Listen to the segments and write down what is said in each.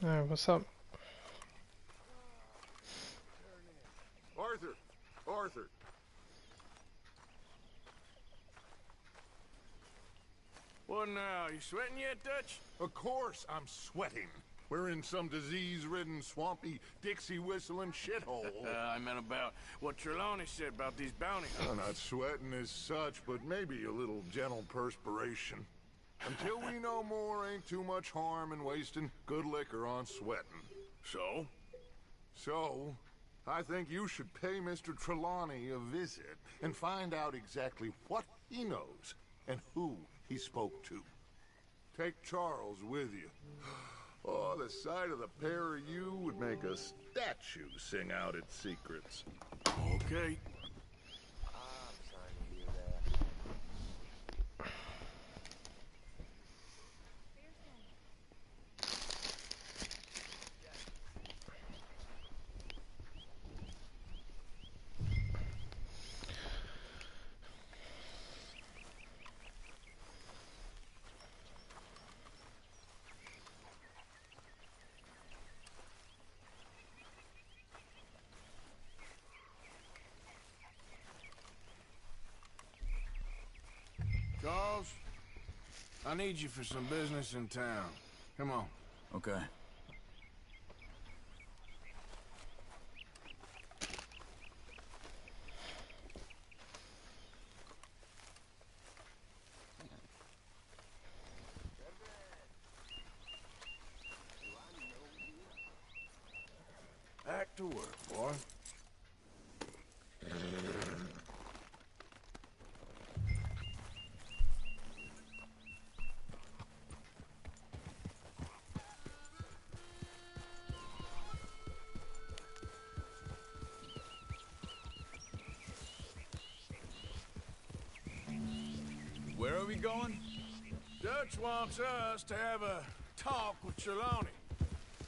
Alright, what's up? Arthur! Arthur! What now? You sweating yet, Dutch? Of course I'm sweating. We're in some disease-ridden, swampy, Dixie-whistling shithole. I meant about what Trelawney said about these bounty hunters. Not sweating as such, but maybe a little gentle perspiration. Until we know more, ain't too much harm in wasting good liquor on sweating. So? So, I think you should pay Mr. Trelawney a visit and find out exactly what he knows and who he spoke to. Take Charles with you. Oh, the sight of the pair of you would make a statue sing out its secrets. Okay. I'm sorry to hear that. Charles, I need you for some business in town. Come on. Okay. Back to work, boy. Where are we going? Dutch wants us to have a talk with Trelawney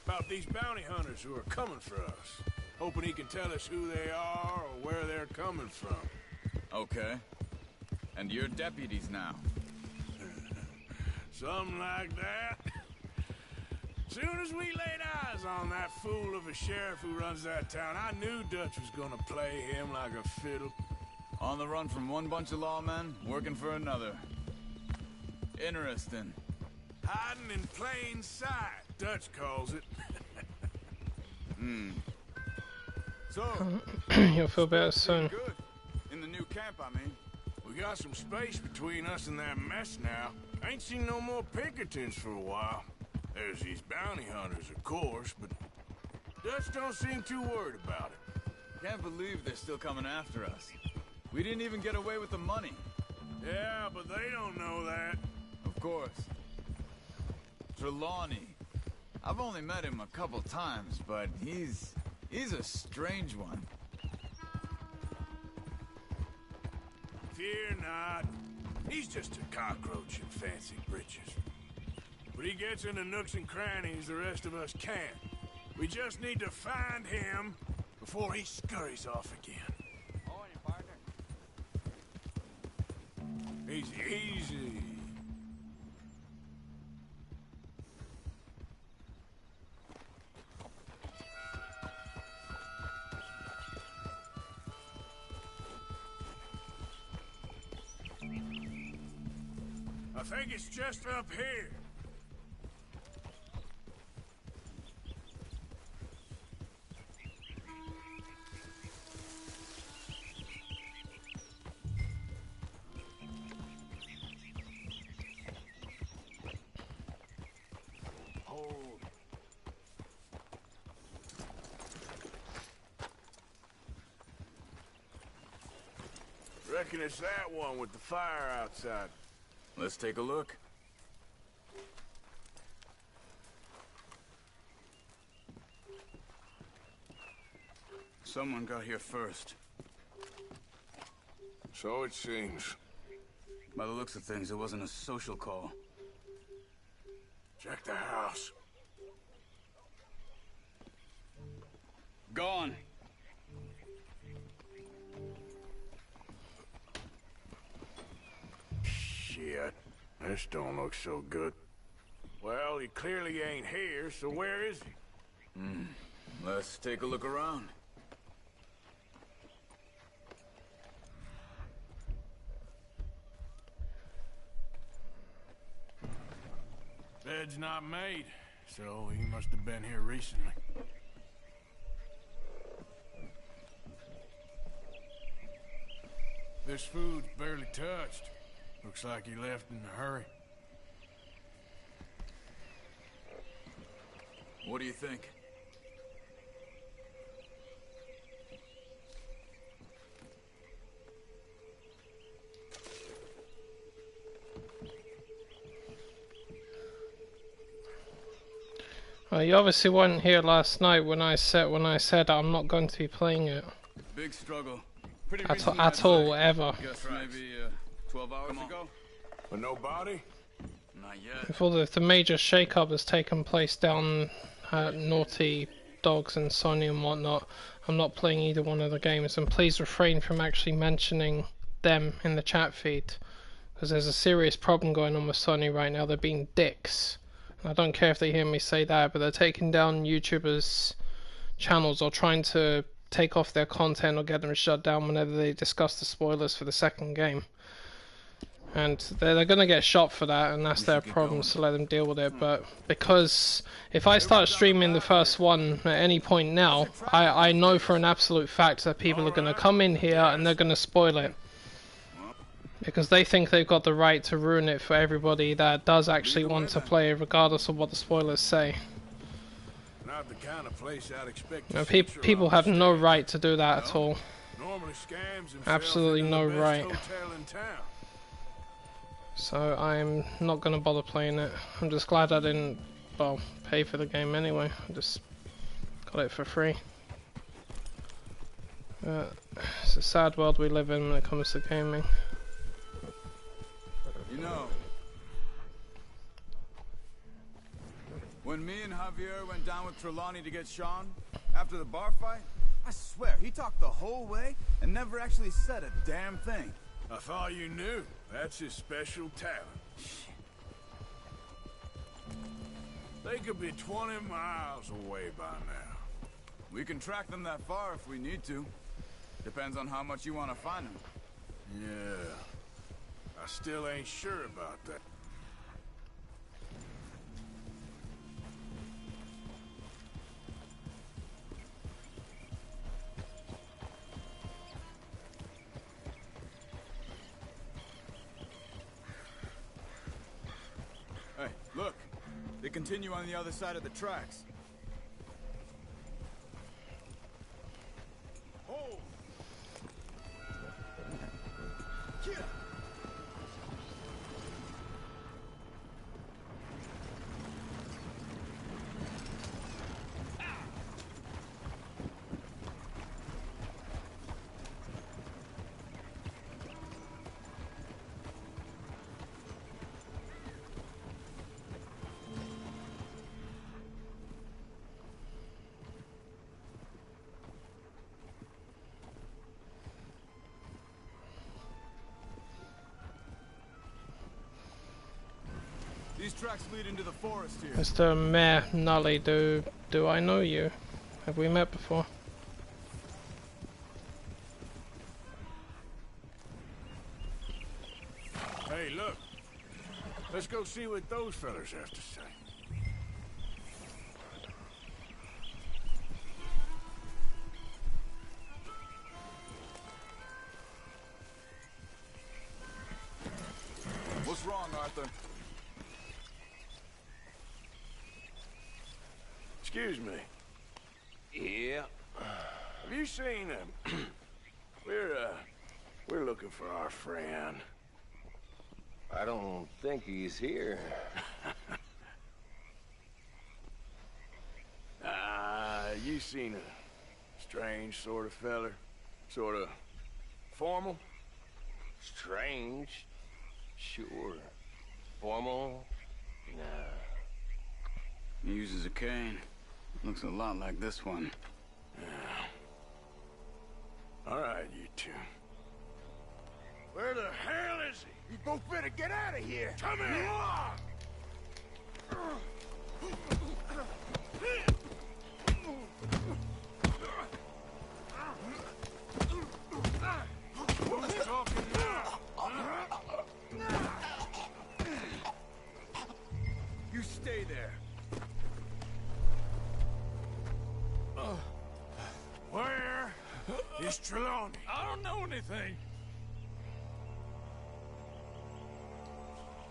about these bounty hunters who are coming for us. Hoping he can tell us who they are or where they're coming from. Okay. And you're deputies now. Something like that. Soon as we laid eyes on that fool of a sheriff who runs that town, I knew Dutch was gonna play him like a fiddle. On the run from one bunch of lawmen, working for another. Interesting. Hiding in plain sight, Dutch calls it. So, You'll feel better soon. good. In the new camp, I mean. We got some space between us and that mess now. Ain't seen no more Pinkertons for a while. There's these bounty hunters, of course, but Dutch don't seem too worried about it. Can't believe they're still coming after us. We didn't even get away with the money. Yeah, but they don't know that. Of course. Trelawney. I've only met him a couple times, but he's a strange one. Fear not. He's just a cockroach in fancy breeches. But he gets into nooks and crannies the rest of us can't. We just need to find him before he scurries off again. Morning, partner. Easy, easy. I think it's just up here. Reckon it's that one with the fire outside. Let's take a look. Someone got here first. So it seems. By the looks of things, it wasn't a social call. Check the house. Gone. Shit. This don't look so good. Well, he clearly ain't here, so where is he? Let's take a look around. Bed's not made, so he must have been here recently. This food's barely touched. Looks like he left in a hurry. What do you think? You obviously weren't here last night when I said I'm not going to be playing it Big struggle. Pretty at recently, at I'd all say. ever. Guess maybe 12 hours ago? But no body? Not yet. Before the major shake-up has taken place down at Naughty Dogs and Sony and whatnot, I'm not playing either one of the games, and please refrain from actually mentioning them in the chat feed, because there's a serious problem going on with Sony right now. They're being dicks. I don't care if they hear me say that, but they're taking down YouTubers' channels or trying to take off their content or get them shut down whenever they discuss the spoilers for the second game. And they're going to get shot for that, and that's their problem, so let them deal with it. But because if I start streaming the first one at any point now, I know for an absolute fact that people are going to come in here and they're going to spoil it. Because they think they've got the right to ruin it for everybody that does actually want to play, regardless of what the spoilers say. Not the kind of place I'd expect You know, to people have no right to do that at all. Normally scams themselves Absolutely into no the best right. hotel in town. So I'm not going to bother playing it. I'm just glad I didn't, well, pay for the game anyway. I just got it for free. It's a sad world we live in when it comes to gaming. You know, when me and Javier went down with Trelawney to get Sean, after the bar fight, I swear, he talked the whole way and never actually said a damn thing. I thought you knew. That's his special talent. They could be 20 miles away by now. We can track them that far if we need to. Depends on how much you want to find them. Yeah. I still ain't sure about that. Hey, look. They continue on the other side of the tracks. Oh! Yeah. These tracks lead into the forest here. Mr. Mayor Nully, do I know you? Have we met before? Hey, look. Let's go see what those fellas have to say. What's wrong, Arthur? Excuse me. Yeah. Have you seen him? We're looking for our friend. I don't think he's here. You seen a strange sort of feller? Sort of formal? Strange? Sure. Formal? Nah. He uses a cane. Looks a lot like this one. All right, you two. Where the hell is he? You both better get out of here. Come here! Who's talking now? You stay there. Where is Trelawney? I don't know anything.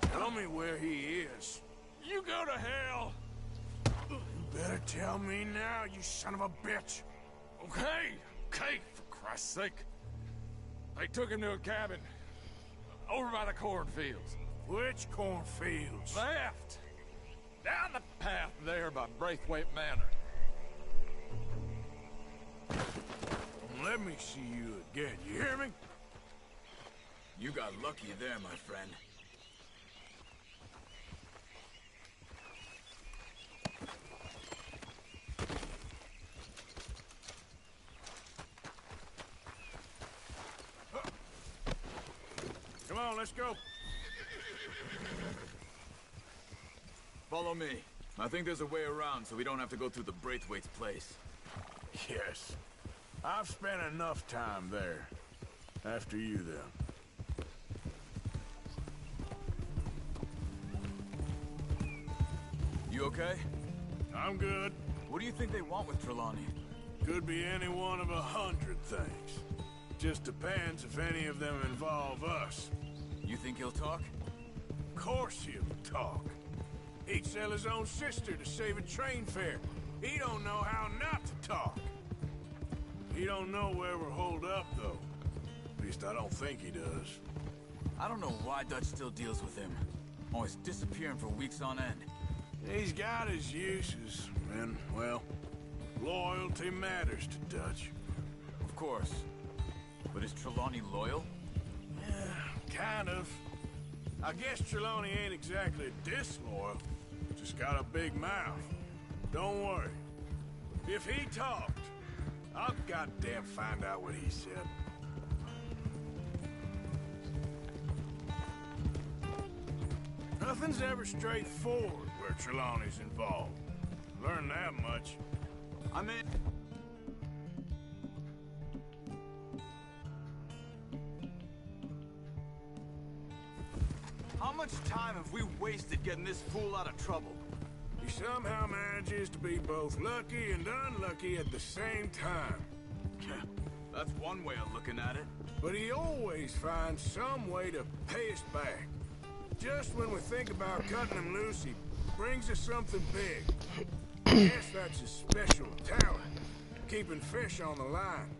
Tell me where he is. You go to hell. You better tell me now, you son of a bitch. Okay, for Christ's sake. They took him to a cabin over by the cornfields. Which cornfields? Left. Down the path there by Braithwaite Manor. Let me see you again, you hear me? You got lucky there, my friend. Come on, let's go. Follow me. I think there's a way around so we don't have to go through the Braithwaite's place. Yes. I've spent enough time there. After you, then. You okay? I'm good. What do you think they want with Trelawney? Could be any one of 100 things. Just depends if any of them involve us. You think he'll talk? Of course he'll talk. He'd sell his own sister to save a train fare. He don't know how not to talk. He don't know where we're holed up, though. At least I don't think he does. I don't know why Dutch still deals with him. Always disappearing for weeks on end. He's got his uses, and, well, loyalty matters to Dutch. Of course. But is Trelawney loyal? Yeah, kind of. I guess Trelawney ain't exactly disloyal. Just got a big mouth. Don't worry. If he talked, I'll goddamn find out what he said. Nothing's ever straightforward where Trelawney's involved. Learn that much. I mean... How much time have we wasted getting this fool out of trouble? He somehow manages to be both lucky and unlucky at the same time. That's one way of looking at it. But he always finds some way to pay us back. Just when we think about cutting him loose, he brings us something big. I guess that's his special talent, keeping fish on the line.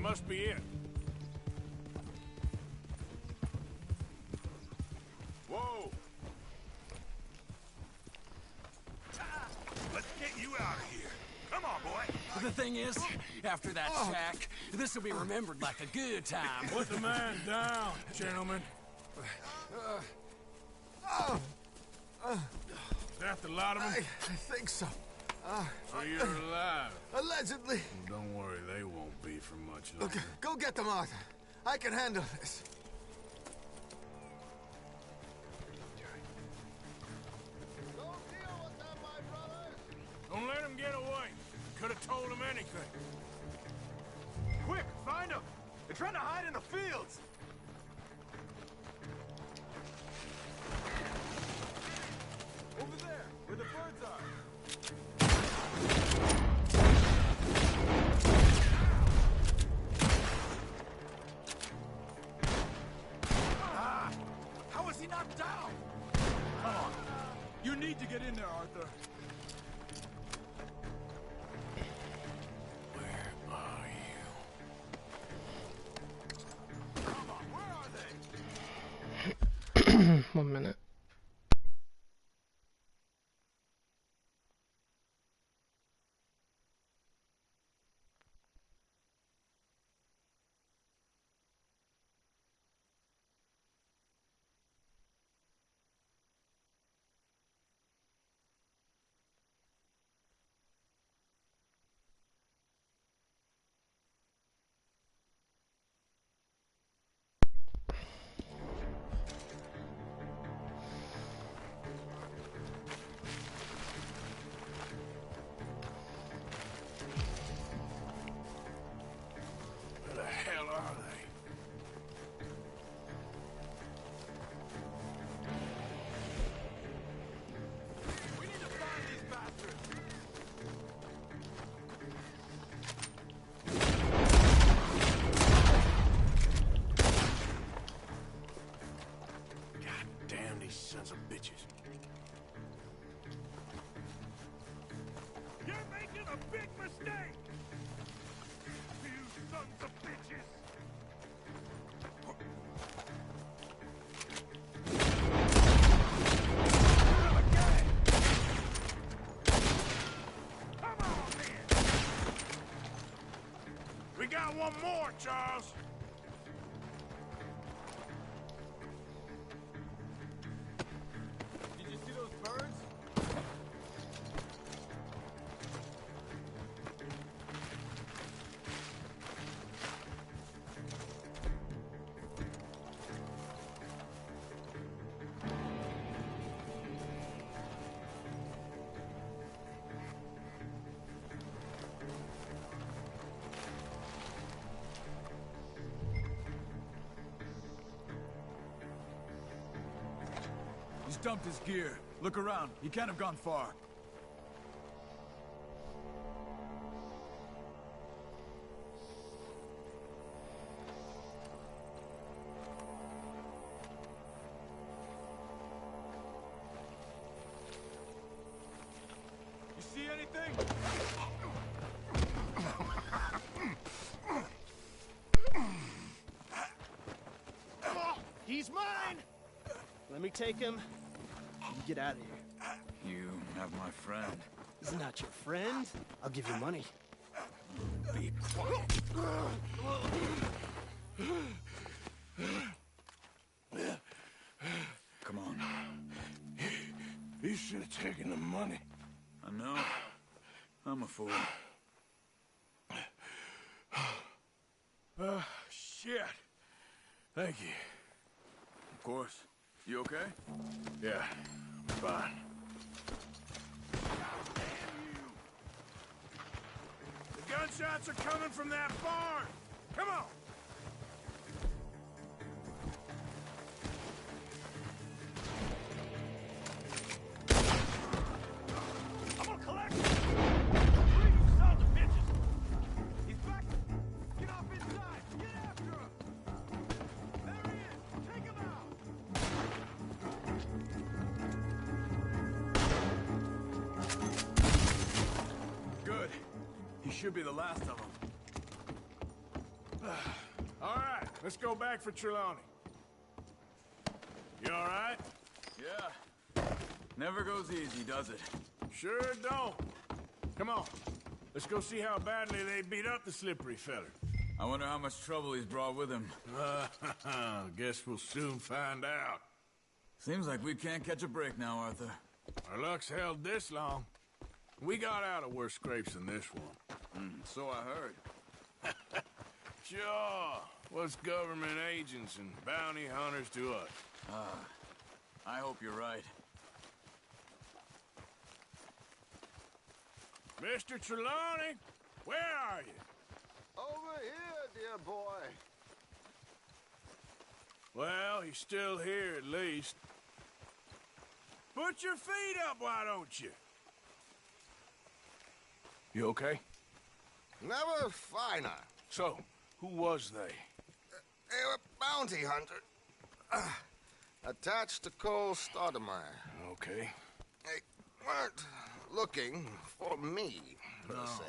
That must be it. Whoa! Let's get you out of here. Come on, boy. The thing is, after that shack, this will be remembered like a good time. Put the man down, gentlemen. Is that the lot of them? I think so. So you're alive. Allegedly. Well, don't worry, they won't be for much longer. Okay, go get them, Arthur. I can handle this. Don't let them get away. Could have told them anything. Quick, find them! They're trying to hide in the fields! Over there, where the birds are. How is he not down? Come on. You need to get in there, Arthur. Where are you? Come on, where are they? 1 minute. Where the hell are they? We need to find these bastards! God damn these sons of bitches. You're making a big mistake! You sons of bitches! Come on, then! We got one more, Charles! Did you see those birds? He's dumped his gear. Look around. He can't have gone far. You see anything? He's mine! Let me take him. You get out of here. You have my friend. He's not your friend. I'll give you money. Be quiet. Come on. You should have taken the money. I know. I'm a fool. Shit. Thank you. Of course. You okay? Yeah, I'm fine. The gunshots are coming from that barn! Come on! I'm gonna collect you! Three you sons of bitches! He's back! Get off inside! Get after him! There he is! Take him out! Good. He should be the last of them. Let's go back for Trelawney. You all right? Yeah. Never goes easy, does it? Sure don't. Come on. Let's go see how badly they beat up the slippery feller. I wonder how much trouble he's brought with him. Guess we'll soon find out. Seems like we can't catch a break now, Arthur. Our luck's held this long. We got out of worse scrapes than this one. So I heard. Sure. What's government agents and bounty hunters to us? I hope you're right. Mr. Trelawney, where are you? Over here, dear boy. Well, he's still here at least. Put your feet up, why don't you? You okay? Never finer. So, who was they? They were bounty hunter. Attached to Cole Stoudemire. Okay. They weren't looking for me, per se.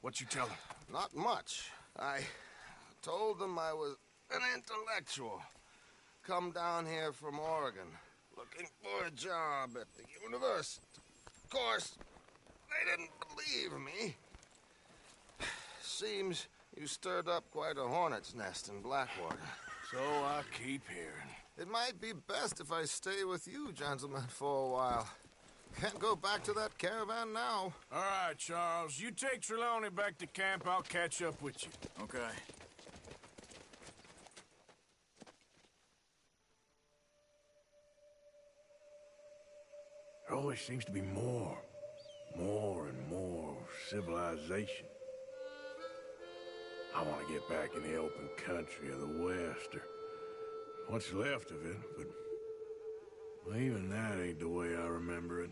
What you tell them? Not much. I told them I was an intellectual. Come down here from Oregon, looking for a job at the university. Of course, they didn't believe me. Seems you stirred up quite a hornet's nest in Blackwater. So I keep hearing. It might be best if I stay with you, gentlemen, for a while. Can't go back to that caravan now. All right, Charles. You take Trelawney back to camp. I'll catch up with you. Okay. There always seems to be more and more civilization. I want to get back in the open country of the West, or what's left of it, but well, even that ain't the way I remember it.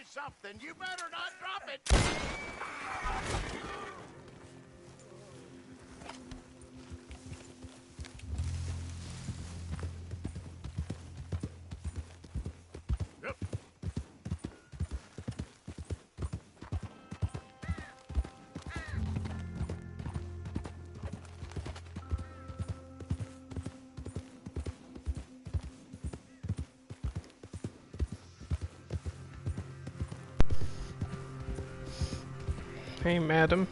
Something. You better not drop it. Yep. Hey madam,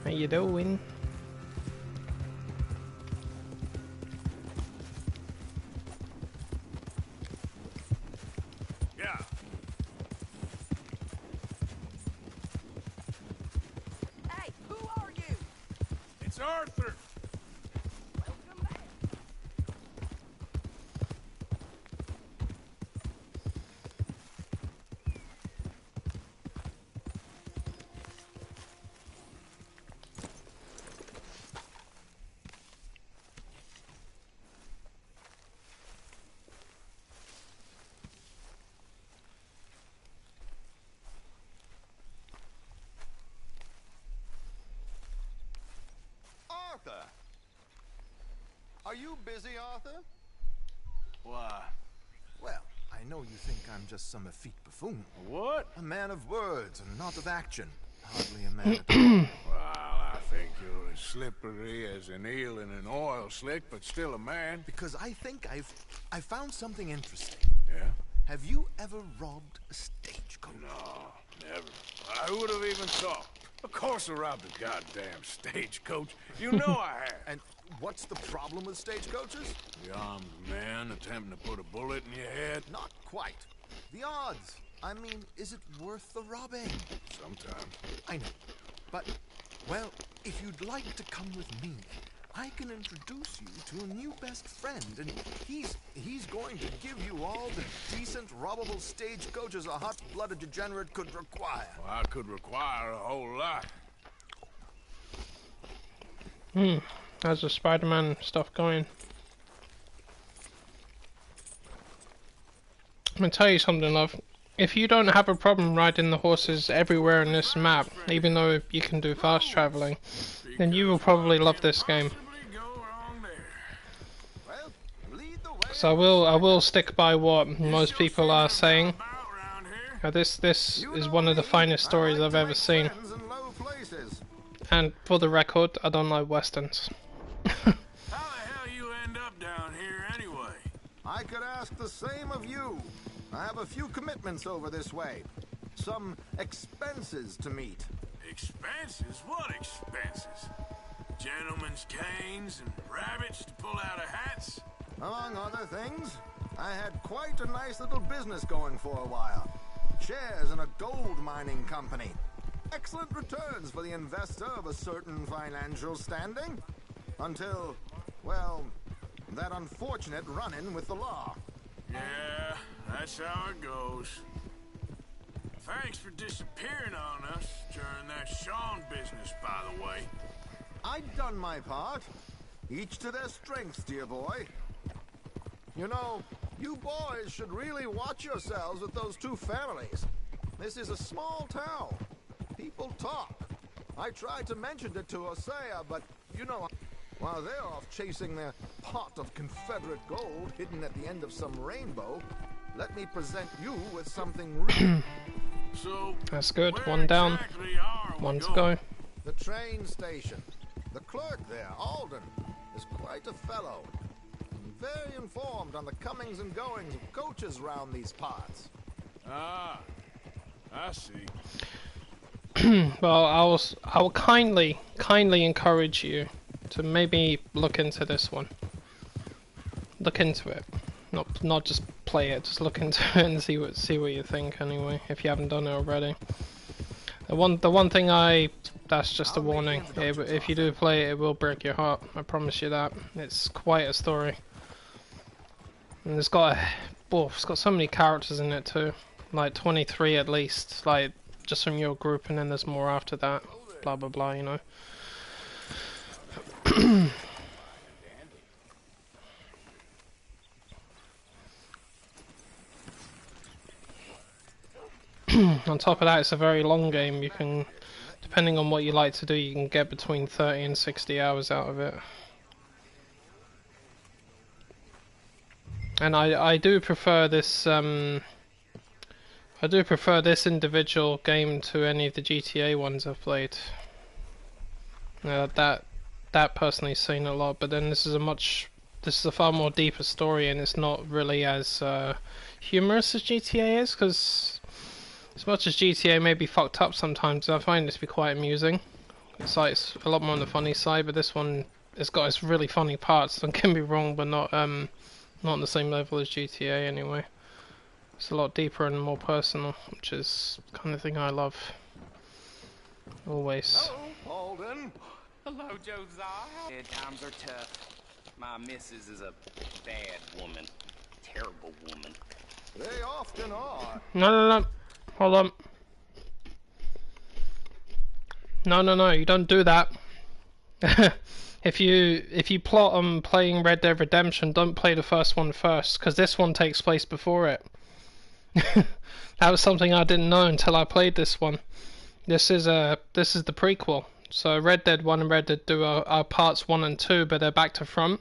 how you doing? Yeah. Hey, who are you? It's Arthur. Welcome back. Are you busy, Arthur? Why? Well, I know you think I'm just some effete buffoon. What? A man of words and not of action. Hardly a man at all. Well, I think you're as slippery as an eel in an oil slick, but still a man. Because I think I found something interesting. Yeah? Have you ever robbed a stagecoach? No, never. I would have even thought. Of course I robbed a goddamn stagecoach. You know I have. And what's the problem with stagecoaches? The armed man attempting to put a bullet in your head? Not quite. The odds. I mean, is it worth the robbing? Sometimes. I know. But, well, if you'd like to come with me, I can introduce you to a new best friend, and he's going to give you all the decent, robbable stagecoaches a hot-blooded degenerate could require. Well, I could require a whole lot. How's the Spider-Man stuff going? I'm gonna tell you something, love. If you don't have a problem riding the horses everywhere in this map, even though you can do fast traveling, then you will probably love this game. So I will stick by what most people are saying. This is one of the finest stories I've ever seen. And for the record, I don't like westerns. How the hell you end up down here anyway? I could ask the same of you. I have a few commitments over this way. Some expenses to meet. Expenses? What expenses? Gentlemen's canes and rabbits to pull out of hats? Among other things, I had quite a nice little business going for a while. Shares in a gold mining company. Excellent returns for the investor of a certain financial standing. Until, well, that unfortunate run-in with the law. Yeah, that's how it goes. Thanks for disappearing on us during that Sean business, by the way. I'd done my part. Each to their strengths, dear boy. You know, you boys should really watch yourselves with those two families. This is a small town. People talk. I tried to mention it to Hosea, but, you know, while they're off chasing their pot of Confederate gold hidden at the end of some rainbow, let me present you with something real. So, that's good. One down. Exactly One to go. The train station. The clerk there, Alden, is quite a fellow. Very informed on the comings and goings of coaches round these parts. Ah, I see. Well, I will kindly encourage you to maybe look into this one. Look into it, not just play it. Just look into it and see what you think. Anyway, if you haven't done it already. The one thing that's just a warning. If you do play it, it will break your heart. I promise you that. It's quite a story, and it's got so many characters in it too, like 23 at least. Like, just from your group, and then there's more after that. Blah blah blah, you know. On top of that, it's a very long game. You can, depending on what you like to do, you can get between 30 and 60 hours out of it. And I do prefer this individual game to any of the GTA ones I've played. That personally seen a lot, but then this is a far more deeper story, and it's not really as humorous as GTA is, because as much as GTA may be fucked up sometimes, I find this to be quite amusing. It's a lot more on the funny side, but this one, it's got its really funny parts, don't get me wrong, but not on the same level as GTA anyway. It's a lot deeper and more personal, which is the kind of thing I love. Always. Hello, Alden. Hello, Josiah. Times are tough. My missus is a bad woman. Terrible woman. They often are. No. Hold on. No, you don't do that. If you plot on playing Red Dead Redemption, don't play the first one first, because this one takes place before it. That was something I didn't know until I played this one. This is the prequel. So Red Dead 1 and Red Dead 2 are parts 1 and 2, but they're back to front.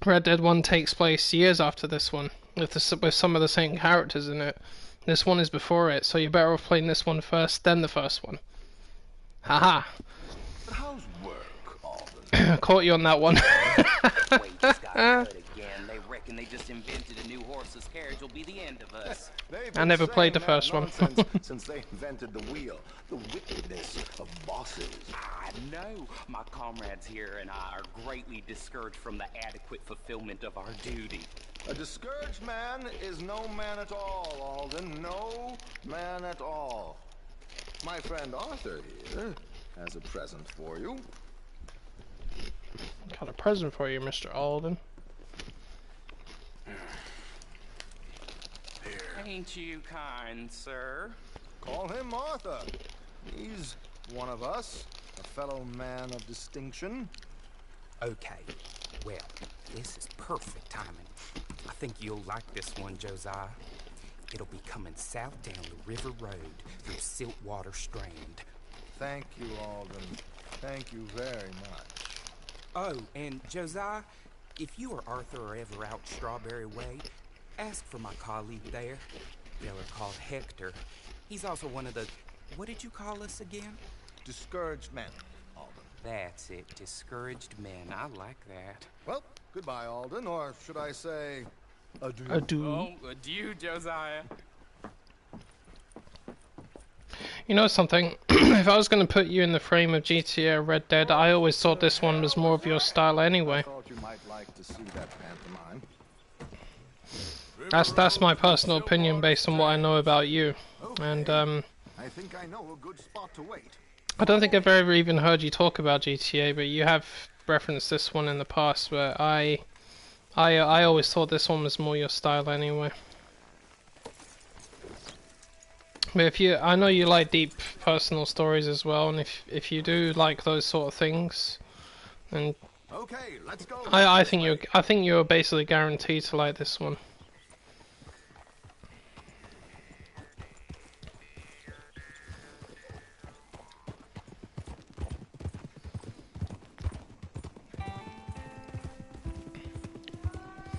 Red Dead 1 takes place years after this one, with some of the same characters in it. This one is before it, so you're better off playing this one first, then the first one. Haha. But how's work, Alden? Caught you on that one. Wait, just got cut again. They reckon they just invented a new horse's carriage will be the end of us. I never played the first one. Since they invented the wheel, the wickedness of bosses. I know. My comrades here and I are greatly discouraged from the adequate fulfillment of our duty. A discouraged man is no man at all, Alden. No man at all. My friend Arthur here has a present for you. Got a present for you, Mr. Alden. Ain't you kind, sir? Call him Arthur. He's one of us, a fellow man of distinction. Okay, well, this is perfect timing. I think you'll like this one, Josiah. It'll be coming south down the river road through Siltwater Strand. Thank you, Alden. Thank you very much. Oh, and Josiah, if you or Arthur are ever out Strawberry Way, ask for my colleague there. Feller called Hector. He's also one of the... What did you call us again? Discouraged men, Alden. That's it, discouraged men. I like that. Well, goodbye, Alden, or should I say, adieu? Adieu. Oh, adieu, Josiah. You know something? If I was going to put you in the frame of GTA or Red Dead, I always thought this one was more of your style anyway. I thought you might like to see that pantomime. That's my personal opinion based on what I know about you. And I think I know a good spot to wait. I don't think I've ever even heard you talk about GTA, but you have referenced this one in the past, where I always thought this one was more your style anyway. But I know you like deep personal stories as well, and if you do like those sort of things, then okay, let's go. I think you're basically guaranteed to like this one.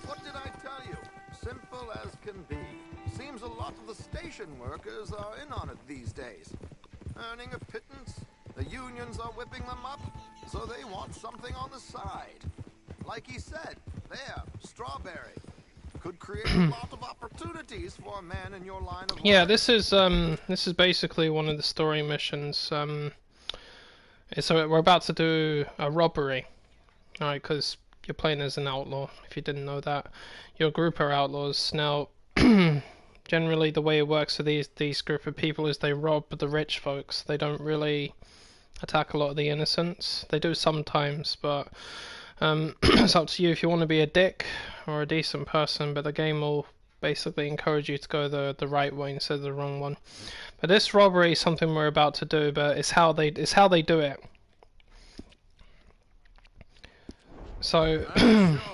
What did I tell you? Simple as can be. Seems a lot of the station workers are in on it these days. Earning a pittance, the unions are whipping them up, so they want something on the side. Like he said, there, Strawberry. Could create a lot of opportunities for a man in your line of work. Yeah, this is basically one of the story missions. So we're about to do a robbery, alright? Because you're playing as an outlaw. If you didn't know that, your group are outlaws. Now, generally the way it works for these group of people is they rob the rich folks. They don't really attack a lot of the innocents. They do sometimes, but it's up to you if you want to be a dick or a decent person, but the game will basically encourage you to go the right way instead of the wrong one. But this robbery is something we're about to do, but it's how they do it. So,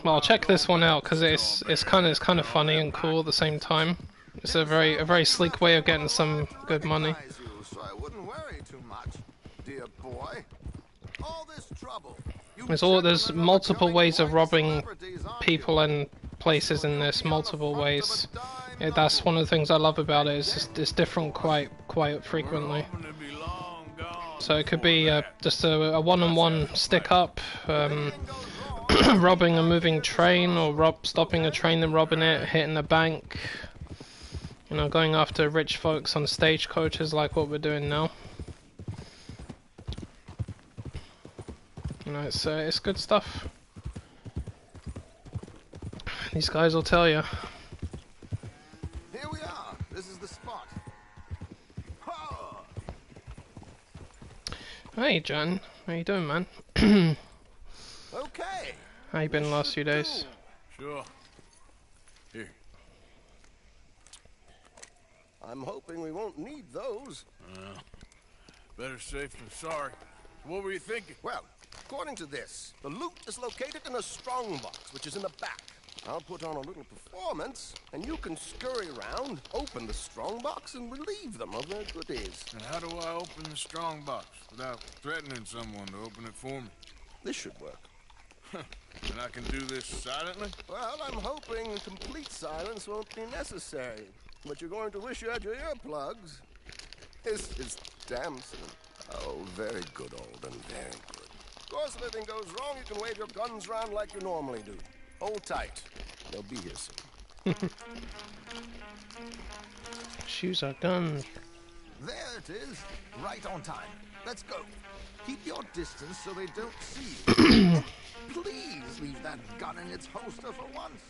well, check this one out because it's kind of funny and cool at the same time. It's a very sleek way of getting some good money. So I wouldn't worry too much, dear boy. All this trouble. There's multiple ways of robbing people and places in this. Multiple ways. Yeah, that's one of the things I love about it. It's different quite frequently. So it could be just a one-on-one stick up, robbing a moving train, or stopping a train and robbing it, hitting a bank. You know, going after rich folks on stagecoaches like what we're doing now. You know, it's good stuff. These guys will tell you. Here we are. This is the spot. Ha! Hey, John. How you doing, man? Okay. How you been the last few days? Sure. Here. I'm hoping we won't need those. Better safe than sorry. What were you thinking? Well, according to this, the loot is located in a strongbox, which is in the back. I'll put on a little performance, and you can scurry around, open the strongbox, and relieve them of their goodies. And how do I open the strongbox without threatening someone to open it for me? This should work. And I can do this silently? Well, I'm hoping complete silence won't be necessary. But you're going to wish you had your earplugs. This is Damson. Oh, very good, Alden, very good. Of course, if anything goes wrong, you can wave your guns around like you normally do. Hold tight. They'll be here soon. Shoes are guns. There it is. Right on time. Let's go. Keep your distance so they don't see you. Please leave that gun in its holster for once.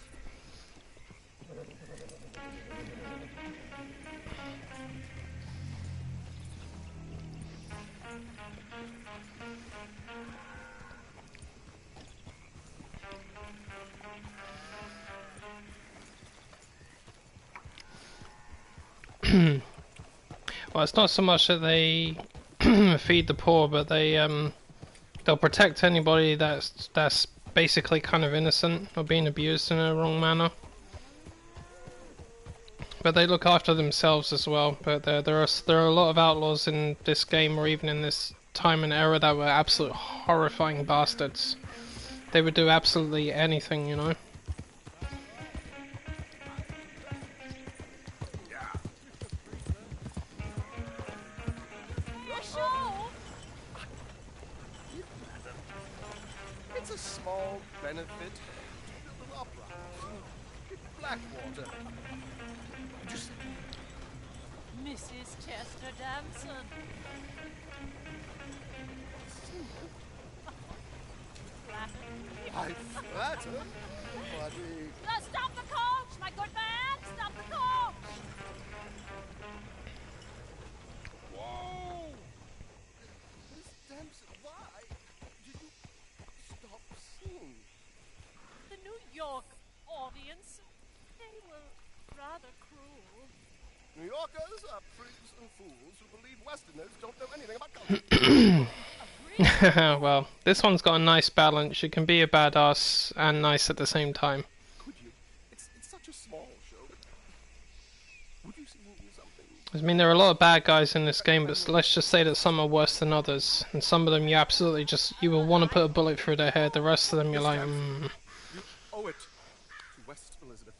Well, it's not so much that they feed the poor, but they'll protect anybody that's basically kind of innocent or being abused in a wrong manner. But they look after themselves as well. But there are a lot of outlaws in this game, or even in this time and era, that were absolute horrifying bastards. They would do absolutely anything, you know. It's a small benefit to the opera. Blackwater. Just Mrs. Chester Damson. I flatter. Bloody. Stop the coach, my good man! Stop the coach! Whoa! Miss Damson, why did you stop singing? The New York audience, they were rather cruel. New Yorkers are prigs and fools who believe Westerners don't know anything about culture. Well, this one's got a nice balance. You can be a badass and nice at the same time. Could you? It's such a small show. Would you sing something? I mean, there are a lot of bad guys in this game, but let's just say that some are worse than others. And some of them you absolutely you will want to put a bullet through their head. The rest of them you're like, You owe it to West Elizabeth.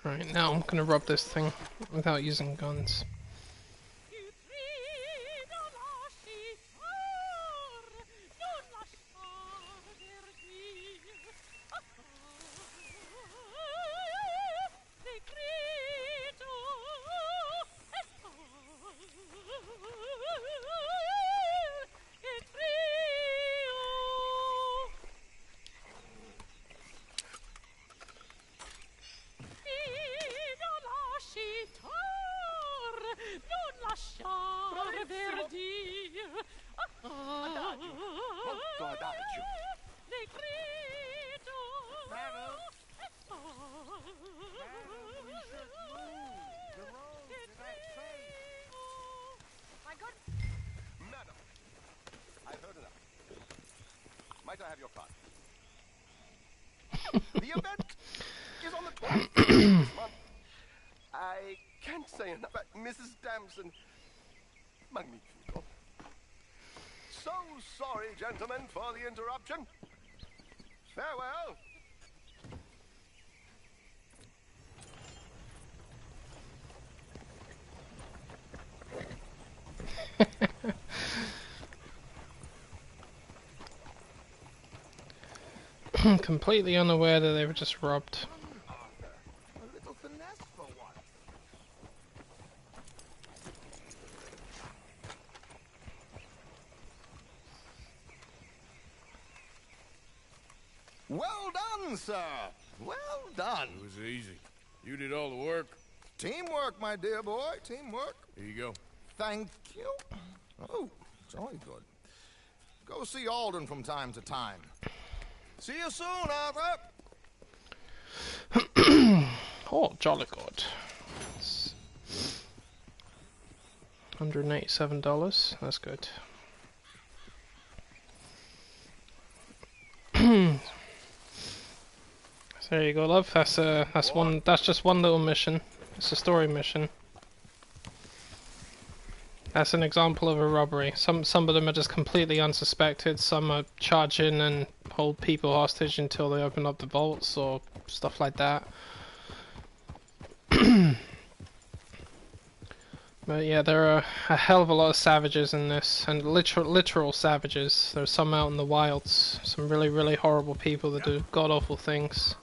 Right, now I'm gonna rob this thing without using guns. Might I have your card? The event is on the 12th of this month. I can't say enough about Mrs. Damson. Magnifico. So sorry, gentlemen, for the interruption. Farewell. Completely unaware that they were just robbed. A little finesse for one. Well done, sir. Well done. It was easy. You did all the work. Teamwork, my dear boy. Teamwork. Here you go. Thank you. Oh, jolly good. Go see Alden from time to time. See you soon, Arthur. Oh, jolly good. It's $187. That's good. So there you go, love. That's just one little mission. It's a story mission. That's an example of a robbery. Some of them are just completely unsuspected. Some are charge in and hold people hostage until they open up the vaults or stuff like that. But yeah, there are a hell of a lot of savages in this, and literal savages. There's some out in the wilds, some really, really horrible people that do god-awful things.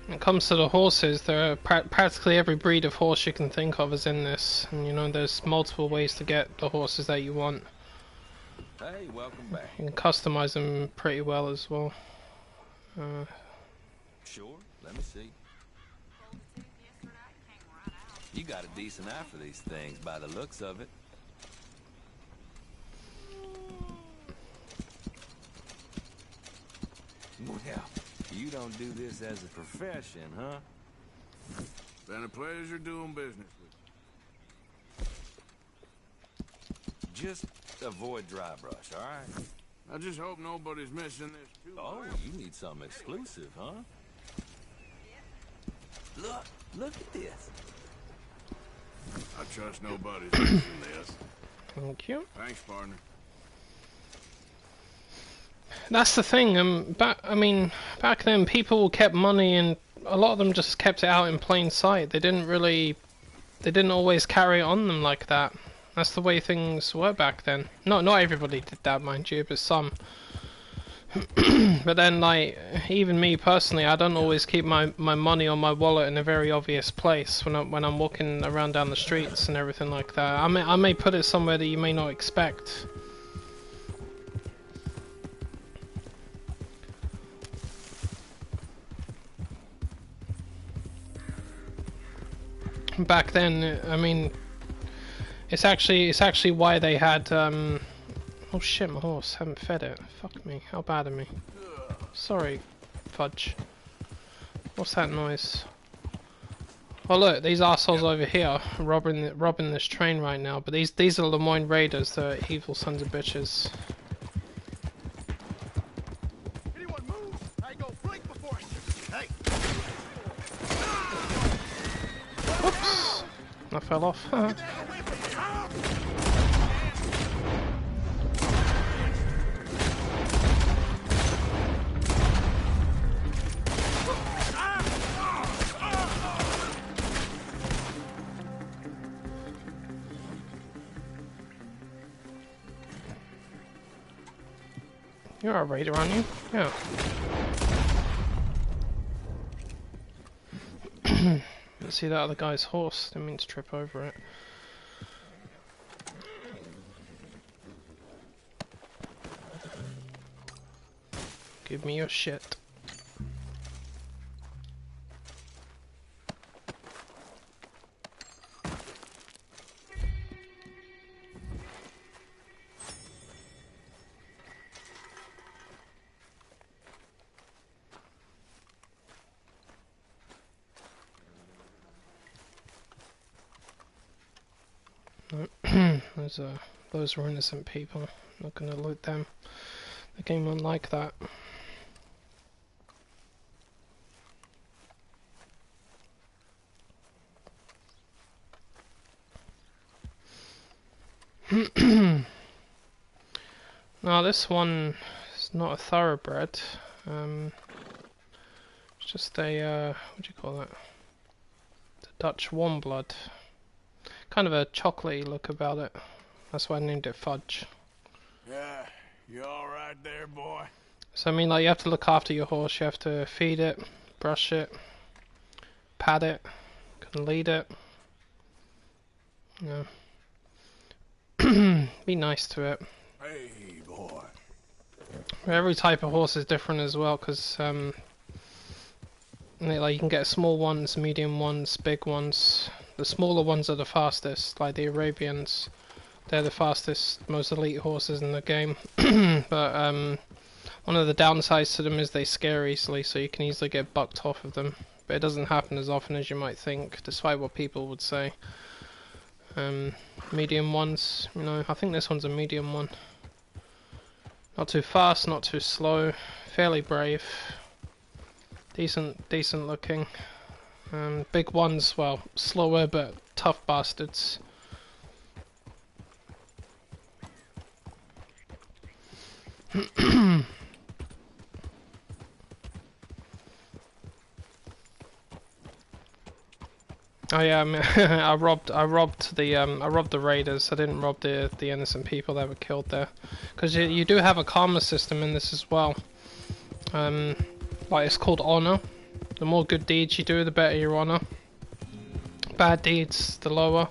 When it comes to the horses, there are practically every breed of horse you can think of is in this, and you know there's multiple ways to get the horses that you want. Hey, welcome back. You can customize them pretty well as well. Sure, let me see. You got a decent eye for these things by the looks of it. Well, you don't do this as a profession, huh? Been a pleasure doing business with you. Just avoid dry brush, all right? I just hope nobody's missing this too. Oh, you need something exclusive, huh? Look at this. I trust nobody's missing this. Thank you. Thanks, partner. That's the thing. Back then, people kept money, and a lot of them just kept it out in plain sight. They didn't always carry it on them like that. That's the way things were back then. Not everybody did that, mind you, but some. But then, like, even me personally, I don't always keep my money or my wallet in a very obvious place when I'm walking around down the streets and everything like that. I may put it somewhere that you may not expect. Back then, I mean, it's actually why they had oh shit, my horse, haven't fed it. Fuck me, how bad of me. Sorry, fudge. What's that noise? Oh look, these assholes over here are robbing this train right now, but these are Lemoyne Raiders, the evil sons of bitches. Anyone move? I go blink before I... Hey! Oops! I fell off. You're a raider, aren't you? Yeah. See that other guy's horse? Didn't mean to trip over it. Give me your shit. Those were innocent people. Not gonna loot them. The game won't like that. Now this one is not a thoroughbred. It's just a what do you call it? The Dutch warm blood. Kind of a chocolatey look about it. That's why I named it Fudge. Yeah, you all right there, boy? So I mean, like, you have to look after your horse. You have to feed it, brush it, pat it, can lead it. Yeah. Be nice to it. Hey, boy. Every type of horse is different as well, because like, you can get small ones, medium ones, big ones. The smaller ones are the fastest, like the Arabians. They're the fastest, most elite horses in the game. But one of the downsides to them is they scare easily, so you can easily get bucked off of them. But it doesn't happen as often as you might think, despite what people would say. medium ones. You know, I think this one's a medium one. Not too fast, not too slow, fairly brave, decent looking. Big ones, well, slower but tough bastards. Oh yeah, I mean, I robbed the raiders. I didn't rob the innocent people that were killed there, because you do have a karma system in this as well. Like it's called honor. The more good deeds you do, the better your honor. Bad deeds, the lower.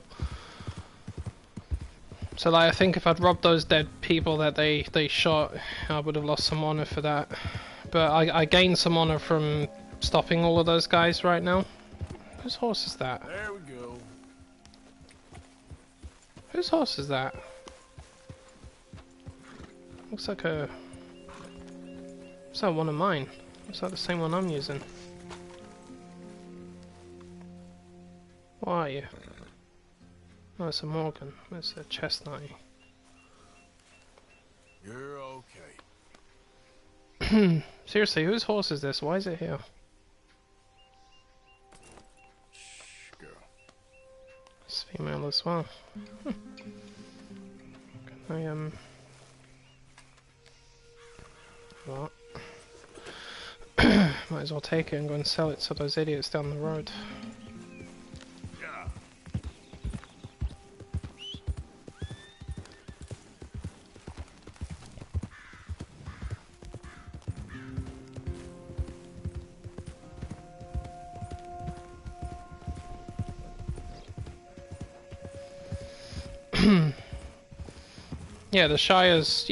So like, I think if I'd robbed those dead people that they shot, I would have lost some honor for that. But I gained some honor from stopping all of those guys right now. Whose horse is that? There we go. Whose horse is that? Looks like a... Is that one of mine? Looks like the same one I'm using. What are you? Oh, it's a Morgan. It's a chestnut. You're okay. Seriously, whose horse is this? Why is it here? It's female as well. Can I, what? Might as well take it and go and sell it to those idiots down the road. Yeah, the Shires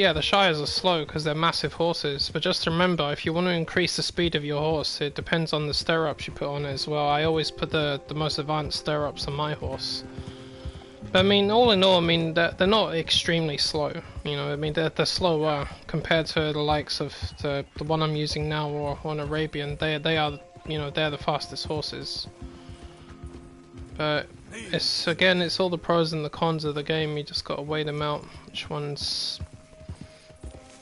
are slow because they're massive horses, but just remember, if you want to increase the speed of your horse, it depends on the stirrups you put on it as well. I always put the most advanced stirrups on my horse. But I mean, all in all, I mean, they're not extremely slow, you know, I mean, they're slower compared to the likes of the one I'm using now, or an Arabian. They are, you know, they're the fastest horses. But it's all the pros and the cons of the game. You just gotta weigh them out. Which ones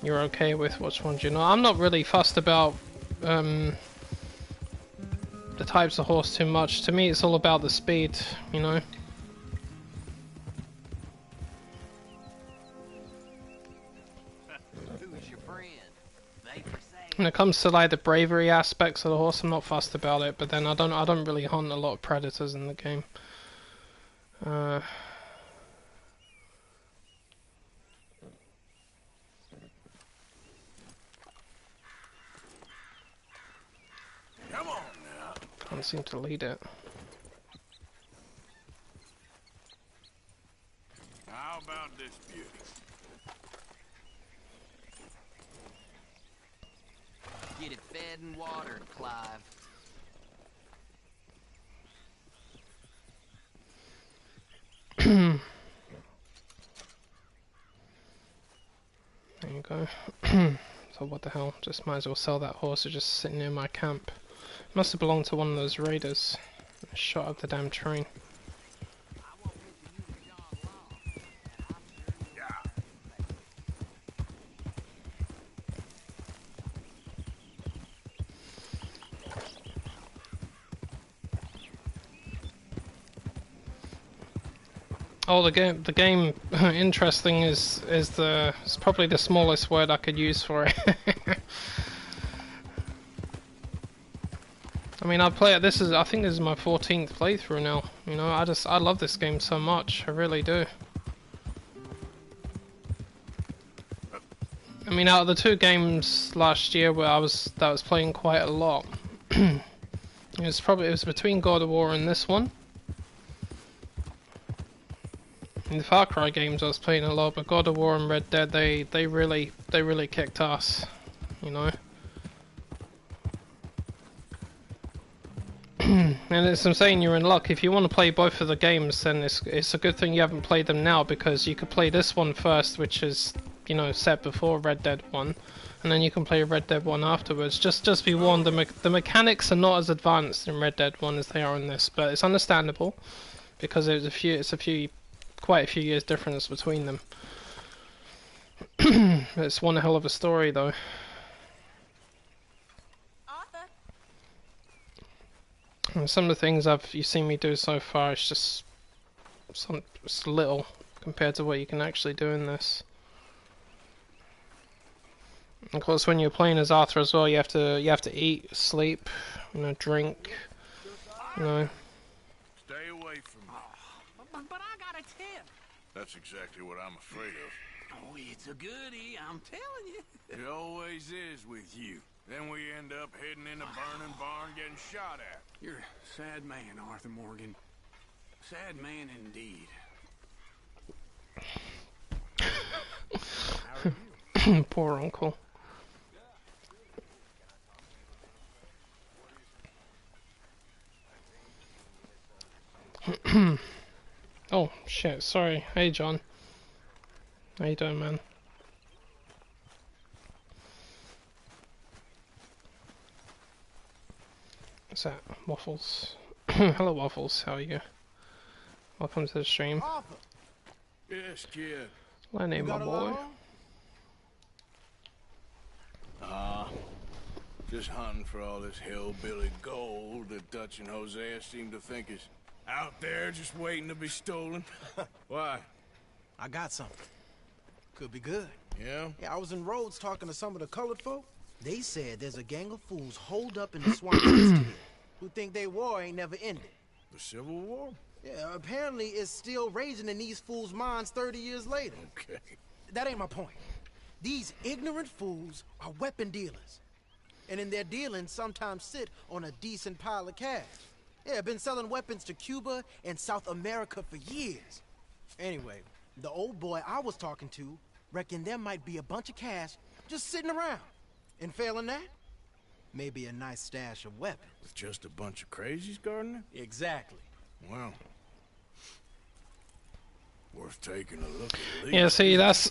you're okay with, which ones you're not. I'm not really fussed about the types of horse too much. To me, it's all about the speed, you know. When it comes to like the bravery aspects of the horse, I'm not fussed about it. But then I don't really hunt a lot of predators in the game. Come on now. Can't seem to lead it. How about this beauty? Get it fed and watered, Clive. There you go. So what the hell? Just might as well sell that horse. It's just sitting near my camp. It must have belonged to one of those raiders. I shot up the damn train. Oh, the game interesting is probably the smallest word I could use for it. I mean, I think this is my 14th playthrough now. You know, I love this game so much. I really do. I mean, out of the 2 games last year where I was playing quite a lot, it was between God of War and this one. In the Far Cry games I was playing a lot, but God of War and Red Dead, they really kicked ass, you know. And I'm saying you're in luck. If you want to play both of the games, then it's a good thing you haven't played them now, because you could play this one first, which is, you know, set before Red Dead 1, and then you can play Red Dead 1 afterwards. Just be warned, the mechanics are not as advanced in Red Dead 1 as they are in this, but it's understandable, because it's a few quite a few years difference between them. It's one hell of a story, though. Arthur. And some of the things you've seen me do so far, it's just it's little compared to what you can actually do in this. Of course, when you're playing as Arthur as well, you have to eat, sleep, drink, Stay away from me. But I got a tip. That's exactly what I'm afraid of. Oh, it's a goodie, I'm telling you. It always is with you. Then we end up heading in a burning barn getting shot at. You're a sad man, Arthur Morgan. Sad man indeed. How are you? Poor uncle. Oh shit, sorry. Hey John. How you doing, man? What's that? Waffles. Hello Waffles, how are you? Welcome to the stream. Arthur. Yes, kid. My name, my boy. Just hunting for all this hillbilly gold that Dutch and Hosea seem to think is out there just waiting to be stolen. Why? I got something. Could be good. Yeah? Yeah, I was in Rhodes talking to some of the colored folk. They said there's a gang of fools holed up in the swamp here who think their war ain't never ended. The Civil War? Yeah, apparently it's still raging in these fools' minds 30 years later. Okay. That ain't my point. These ignorant fools are weapon dealers. And in their dealings sometimes sit on a decent pile of cash. Yeah, been selling weapons to Cuba and South America for years. Anyway, the old boy I was talking to reckoned there might be a bunch of cash just sitting around. And failing that, maybe a nice stash of weapons. With just a bunch of crazies, Gardner? Exactly. Well, worth taking a look at. Yeah, see, that's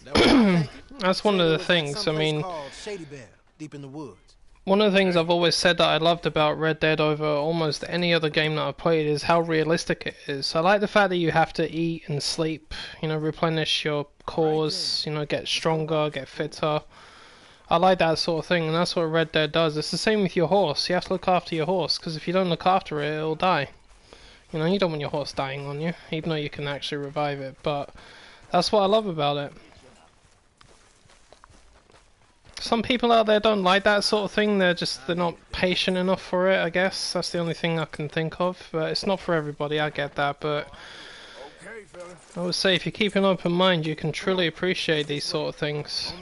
that's one of the things. I mean, called Shady Belle, deep in the woods. One of the things I've always said that I loved about Red Dead over almost any other game that I've played is how realistic it is. I like the fact that you have to eat and sleep, replenish your cores, get stronger, get fitter. I like that sort of thing, and that's what Red Dead does. It's the same with your horse. You have to look after your horse, because if you don't look after it, it'll die. You don't want your horse dying on you, even though you can actually revive it, but that's what I love about it. Some people out there don't like that sort of thing. They're not patient enough for it, I guess. That's the only thing I can think of. But it's not for everybody, I get that. But I would say if you keep an open mind, you can truly appreciate these sort of things.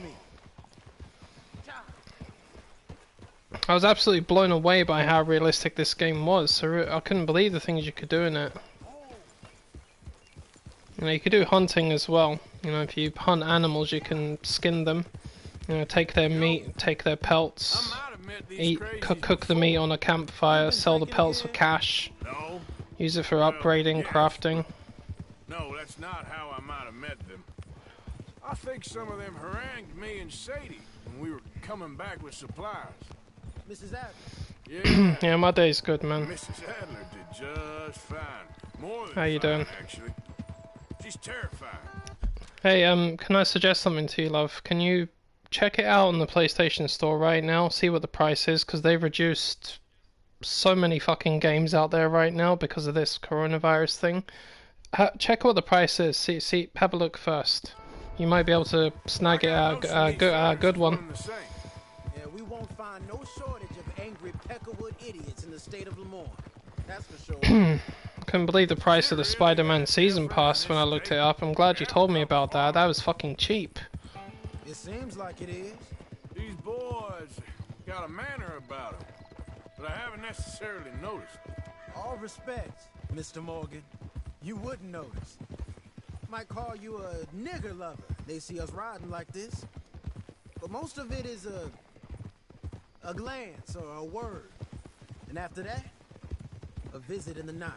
I was absolutely blown away by how realistic this game was. So I couldn't believe the things you could do in it. You could do hunting as well. If you hunt animals, you can skin them. Take their meat, take their pelts, cook the meat on a campfire, sell the pelts for cash, use it for upgrading, crafting. No, that's not how I might have met them. I think some of them harangued me and Sadie when we were coming back with supplies. Mrs. Adler. Yeah. Yeah, my day's good, man. Mrs. Adler did just fine. More than How you fine, doing? actually. She's terrified. Hey, can I suggest something to you, love? Can you check it out on the PlayStation Store right now, see what the price is, because they've reduced so many fucking games out there right now because of this coronavirus thing. Check what the price is, see, have a look first. You might be able to snag it a good one. Yeah, we won't find no shortage of angry Peckerwood idiots in the state of Lemoyne. That's for sure. I couldn't believe the price of the Spider-Man Season Pass when I looked it up. I'm glad you told me about that. That was fucking cheap. It seems like it is. These boys got a manner about them, but I haven't necessarily noticed. All respect, Mr. Morgan. You wouldn't notice. Might call you a nigger lover. They see us riding like this. But most of it is a glance or a word. And after that, a visit in the night.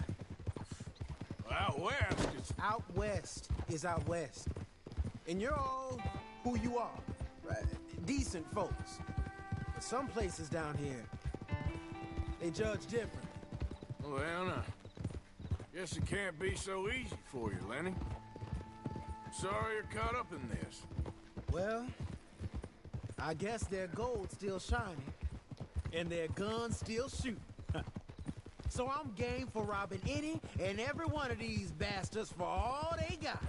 Out west, it's... Out west is out west. And you're all who you are. Right? Decent folks. But some places down here, they judge different. Well, now, guess it can't be so easy for you, Lenny. Sorry you're caught up in this. Well, I guess their gold's still shining, and their guns still shoot. So I'm game for robbing any and every one of these bastards for all they got.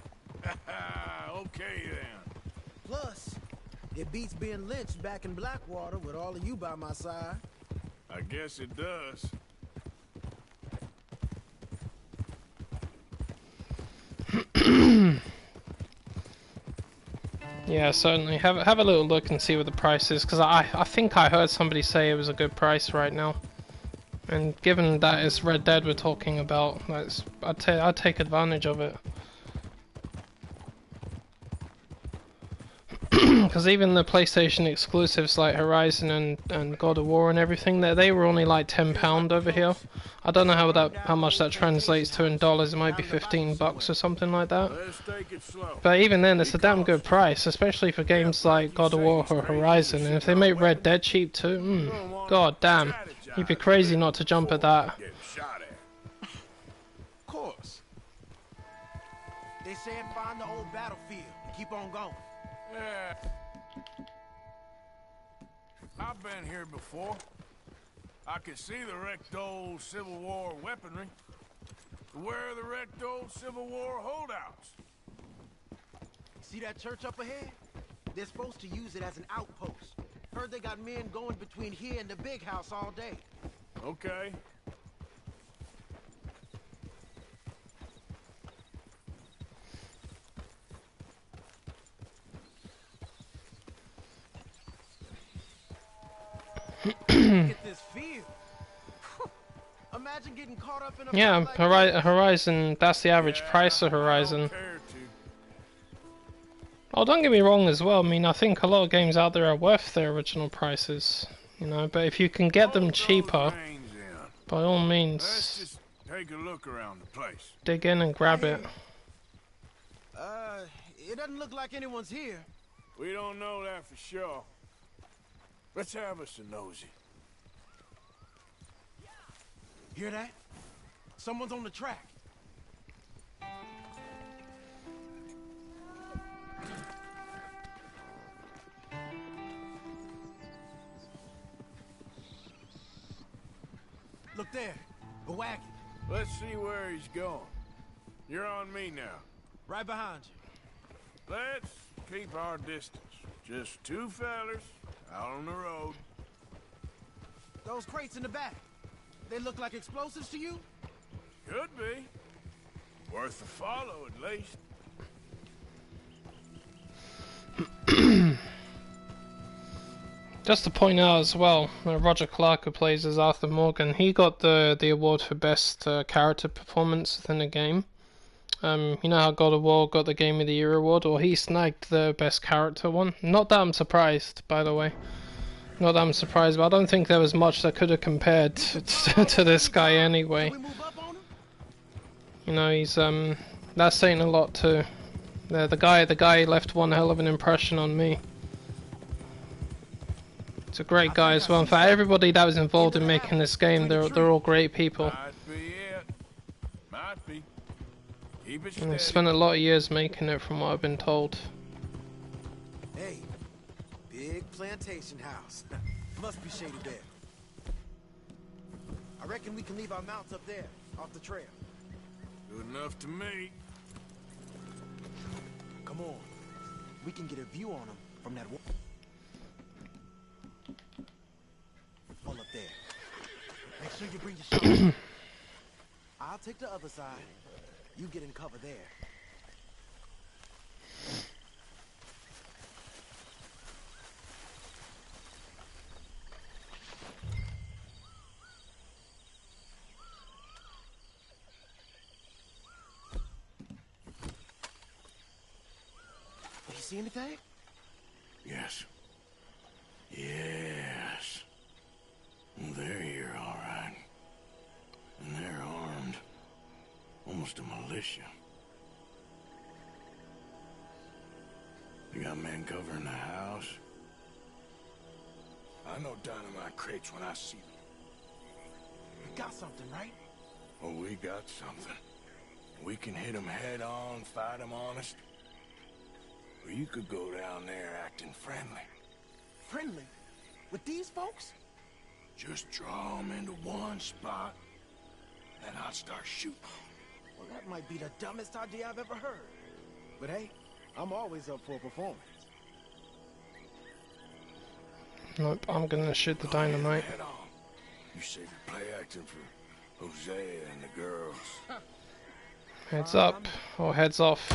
Okay then. Plus, it beats being lynched back in Blackwater with all of you by my side. I guess it does. Yeah, certainly. Have a little look and see what the price is, because I think I heard somebody say it was a good price right now. And given that it's Red Dead we're talking about, I'd take advantage of it. Because even the PlayStation exclusives like Horizon and God of War and everything, they were only like £10 over here. I don't know how much that translates to in dollars. It might be $15 or something like that. Let's take it slow. But even then, it's a damn good price, especially for games like God of War or Horizon. And if they make Red Dead cheap too, god damn, you'd be crazy not to jump at that. Of course. They said find the old battlefield and keep on going. Yeah. I've been here before. I can see the wrecked old Civil War weaponry. Where are the wrecked old Civil War holdouts? See that church up ahead? They're supposed to use it as an outpost. Heard they got men going between here and the big house all day. Okay. Look at this field. Imagine getting caught up in a Yeah, like Horizon, that's the average price of Horizon. Oh, don't get me wrong as well, I mean, I think a lot of games out there are worth their original prices, you know, but if you can get them cheaper, by all means, Let's just take a look around the place. dig in and grab it. it doesn't look like anyone's here. We don't know that for sure. Let's have us a nosy. Hear that? Someone's on the track. Look there, a wagon. Let's see where he's going. You're on me now. Right behind you. Let's keep our distance. Just two fellers out on the road. Those crates in the back, they look like explosives to you? Could be. Worth a follow, at least. Just to point out as well, Roger Clark, who plays as Arthur Morgan, he got the award for best character performance within a game. You know how God of War got the Game of the Year award? Well, he snagged the best character one. Not that I'm surprised, by the way. Not that I'm surprised, but I don't think there was much that could have compared to this guy anyway. You know, he's that's saying a lot too. The guy left one hell of an impression on me. He's a great guy as well. In fact, everybody that was involved in making this game, they're all great people. Might be it. Might be. Keep it And they steady. spent a lot of years making it, from what I've been told. Hey, big plantation house. Must be Shady Bear. I reckon we can leave our mounts up there, off the trail. Good enough to me. Come on. We can get a view on them from that wall. Pull up there. Make sure you bring your shot. I'll take the other side. You get in cover there. You see anything? Yes. Yes. They're here, all right. And they're armed. Almost a militia. They got men covering the house. I know dynamite crates when I see them. We got something, right? Oh, we got something. We can hit them head on, fight them honest. Or you could go down there acting friendly. Friendly? With these folks? Just draw them into one spot, then I'll start shooting. Well, that might be the dumbest idea I've ever heard. But hey, I'm always up for a performance. Nope, I'm gonna shoot the dynamite. Head on. You save your play acting for Hosea and the girls. Heads up, or heads off.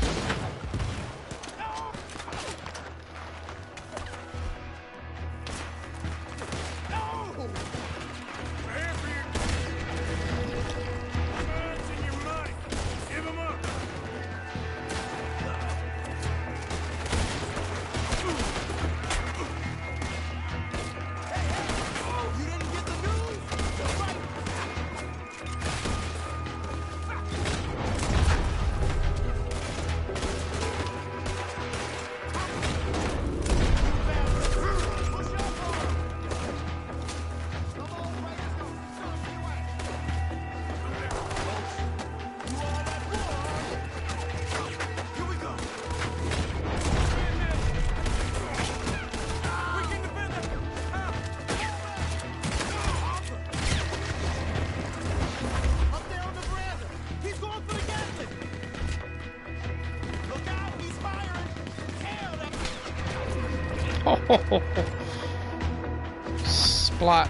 Splat.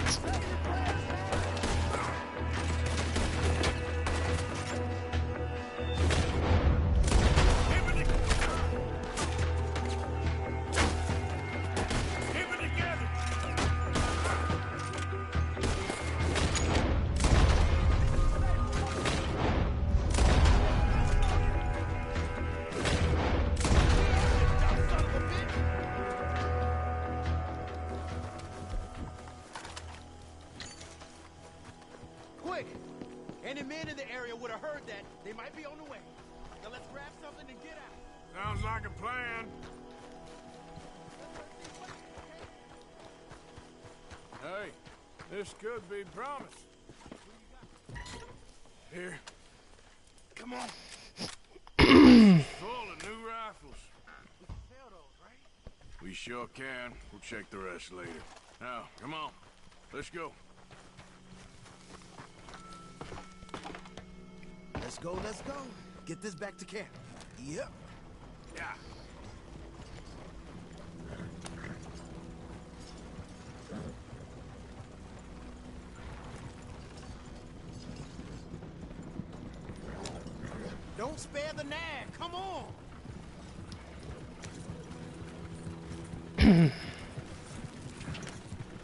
Quick! Any men in the area would have heard that. They might be on the way. Now let's grab something and get out. Sounds like a plan. Hey, this could be promise. Here. Come on. Full of new rifles. We can sell those, right? We sure can. We'll check the rest later. Now, come on. Let's go. Let's go, let's go. Get this back to camp. Yep. Yeah. Don't spare the nag. Come on.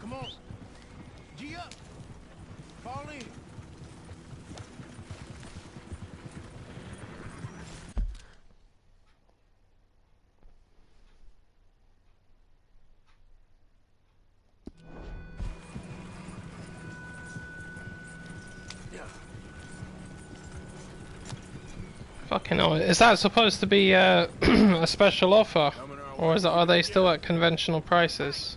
Come on. G up. Fall in. Fucking hell, is that supposed to be a special offer? Or is it, are they still at conventional prices?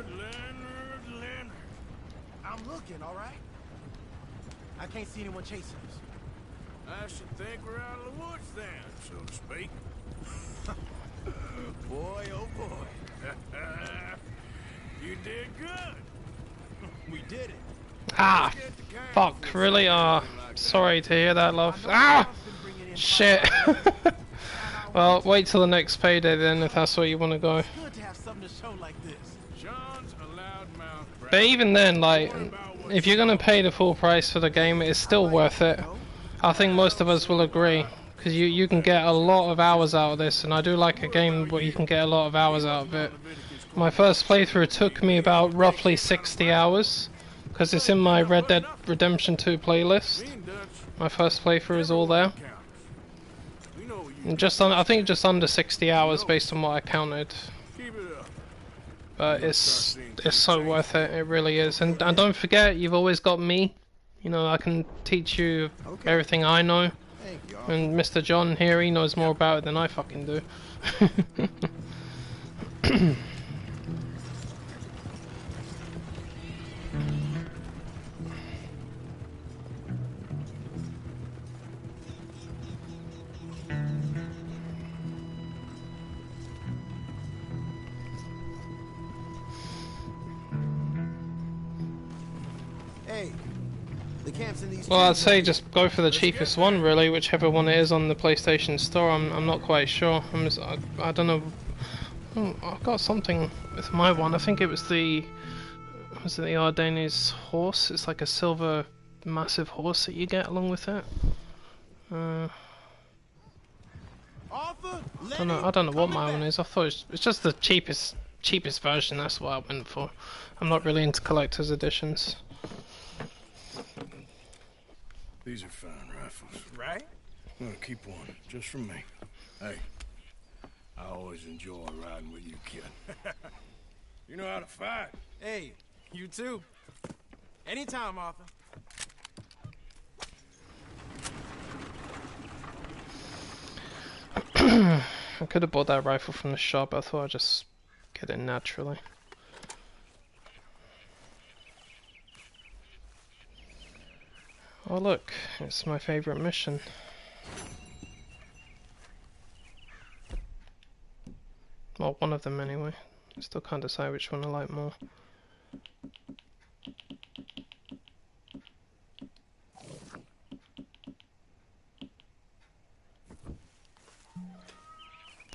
Leonard. I'm looking, all right? I can't see anyone chasing us. I should think we're out of the woods then, so to speak. Boy, oh boy. You did good. We did it. Ah, fuck, really? Sorry to hear that, love. Ah! Shit. Well, wait till the next payday then, if that's where you want to go. Good to have something to show like this. Sean's a loudmouth. But even then, like, if you're gonna pay the full price for the game, it's still worth it. I think most of us will agree. Because you can get a lot of hours out of this, and I do like a game where you can get a lot of hours out of it. My first playthrough took me about roughly 60 hours, because it's in my Red Dead Redemption 2 playlist. My first playthrough is all there. And I think just under 60 hours based on what I counted. But it's so worth it, it really is. And don't forget, you've always got me. You know, I can teach you everything I know. And Mr. John here, he knows more about it than I fucking do. camps in these Well, I'd trees say up just go for the cheapest one, really, whichever one it is on the PlayStation Store. I'm not quite sure. I don't know. Oh, I've got something with my one. I think it was the Ardennes horse. It's like a silver massive horse that you get along with it. I don't know what my one is. I thought it's just the cheapest version. That's what I went for. I'm not really into collector's editions. These are fine rifles. Right? I'm gonna keep one, just for me. Hey, I always enjoy riding with you, kid. You know how to fight. Hey, you too. Anytime, Arthur. I could have bought that rifle from the shop, but I thought I'd just get it naturally. Oh look, it's my favorite mission. Well, one of them anyway. I still can't decide which one I like more.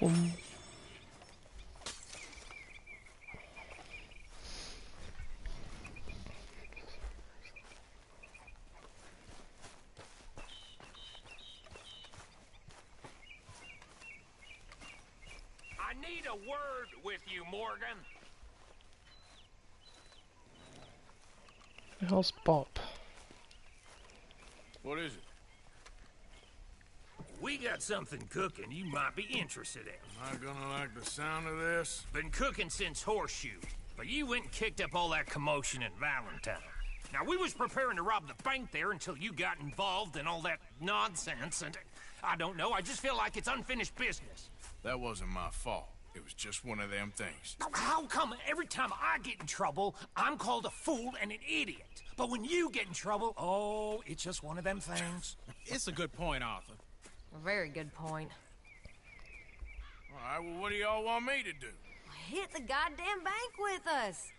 Boom. I need a word with you, Morgan. The hell's Bop? What is it? We got something cooking you might be interested in. Am I gonna like the sound of this? Been cooking since Horseshoe, but you went and kicked up all that commotion in Valentine. Now, we was preparing to rob the bank there until you got involved in all that nonsense, and I don't know, I just feel like it's unfinished business. That wasn't my fault. It was just one of them things. How come every time I get in trouble, I'm called a fool and an idiot? But when you get in trouble, oh, it's just one of them things. It's a good point, Arthur. A very good point. All right, well, what do y'all want me to do? Hit the goddamn bank with us.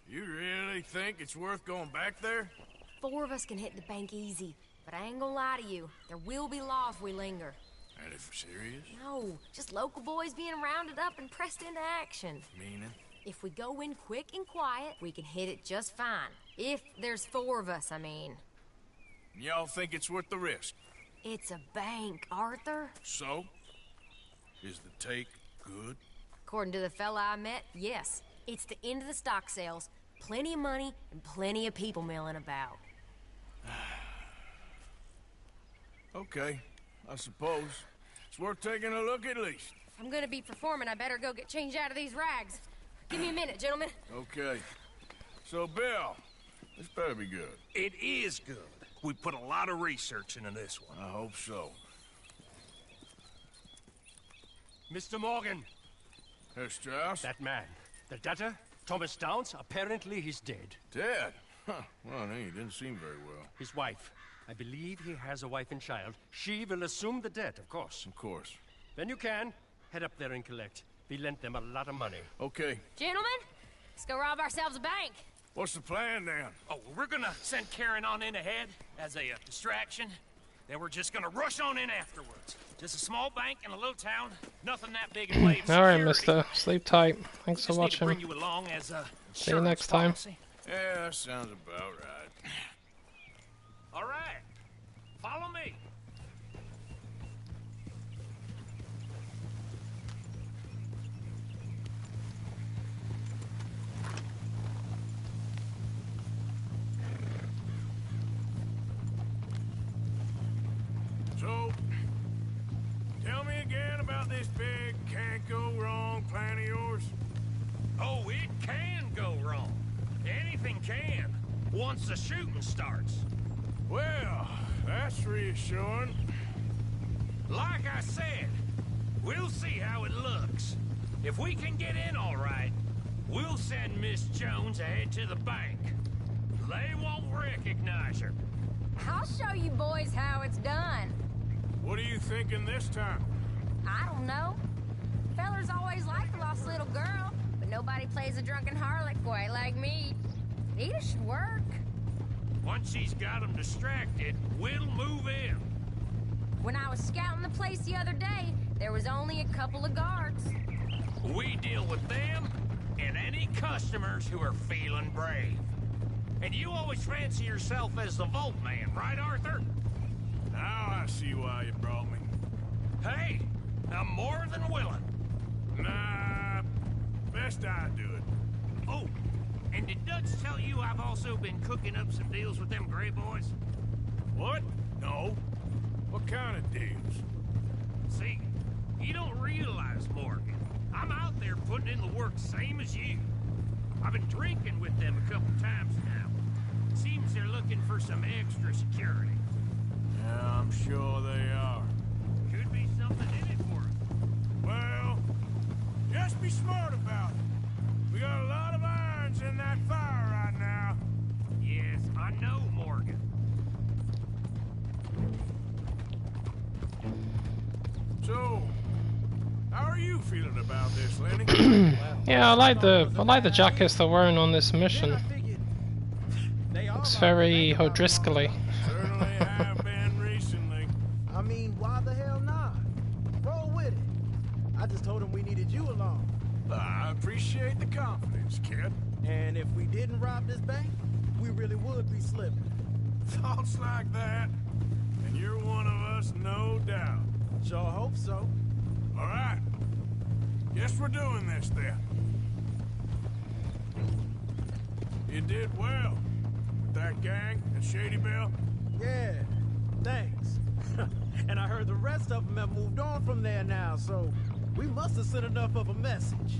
You really think it's worth going back there? 4 of us can hit the bank easy, but I ain't gonna lie to you. There will be law if we linger. And if we're serious? No, just local boys being rounded up and pressed into action. Meaning? If we go in quick and quiet, we can hit it just fine. If there's 4 of us, I mean. Y'all think it's worth the risk? It's a bank, Arthur. So? Is the take good? According to the fella I met, yes. It's the end of the stock sales. Plenty of money and plenty of people milling about. Okay, I suppose. It's worth taking a look at least. If I'm gonna be performing, I better go get changed out of these rags. Give me a minute, gentlemen. Okay. So, Bill, this better be good. It is good. We put a lot of research into this one. I hope so. Mr. Morgan. Herr Strauss? That man. The debtor, Thomas Downs, apparently he's dead. Dead? Huh. Well, he didn't seem very well. His wife. I believe he has a wife and child. She will assume the debt, of course. Of course. When you can, head up there and collect. We lent them a lot of money. Okay. Gentlemen, let's go rob ourselves a bank. What's the plan, then? Oh, we're gonna send Karen on in ahead as a distraction. Then we're just gonna rush on in afterwards. Just a small bank in a little town. Nothing that big in way of Alright, security. mister. Sleep tight. Thanks for Just need to bring watching. you along as a See you next time. policy. Yeah, that sounds about right. All right. Follow me. So, tell me again about this big can't-go-wrong plan of yours. Oh, it can go wrong. Anything can, once the shooting starts. Well, that's reassuring. Like I said, we'll see how it looks. If we can get in all right, we'll send Miss Jones ahead to the bank. They won't recognize her. I'll show you boys how it's done. What are you thinking this time? I don't know. Fellers always like a lost little girl, but nobody plays a drunken harlot quite like me. Either should work. Once he's got them distracted, we'll move in. When I was scouting the place the other day, there was only a couple of guards. We deal with them and any customers who are feeling brave. And you always fancy yourself as the Vault Man, right, Arthur? Now I see why you brought me. Hey, I'm more than willing. Nah, best I do it. Oh, and did Dutch tell you I've also been cooking up some deals with them Grey Boys? What? No. What kind of deals? See, you don't realize, Morgan. I'm out there putting in the work same as you. I've been drinking with them a couple times now. Seems they're looking for some extra security. Yeah, I'm sure they are. Could be something in it for us. Well, just be smart about it. We got a lot of irons in that fire right now. Yes, I know, Morgan. So, how are you feeling about this, Lenny? Yeah, I like the jackets they're wearing on this mission. Looks very O'Driscoll-y. Certainly have been recently. I mean, why the hell not? Roll with it. I just told him we needed you along. I appreciate the confidence, kid. And if we didn't rob this bank, we really would be slipping. Thoughts like that, and you're one of us, no doubt. Sure hope so. All right. Guess we're doing this then. You did well with that gang and Shady Belle. Yeah, thanks. And I heard the rest of them have moved on from there now, so we must have sent enough of a message.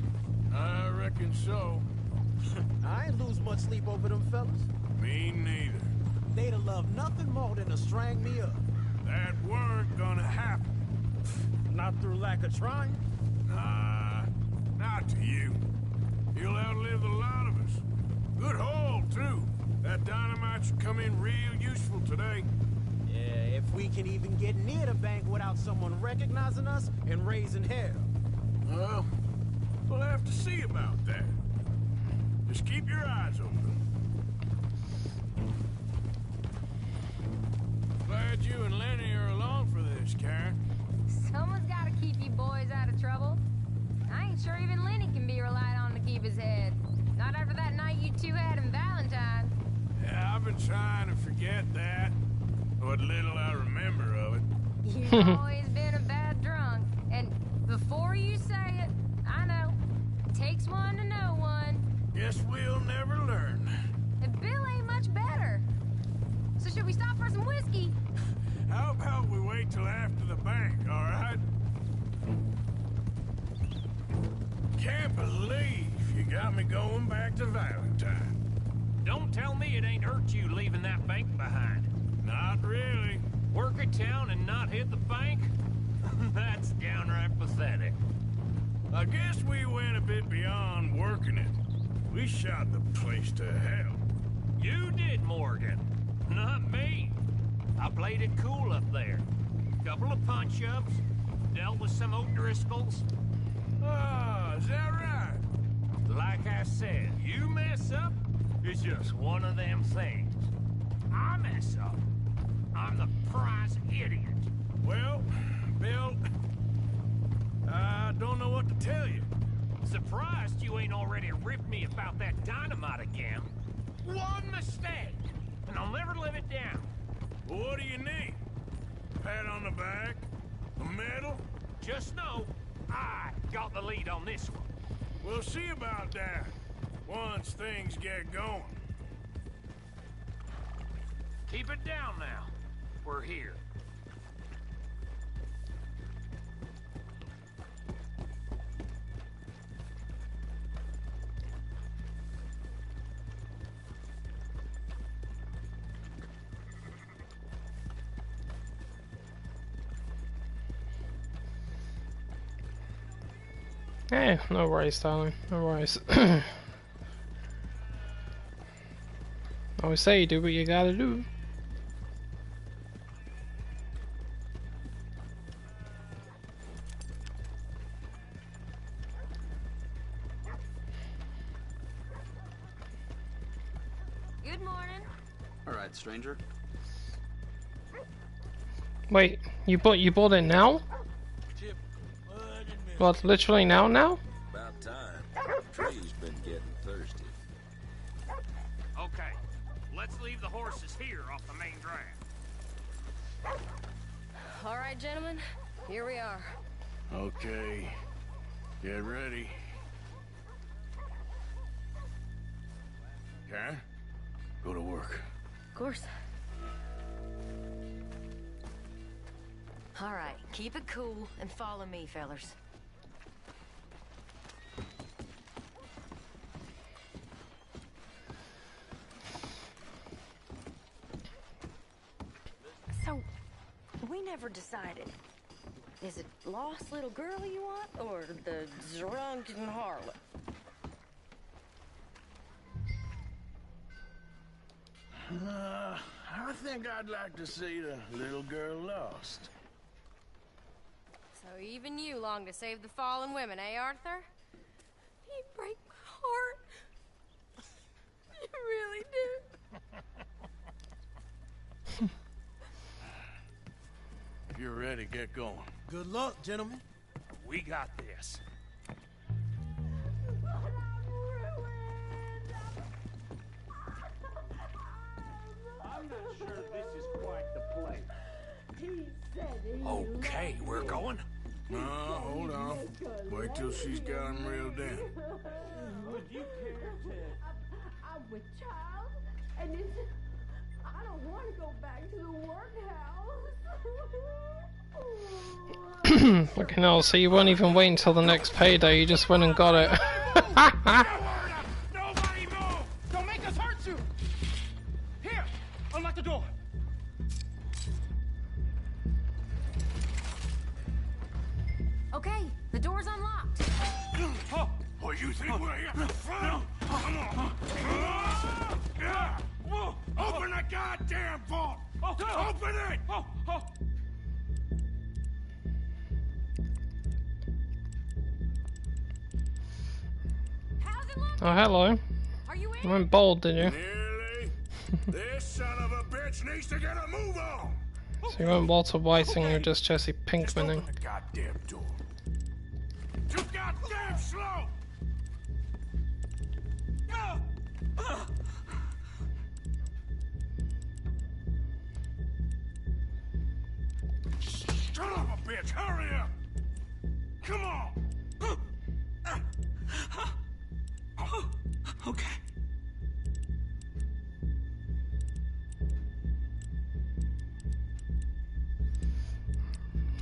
I reckon so. I ain't lose much sleep over them fellas. Me neither. They'd have loved nothing more than to strang me up. That weren't gonna happen. Not through lack of trying. Nah, not to you. You'll outlive a lot of us. Good haul, too. That dynamite should come in real useful today. Yeah, if we can even get near the bank without someone recognizing us and raising hell. Well, we'll have to see about that. Just keep your eyes open. Glad you and Lenny are along for this, Karen. Someone's gotta keep you boys out of trouble. I ain't sure even Lenny can be relied on to keep his head. Not after that night you two had in Valentine. Yeah, I've been trying to forget that. What little I remember of it. You've always been a bad drunk. And before you say it, I know. It takes one to know one. Guess we'll never learn. And Bill ain't much better. So should we stop for some whiskey? How about we wait till after the bank, all right? Can't believe you got me going back to Valentine. Don't tell me it ain't hurt you leaving that bank behind. Not really. Work a town and not hit the bank? That's downright pathetic. I guess we went a bit beyond working it. We shot the place to hell. You did, Morgan. Not me. I played it cool up there. Couple of punch-ups, dealt with some O'Driscolls. Ah, is that right? Like I said, you mess up, it's just one of them things. I mess up, I'm the prize idiot. Well, Bill, I don't know what to tell you. Surprised you ain't already ripped me about that dynamite again. One mistake, and I'll never live it down. Well, what do you need? Pat on the back? A medal? Just know, I got the lead on this one. We'll see about that once things get going. Keep it down now. We're here. Hey, no worries, darling. No worries. Always say, do what you gotta do. Good morning. All right, stranger. Wait, you bought it now? What, literally now? About time. The tree's been getting thirsty. Okay, let's leave the horses here off the main drag. All right, gentlemen, here we are. Okay, get ready. Karen, go to work. Of course. All right, keep it cool and follow me, fellers. So, we never decided. Is it lost little girl you want, or the drunken harlot? I think I'd like to see the little girl lost. So even you long to save the fallen women, eh, Arthur? You break my heart. You really do. If you're ready, get going. Good luck, gentlemen. We got this. I'm not sure this is quite the place. Okay, we're going. No, hold on. Wait till she's got him reeled in. Would you care to... I'm with child, and I don't want to go back to the workhouse. Fucking hell, so you won't even wait until the next payday, you just went and got it. Nobody move! Don't make us hurt you! Here, unlock the door. Okay, the door's unlocked. Oh, you think we're here for fun? Come on. Open the goddamn vault! Open it! Oh, hello. Are you in? You went bold, did you? Nearly. This son of a bitch needs to get a move on. So you weren't Walter Whiting, you're just Jesse Pinkmaning. Open the goddamn door. Too goddamn slow! Son of a bitch, hurry up! Come on! Okay.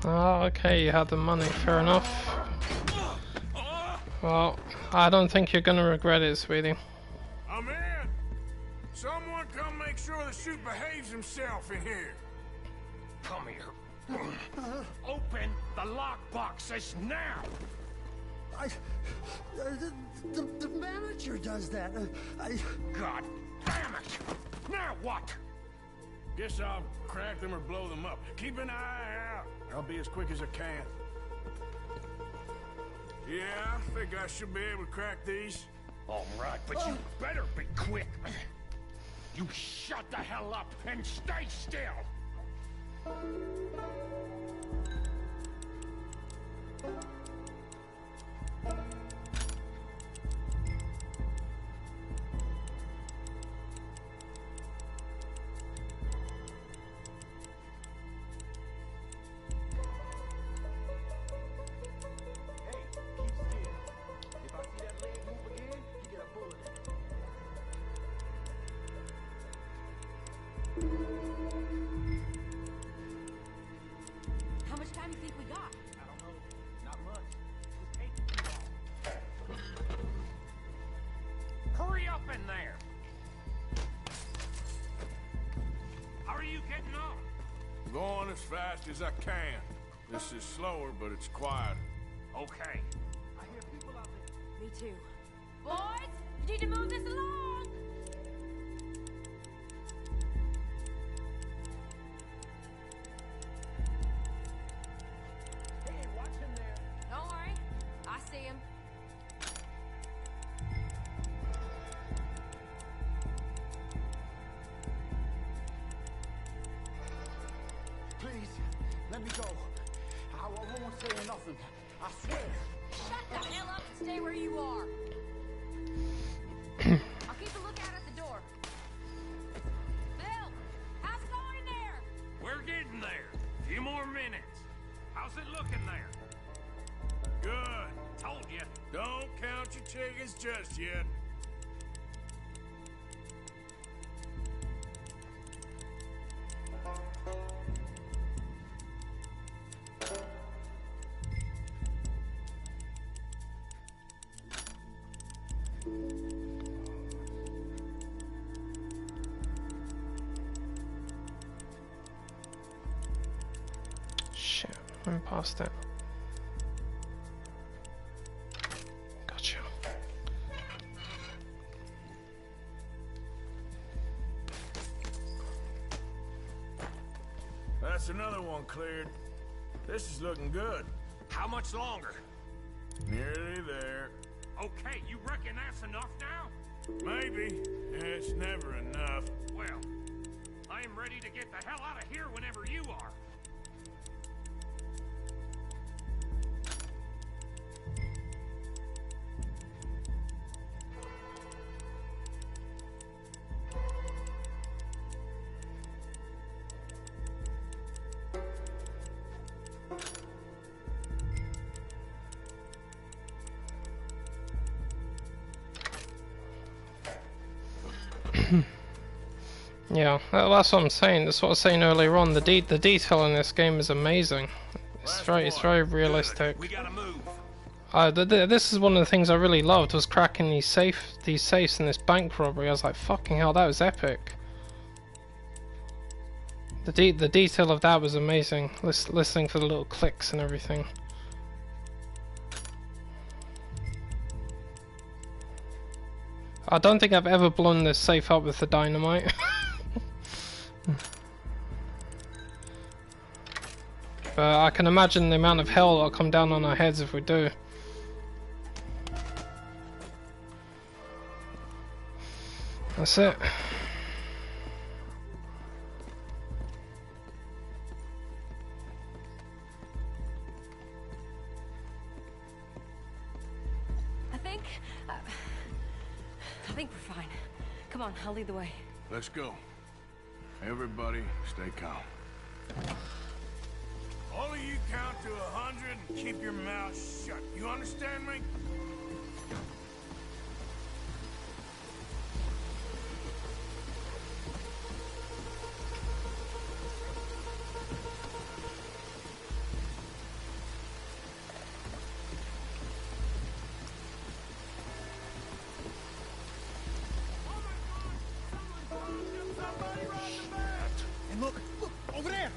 Oh, okay, you had the money, fair enough. Well, I don't think you're gonna regret it, sweetie. I'm in! Someone come make sure the chute behaves himself in here. Come here. Open the lockboxes now! The manager does that. God damn it! Now what? Guess I'll crack them or blow them up. Keep an eye out. I'll be as quick as I can. Yeah, I think I should be able to crack these. All right, but you better be quick. You shut the hell up and stay still! How much time do you think we got? I don't know. Not much. It's taking too long. Hurry up in there! How are you getting on? Going as fast as I can. This is slower, but it's quieter. Okay. I hear people out there. Me too. Boys, you need to move this along. Hey, watch him there. Don't worry, I see him. nothing. I swear. Shut the hell up and stay where you are. I'll keep a lookout at the door. Bill, how's it going there? We're getting there. A few more minutes. How's it looking there? Good. Told you. Don't count your chickens just yet. Shit, I'm past it. Gotcha. That's another one cleared. This is looking good. How much longer? Nearly there. Okay, you reckon that's enough now? Maybe. It's never enough. Well, I am ready to get the hell out of here whenever you are. Yeah, that's what I'm saying. That's what I was saying earlier on. The detail in this game is amazing. It's very realistic. We gotta move. This is one of the things I really loved, was cracking these safes in this bank robbery. I was like, fucking hell, that was epic. The detail of that was amazing. Listening for the little clicks and everything. I don't think I've ever blown this safe up with the dynamite. But I can imagine the amount of hell that'll come down on our heads if we do. That's it. I think we're fine. Come on, I'll lead the way. Let's go. Everybody, stay calm. All of you count to 100 and keep your mouth shut. You understand me? And look, over there!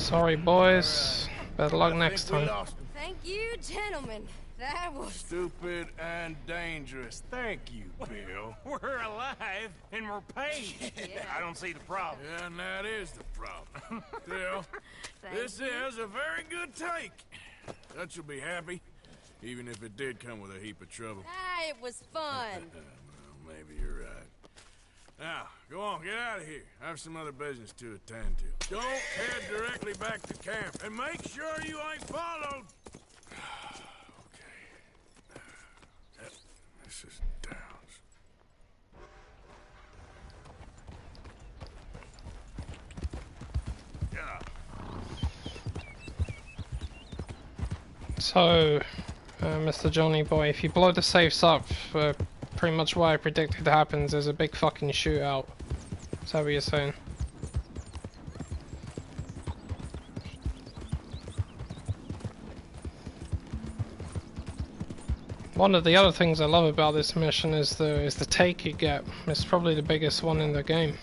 Sorry, boys. Better luck next time. Thank you, gentlemen. That was stupid and dangerous. Thank you, Bill. We're alive and we're paid. Yeah. I don't see the problem. Yeah, and that is the problem. Still, this is a very good take. Dutch will be happy, even if it did come with a heap of trouble. Ah, it was fun. Well, maybe you're right. Now, go on, get out of here. I have some other business to attend to. Don't head directly back to camp, and make sure you ain't followed. This is Downs. Yeah. So, Mr. Johnny Boy, if you blow the safes up, pretty much what I predicted happens, there's a big fucking shootout. Is that what you're saying? One of the other things I love about this mission is the take you get. It's probably the biggest one in the game.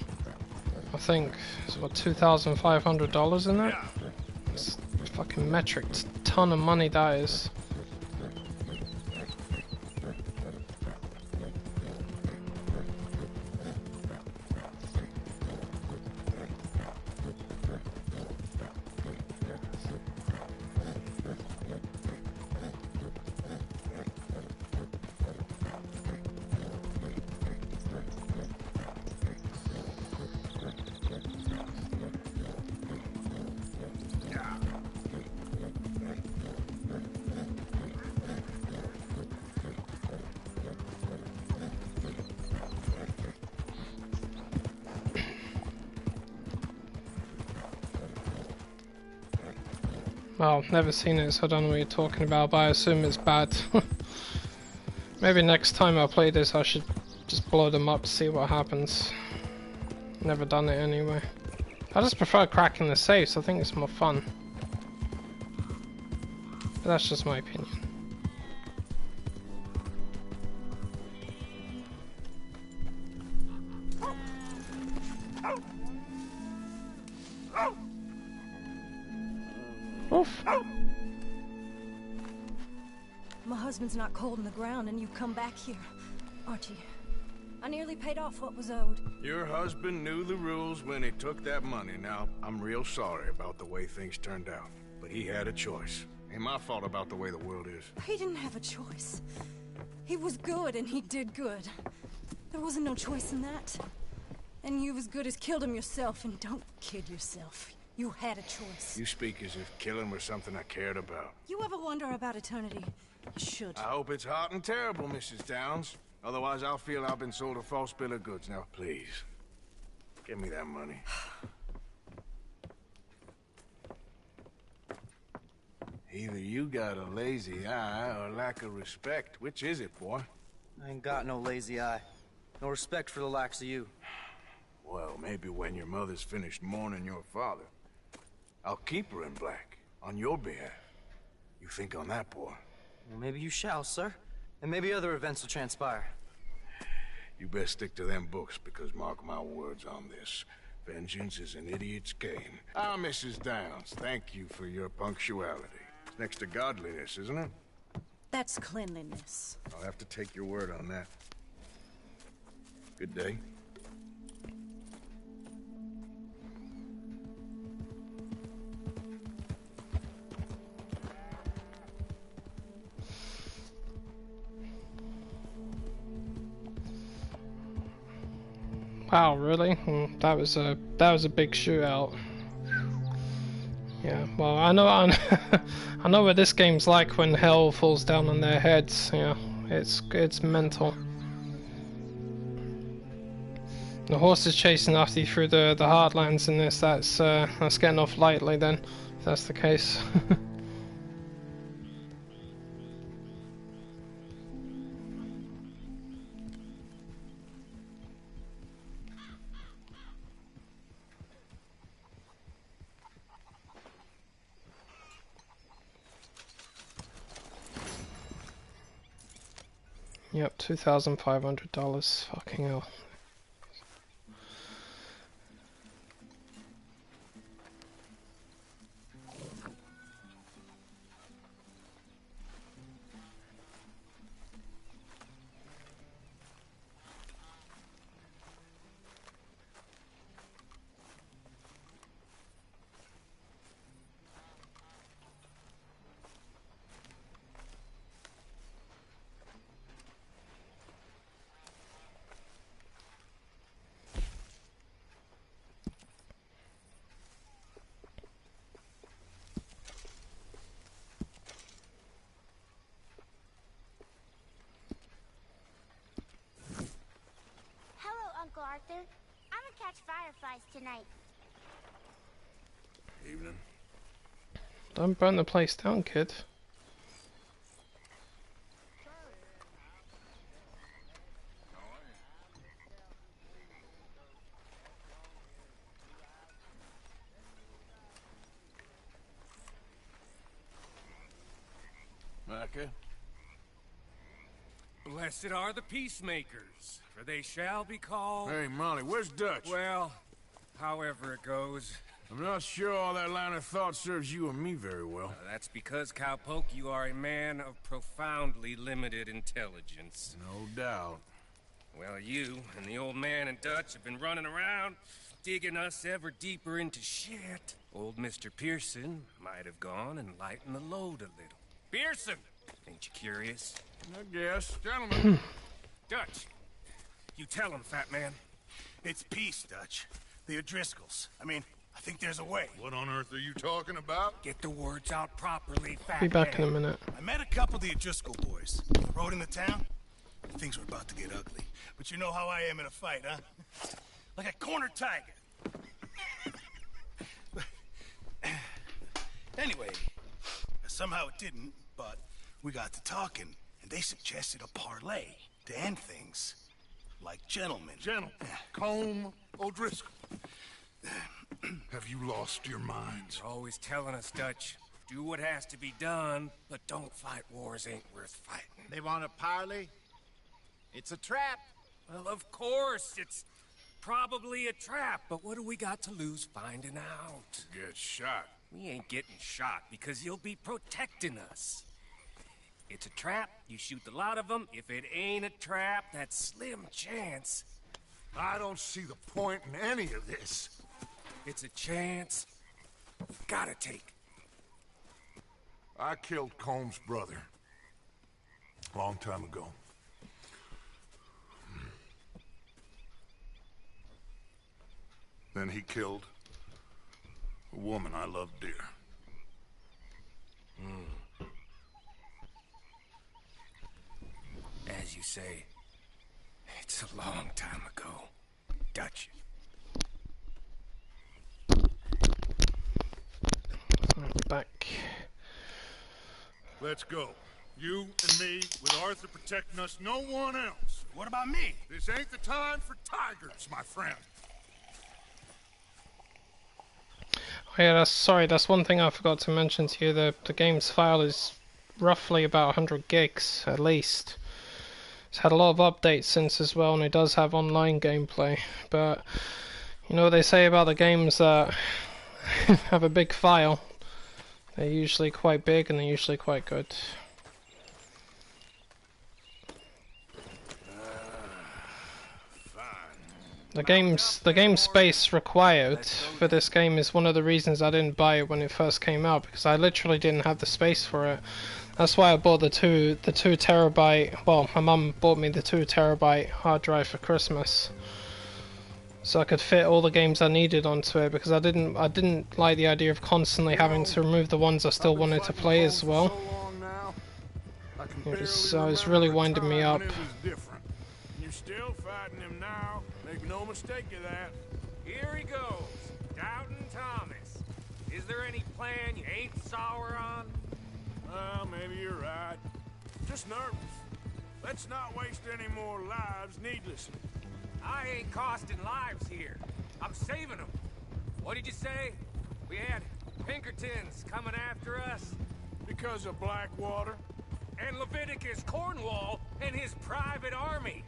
I think it's what, $2,500 in that? It's a fucking metric ton of money that is. Well, never seen it, so I don't know what you're talking about, but I assume it's bad. Maybe next time I play this I should just blow them up to see what happens. Never done it anyway. I just prefer cracking the safes, I think it's more fun. But that's just my opinion. Oof. My husband's not cold in the ground and you come back here, Archie. I nearly paid off what was owed. Your husband knew the rules when he took that money. Now, I'm real sorry about the way things turned out. But he had a choice. Ain't my fault about the way the world is. He didn't have a choice. He was good and he did good. There wasn't no choice in that. And you as good as killed him yourself, and don't kid yourself. You had a choice. You speak as if killing was something I cared about. You ever wonder about eternity? You should. I hope it's hot and terrible, Mrs. Downs. Otherwise, I'll feel I've been sold a false bill of goods. Now, please, give me that money. Either you got a lazy eye or lack of respect. Which is it, boy? I ain't got no lazy eye. No respect for the likes of you. Well, maybe when your mother's finished mourning your father, I'll keep her in black, on your behalf. You think on that, boy? Well, maybe you shall, sir. And maybe other events will transpire. You best stick to them books, because mark my words on this. Vengeance is an idiot's game. Ah, Mrs. Downs, thank you for your punctuality. It's next to godliness, isn't it? That's cleanliness. I'll have to take your word on that. Good day. Wow, really? That was a big shootout. Yeah, well, I know I know what this game's like when hell falls down on their heads. Yeah, it's mental. The horse is chasing after you through the heartlands in this. That's getting off lightly then, if that's the case. Yep, $2,500. Fucking hell. catch fireflies tonight. Evening. Don't burn the place down, kid. Micah? Blessed are the peacemakers, for they shall be called... Hey, Molly, where's Dutch? Well, however it goes. I'm not sure all that line of thought serves you and me very well. That's because, Cowpoke, you are a man of profoundly limited intelligence. No doubt. Well, you and the old man and Dutch have been running around, digging us ever deeper into shit. Old Mr. Pearson might have gone and lightened the load a little. Pearson! Ain't you curious? I guess. Gentlemen. Dutch, you tell him, fat man. It's peace, Dutch. The O'Driscolls. I mean, I think there's a way. What on earth are you talking about? Get the words out properly, fat Be back man. in a minute. I met a couple of the O'Driscoll boys. On the road into town. Things were about to get ugly. But you know how I am in a fight, huh? Like a cornered tiger. Anyway, somehow it didn't, but we got to talking, and they suggested a parlay to end things. Like gentlemen. Gentlemen. Combe O'Driscoll. Have you lost your minds? They're always telling us, Dutch, do what has to be done, but don't fight wars ain't worth fighting. They want a parley? It's a trap. Well, of course, it's probably a trap, but what do we got to lose finding out? Get shot. We ain't getting shot because you'll be protecting us. It's a trap, you shoot the lot of them. If it ain't a trap, that's slim chance. I don't see the point in any of this. It's a chance you've gotta take. I killed Combs' brother. A long time ago. Then he killed a woman I loved dear. As you say, it's a long time ago, Dutch. Back. Let's go. You and me, with Arthur protecting us, no one else. What about me? This ain't the time for tigers, my friend. Oh yeah, that's one thing I forgot to mention to you. The game's file is roughly about 100 gigs, at least. It's had a lot of updates since as well, and it does have online gameplay. But, you know what they say about the games that have a big file? They're usually quite big, and they're usually quite good. The game space required for this game is one of the reasons I didn't buy it when it first came out, because I literally didn't have the space for it. That's why I bought the 2 terabyte. Well, my mum bought me the 2 terabyte hard drive for Christmas, so I could fit all the games I needed onto it, because I didn't like the idea of constantly having to remove the ones I still wanted to play as well. It was really winding me up. You're still fighting him now. Make no mistake of that. Here he goes, Doubting Thomas. Is there any plan you ain't sour on? Well, maybe you're right. Just nervous. Let's not waste any more lives needlessly. I ain't costing lives here. I'm saving them. What did you say? We had Pinkertons coming after us? Because of Blackwater? And Leviticus Cornwall and his private army.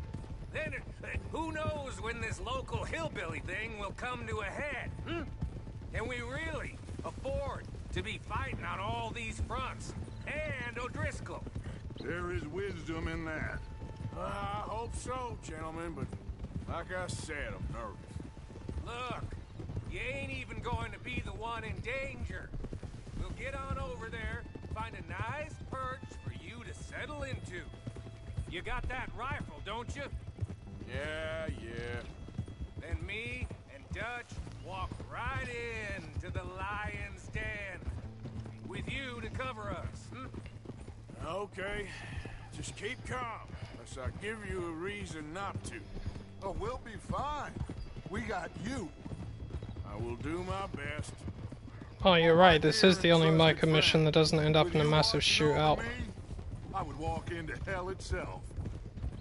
Then, who knows when this local hillbilly thing will come to a head, hmm? Can we really afford to be fighting on all these fronts? And O'Driscoll. There is wisdom in that. I hope so, gentlemen, but like I said, I'm nervous. Look, you ain't even going to be the one in danger. We'll get on over there, find a nice perch for you to settle into. You got that rifle, don't you? Yeah. Then me and Dutch walk right in to the lion's den. With you to cover us, hmm? Okay. Just keep calm, unless I give you a reason not to. Oh, we'll be fine. We got you. I will do my best. Oh, you're right. This is the only Micah mission that doesn't end up in a massive shootout. I would walk into hell itself.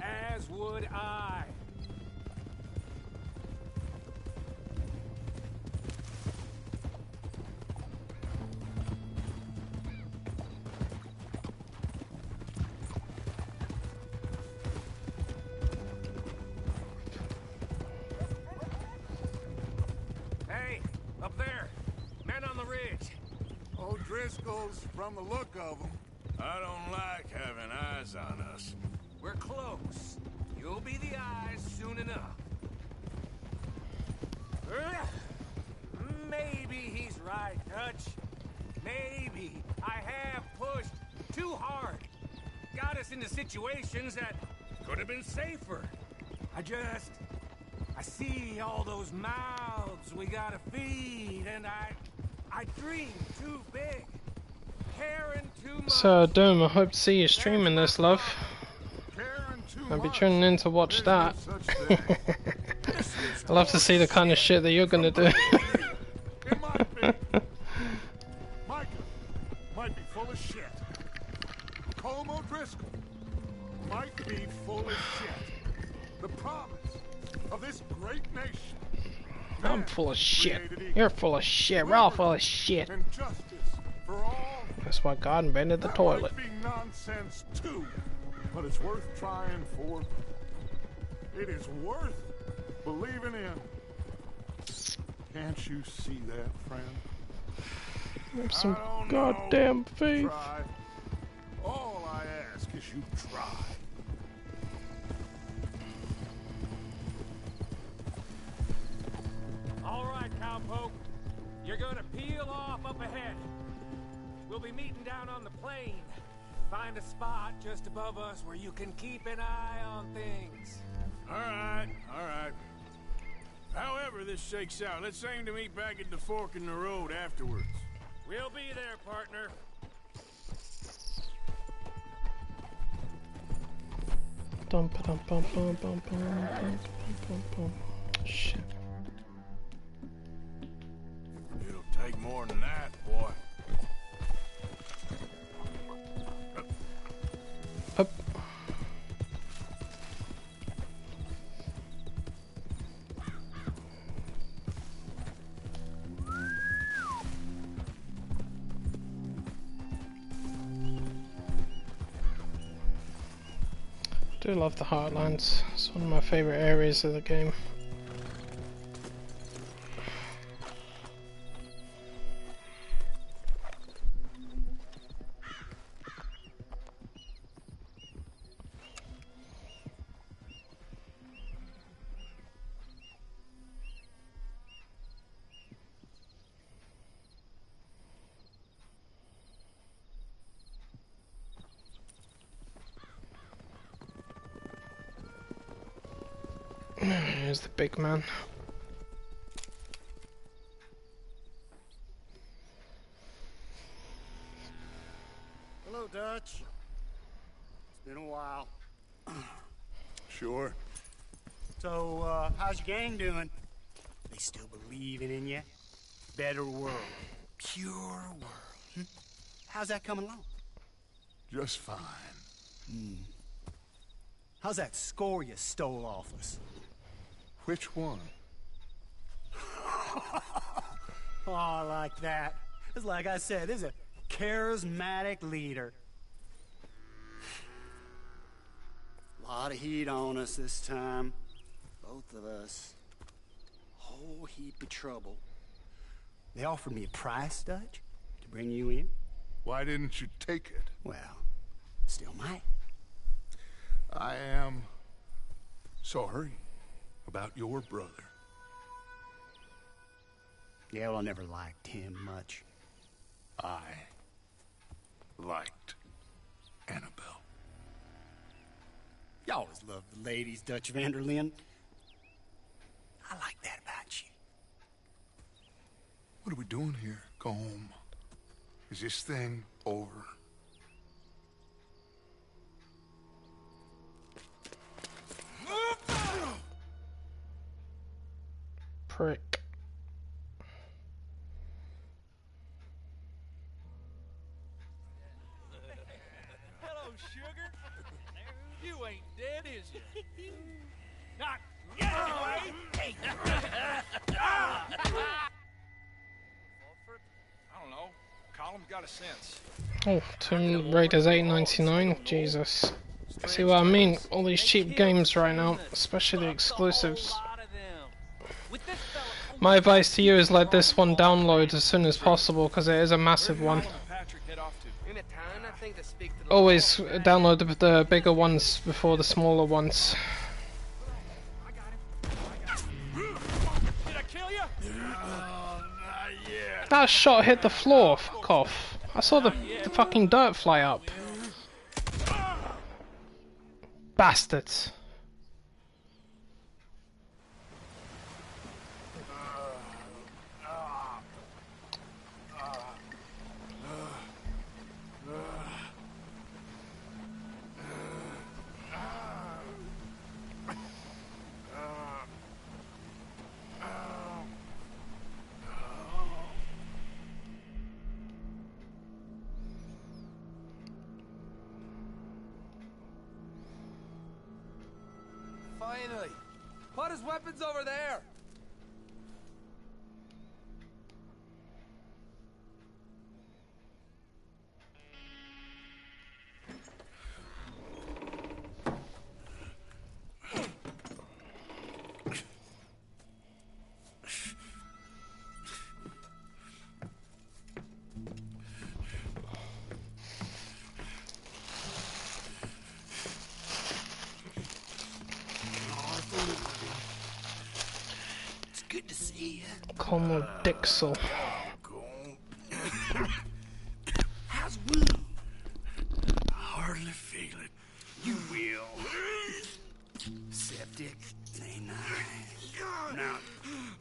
As would I. Hey, up there. Men on the ridge. O'Driscoll's, from the look of them. I don't like having eyes on us. We're close. You'll be the eyes soon enough. Maybe he's right, Dutch. Maybe I have pushed too hard. Got us into situations that could have been safer. I see all those mouths we gotta feed, and I dream too big. Caring too much. So, Doom, I hope to see you streaming this, love. I'll be tuning in to watch that. I'd love to see the kind of shit that you're gonna do. Micah might be full of shit. Colm O'Driscoll might be full of shit. The promise of this great nation. I'm full of shit. You're full of shit. We're all full of shit. And justice for all. That's why God invented the toilet. Might be nonsense too, but it's worth trying for. It is worth believing in. Can't you see that, friend? Have some goddamn faith. Try. All I ask is you try. All right, cowpoke. You're gonna peel off up ahead. We'll be meeting down on the plain. Find a spot just above us where you can keep an eye on things. All right. However this shakes out, let's aim to meet back at the fork in the road afterwards. We'll be there, partner. Dum ba dum bum bum bum bum bum bum bum. Shit. It'll take more than that, boy. Up. I do love the Heartlands. It's one of my favorite areas of the game. Here's the big man. Hello, Dutch. It's been a while. Sure. So, how's your gang doing? They still believing in you? Better world. Pure world. How's that coming along? Just fine. How's that score you stole off us? Which one? Oh, I like that. It's like I said, this is a charismatic leader. A lot of heat on us this time. Both of us. Whole heap of trouble. They offered me a price, Dutch, to bring you in. Why didn't you take it? Well, still might. I am sorry about your brother. Yeah, well, I never liked him much. I liked Annabelle. You always loved the ladies, Dutch Vanderlyn. I like that about you. What are we doing here? Go home. Is this thing over? ain't dead, is you? Not yet, anyway. I don't know. Column's got a sense. Oh, Tomb Raider's $8.99. Jesus. See what I mean? All these cheap games right now, especially the exclusives. My advice to you is let this one download as soon as possible, because it is a massive one. Always download the bigger ones before the smaller ones. That shot hit the floor, fuck off. I saw the fucking dirt fly up. Bastards. Finally! Put his weapons over there! Como Dixel. How's wound? I hardly feel it. You will. Septic? Ain't nice. Now,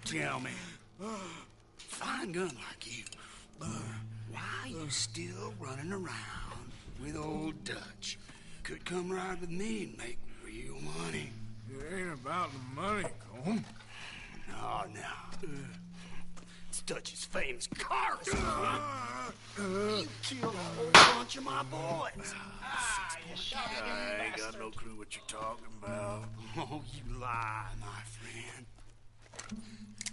tell me. Fine gun like you. Why are you still running around with old Dutch? Could come right with me and make real money. It ain't about the money, Colm. No. It's Dutch's famous car. You killed a whole bunch of my boys. I ain't got no clue what you're talking about. Oh, you lie, my friend.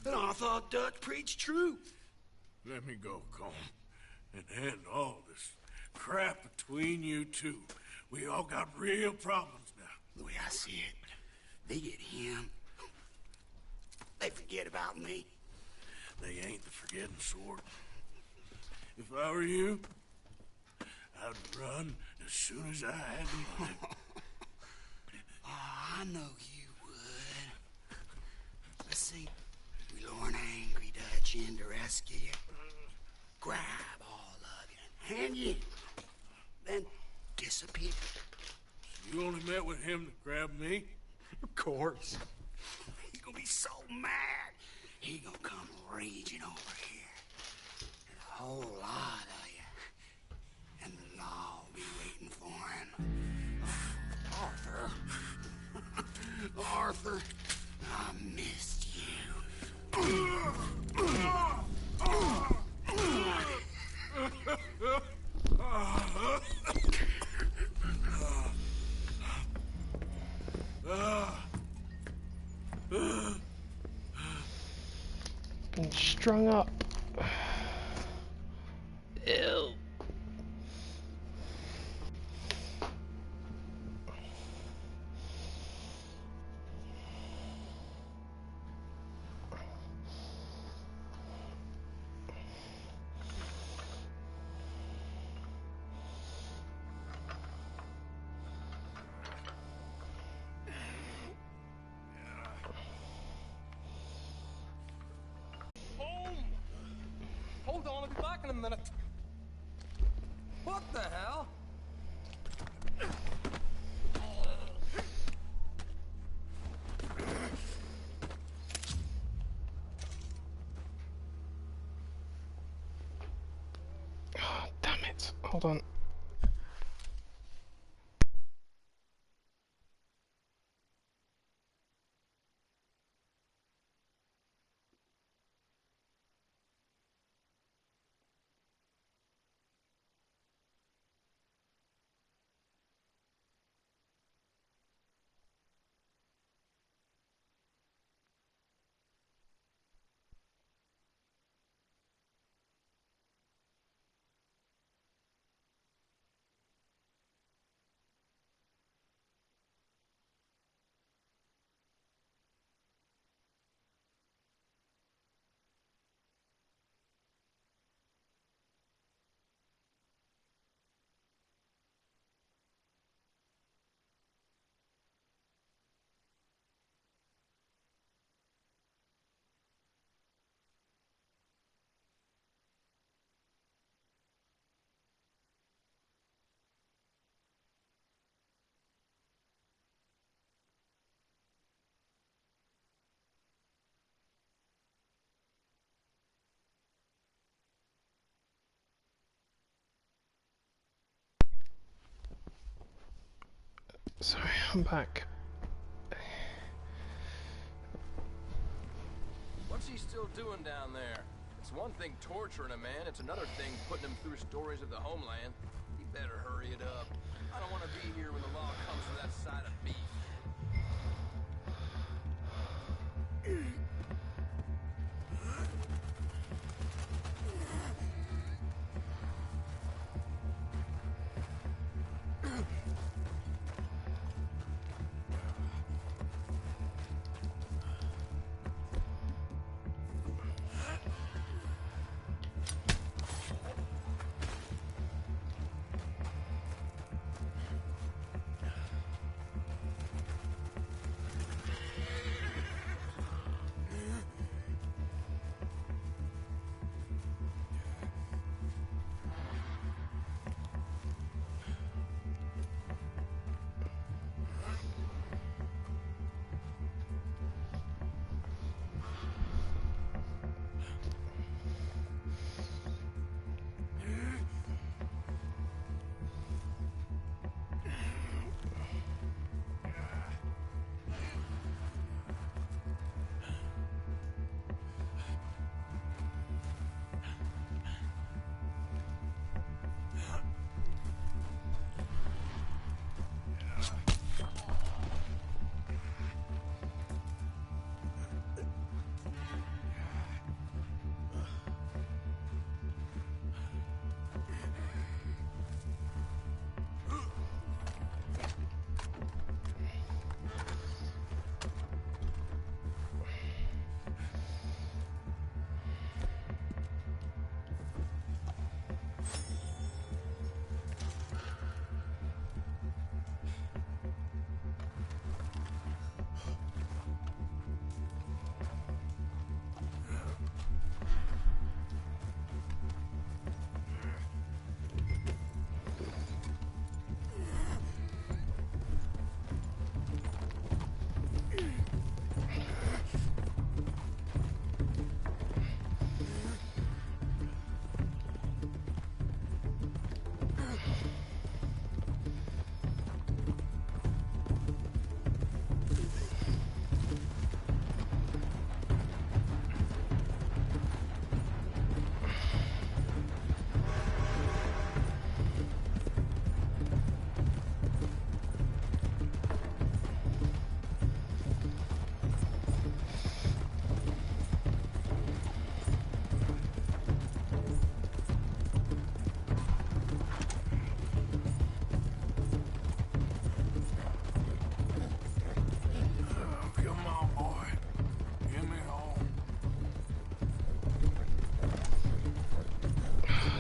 And I thought Dutch preached truth. Let me go, Colm. And end all this crap between you two. We all got real problems now. The way I see it, they get him. They forget about me. They ain't the forgetting sort. If I were you, I'd run as soon as I had the money. I know you would. Let's see. We lure an angry Dutch in to rescue you. Grab all of you and hand you in. Then disappear. You only met with him to grab me? Of course. He's gonna be so mad. He gonna come raging over here. And a whole lot of you. And the law will be waiting for him. Arthur. Arthur, I missed you. Been strung up. Ew. Hold on, I'll be back in a minute. What the hell? Oh, damn it. Hold on. Sorry, I'm back. What's he still doing down there? It's one thing torturing a man, it's another thing putting him through stories of the homeland. He better hurry it up. I don't want to be here when the law comes for that side of beef.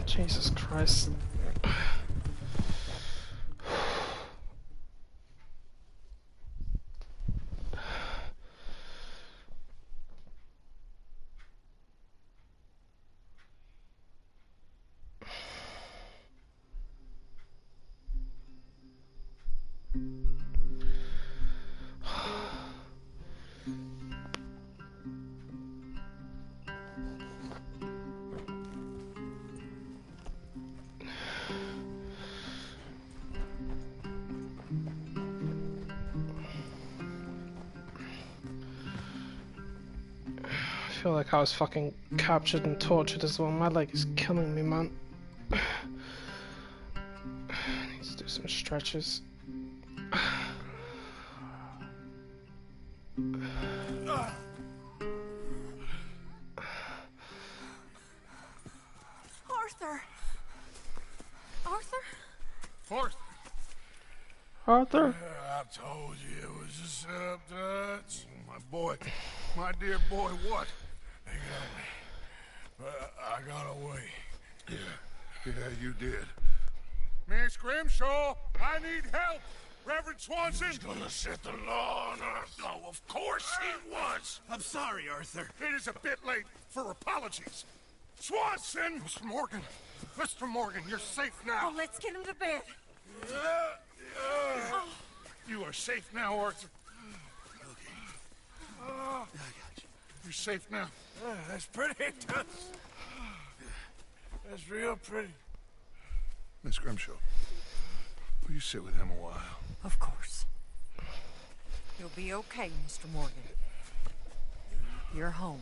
Jesus Christ. I feel like I was fucking captured and tortured as well. My leg is killing me, man. I need to do some stretches. Arthur! Arthur? Arthur! Arthur? I told you it was a setup, Dutch. My boy, my dear boy, what? They got me. But I got away. Yeah, you did. Miss Grimshaw, I need help! Reverend Swanson! He's gonna set the law on us. Oh, of course he was! I'm sorry, Arthur. It is a bit late for apologies. Swanson! Mr. Morgan! Mr. Morgan, you're safe now. Oh, let's get him to bed. You are safe now, Arthur. I got you. You're safe now. That's pretty, Dutch. That's real pretty. Miss Grimshaw, Will you sit with him a while? Of course. You'll be okay, Mr. Morgan. You're home.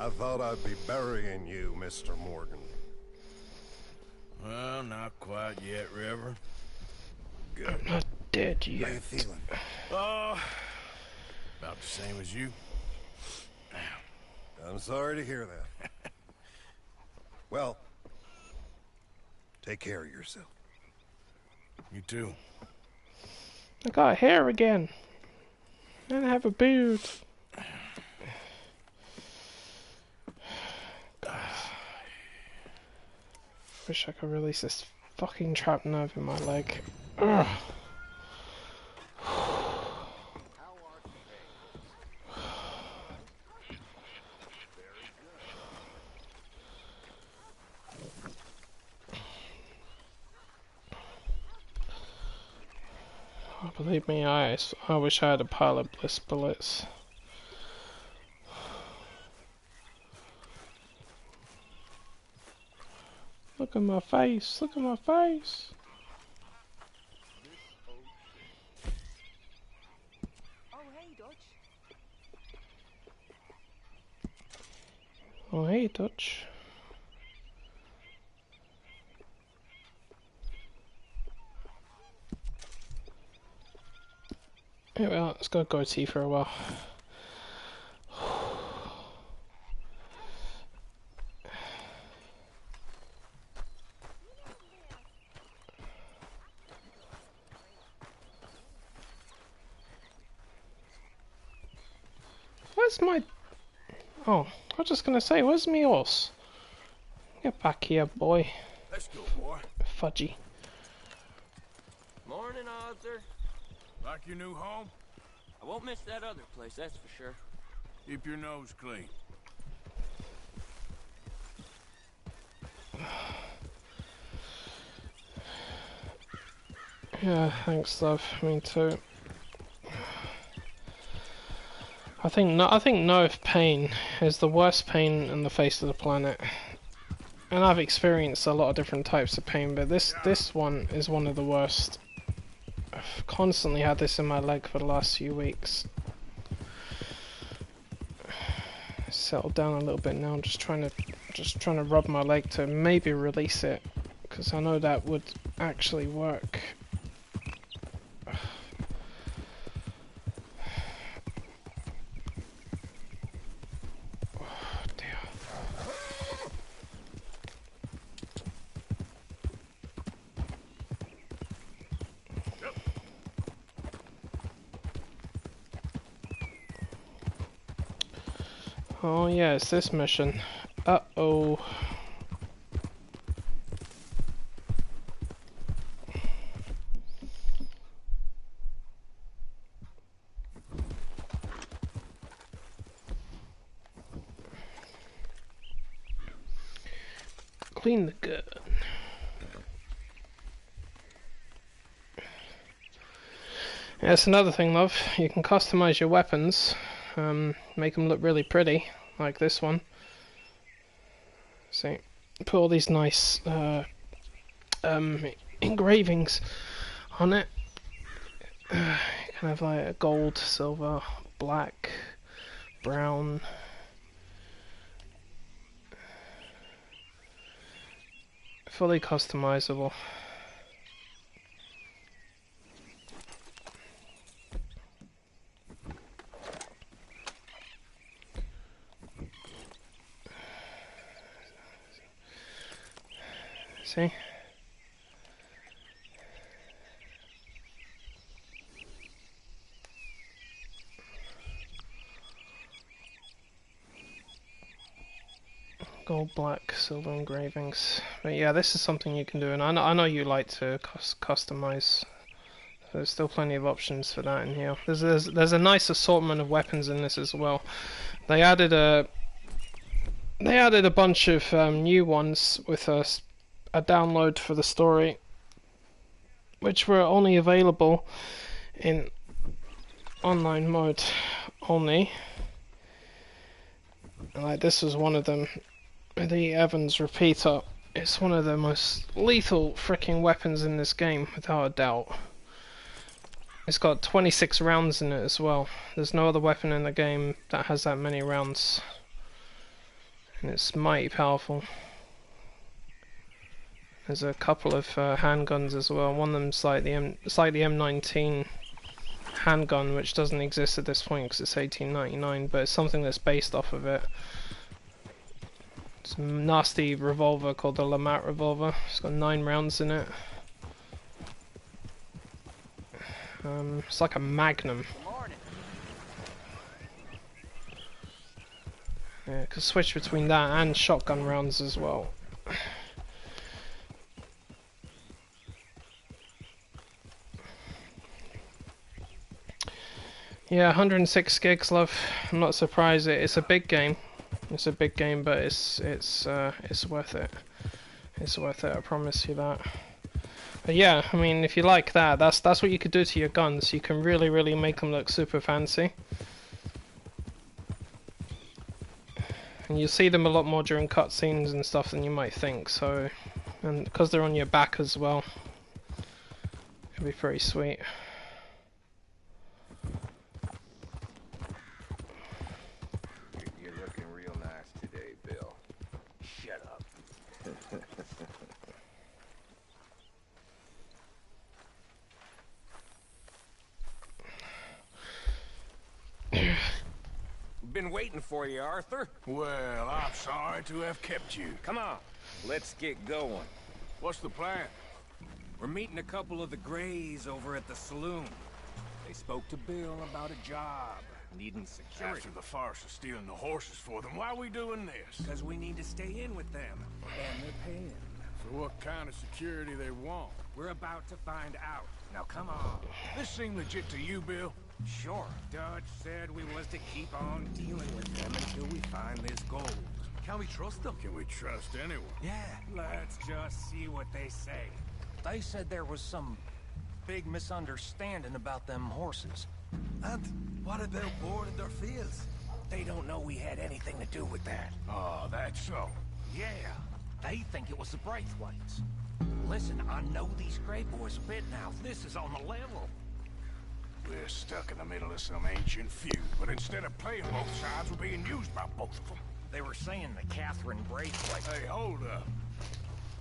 I thought I'd be burying you, Mr. Morgan. Well, not quite yet, Reverend. Good. I'm not dead yet. How you feeling? Oh, about the same as you. I'm sorry to hear that. Well, take care of yourself. You too. I got hair again. And I have a beard. Wish I could release this fucking trapped nerve in my leg. Ugh. Oh, believe me, I wish I had a pile of bliss bullets. Look at my face, look at my face. Oh, hey, Dutch. Oh, hey, Dutch. Yeah, well, let's go goatee for a while. Where's my... Oh, I was just gonna say, where's my horse? Get back here, boy. Let's go, boy. Fudgy. Morning, Arthur. Like your new home? I won't miss that other place, that's for sure. Keep your nose clean. Yeah, thanks, love. Me too. I think nerve pain is the worst pain on the face of the planet. And I've experienced a lot of different types of pain, but this one is one of the worst. I've constantly had this in my leg for the last few weeks. Settled down a little bit now. I'm just trying to rub my leg to maybe release it, because I know that would actually work. Oh yeah, it's this mission. Uh-oh. Clean the gun. Yeah, that's another thing, love. You can customize your weapons. Make them look really pretty, like this one. See, put all these nice engravings on it. Kind of like a gold, silver, black, brown. Fully customizable. See? Gold, black, silver engravings. But yeah, this is something you can do, and I know you like to customize. There's still plenty of options for that in here. There's a nice assortment of weapons in this as well. They added a bunch of new ones with a download for the story, which were only available in online mode only. Like, this was one of them. The Evans repeater. It's one of the most lethal freaking weapons in this game, without a doubt. It's got 26 rounds in it as well. There's no other weapon in the game that has that many rounds. And it's mighty powerful. There's a couple of handguns as well. One of them's like the M19 handgun, which doesn't exist at this point because it's 1899, but it's something that's based off of it. It's a nasty revolver called the Lamont revolver. It's got 9 rounds in it. It's like a Magnum. Yeah, could switch between that and shotgun rounds as well. Yeah, 106 gigs, love. I'm not surprised. It's a big game. It's a big game, but it's worth it. It's worth it. I promise you that. But yeah, I mean, if you like that, that's what you could do to your guns. You can really make them look super fancy. And you'll see them a lot more during cutscenes and stuff than you might think. So, and because they're on your back as well, it'll be pretty sweet. You're looking real nice today, Bill. Shut up. Been waiting for you, Arthur. Well, I'm sorry to have kept you. Come on, let's get going. What's the plan? We're meeting a couple of the Greys over at the saloon. They spoke to Bill about a job, needing security. After the farce of stealing the horses for them, why are we doing this? Because we need to stay in with them, and they're paying. So what kind of security they want? We're about to find out. Now come on. This seem legit to you, Bill? Sure. Dutch said we was to keep on dealing with them until we find this gold. Can we trust them? Can we trust anyone? Yeah. Let's just see what they say. They said there was some big misunderstanding about them horses. And what about boarding their fields? They don't know we had anything to do with that. Oh, that's so. Yeah. They think it was the Braithwaites. Listen, I know these Grey boys a bit now. This is on the level. We're stuck in the middle of some ancient feud, but instead of playing both sides, we're being used by both of them. They were saying that Catherine Braithwaite... Hey, hold up.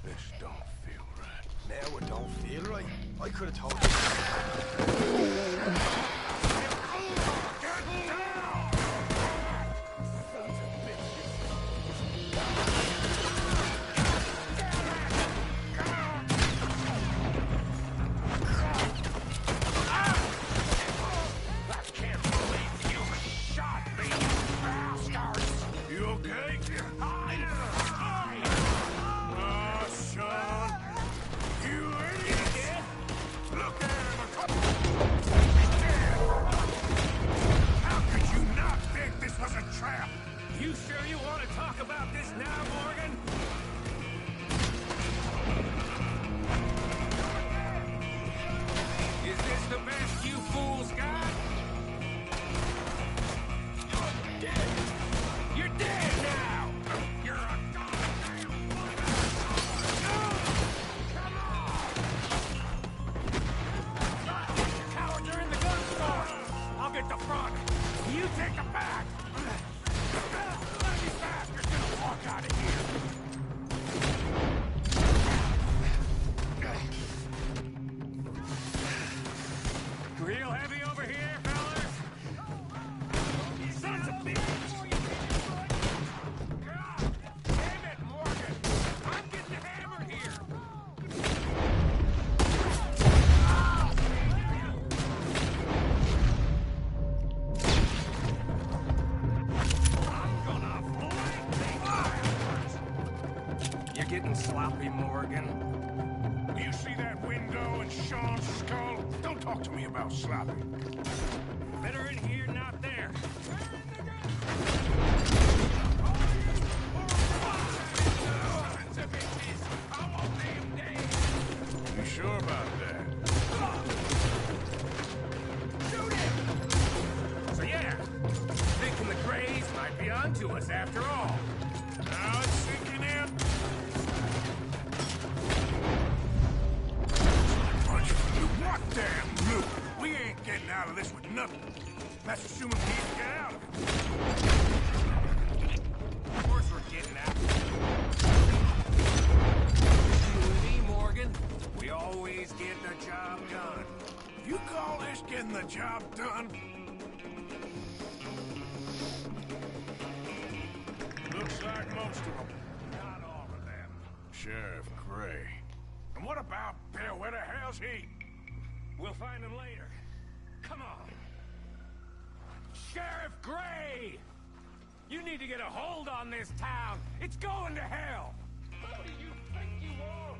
This don't feel right. Now it don't feel right. I could have told getting sloppy, Morgan. You see that window and Sean's skull? Don't talk to me about sloppy. Better in here, not there. You sure about that? So yeah, thinking the Greys might be onto us after all. Now it's sinking in. What damn loot? We ain't getting out of this with nothing. That's assuming we even get out of it. Of course we're getting out. You and me, Morgan, we always get the job done. You call this getting the job done? Looks like most of them. Not all of them. Sheriff Gray. And what about Bill? Where the hell's he? We'll find him later. Come on. Sheriff Gray! You need to get a hold on this town. It's going to hell. Who do you think you are?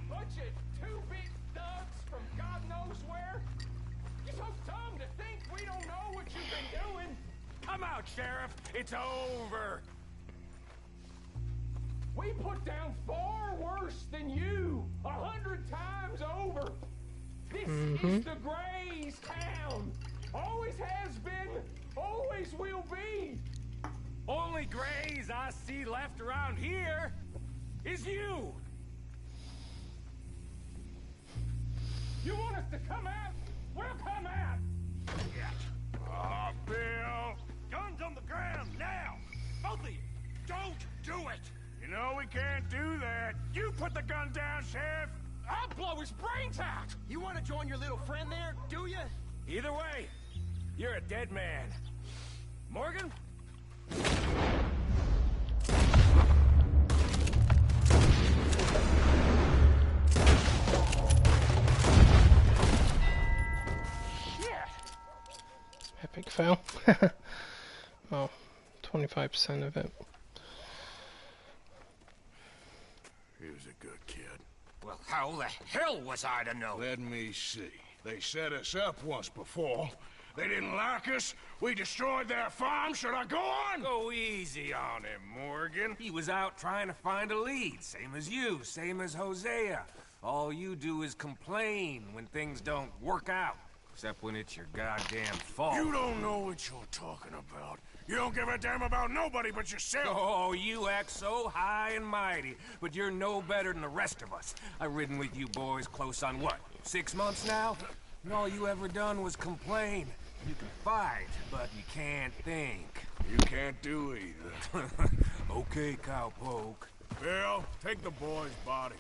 Bunch of two-bit thugs from God knows where? You're so dumb to think we don't know what you've been doing. Come out, Sheriff. It's over. We put down far worse than you. 100 times over. This is the Greys' town. Always has been, always will be. Only Greys I see left around here is you. You want us to come out? We'll come out. Yeah. Ah, Bill. Guns on the ground now. Both of you. Don't do it. You know we can't do that. You put the gun down, Sheriff. I'll blow his brains out! You want to join your little friend there, do you? Either way, you're a dead man. Morgan? Shit! Epic fail. Well, 25% of it. He was a good kid. Well, how the hell was I to know? Let me see. They set us up once before. They didn't like us. We destroyed their farm. Should I go on? Go easy on him, Morgan. He was out trying to find a lead. Same as you, same as Hosea. All you do is complain when things don't work out. Except when it's your goddamn fault. You don't know what you're talking about. You don't give a damn about nobody but yourself. Oh, you act so high and mighty, but you're no better than the rest of us. I've ridden with you boys close on what, 6 months now? And all you ever done was complain. You can fight, but you can't think. You can't do either. Okay, cowpoke. Bill, take the boy's body.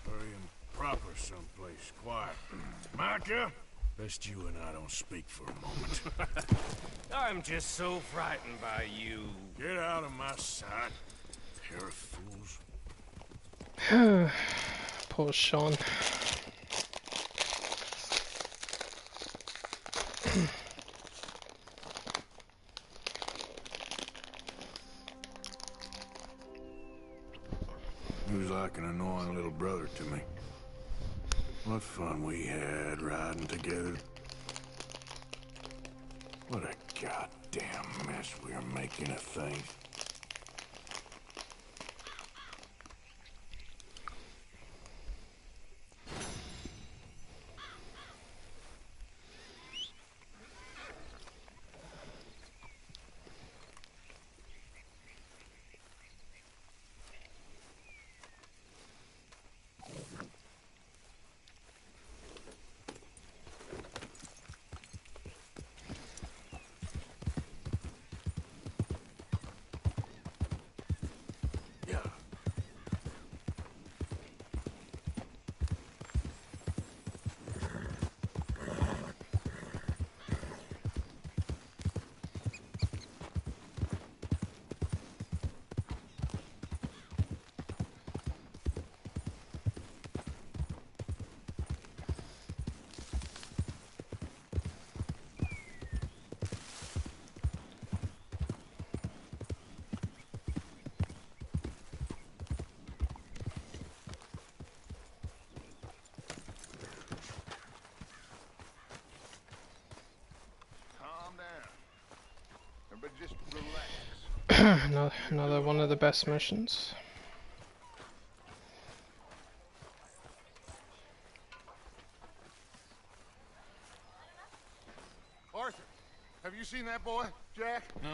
Bury him proper someplace quiet. Micah, best you and I don't speak for a moment. I'm just so frightened by you. Get out of my sight, pair of fools. Poor Sean. He was like an annoying little brother to me. What fun we had riding together. What a goddamn mess we are making of things. another one of the best missions. Arthur, have you seen that boy, Jack? No.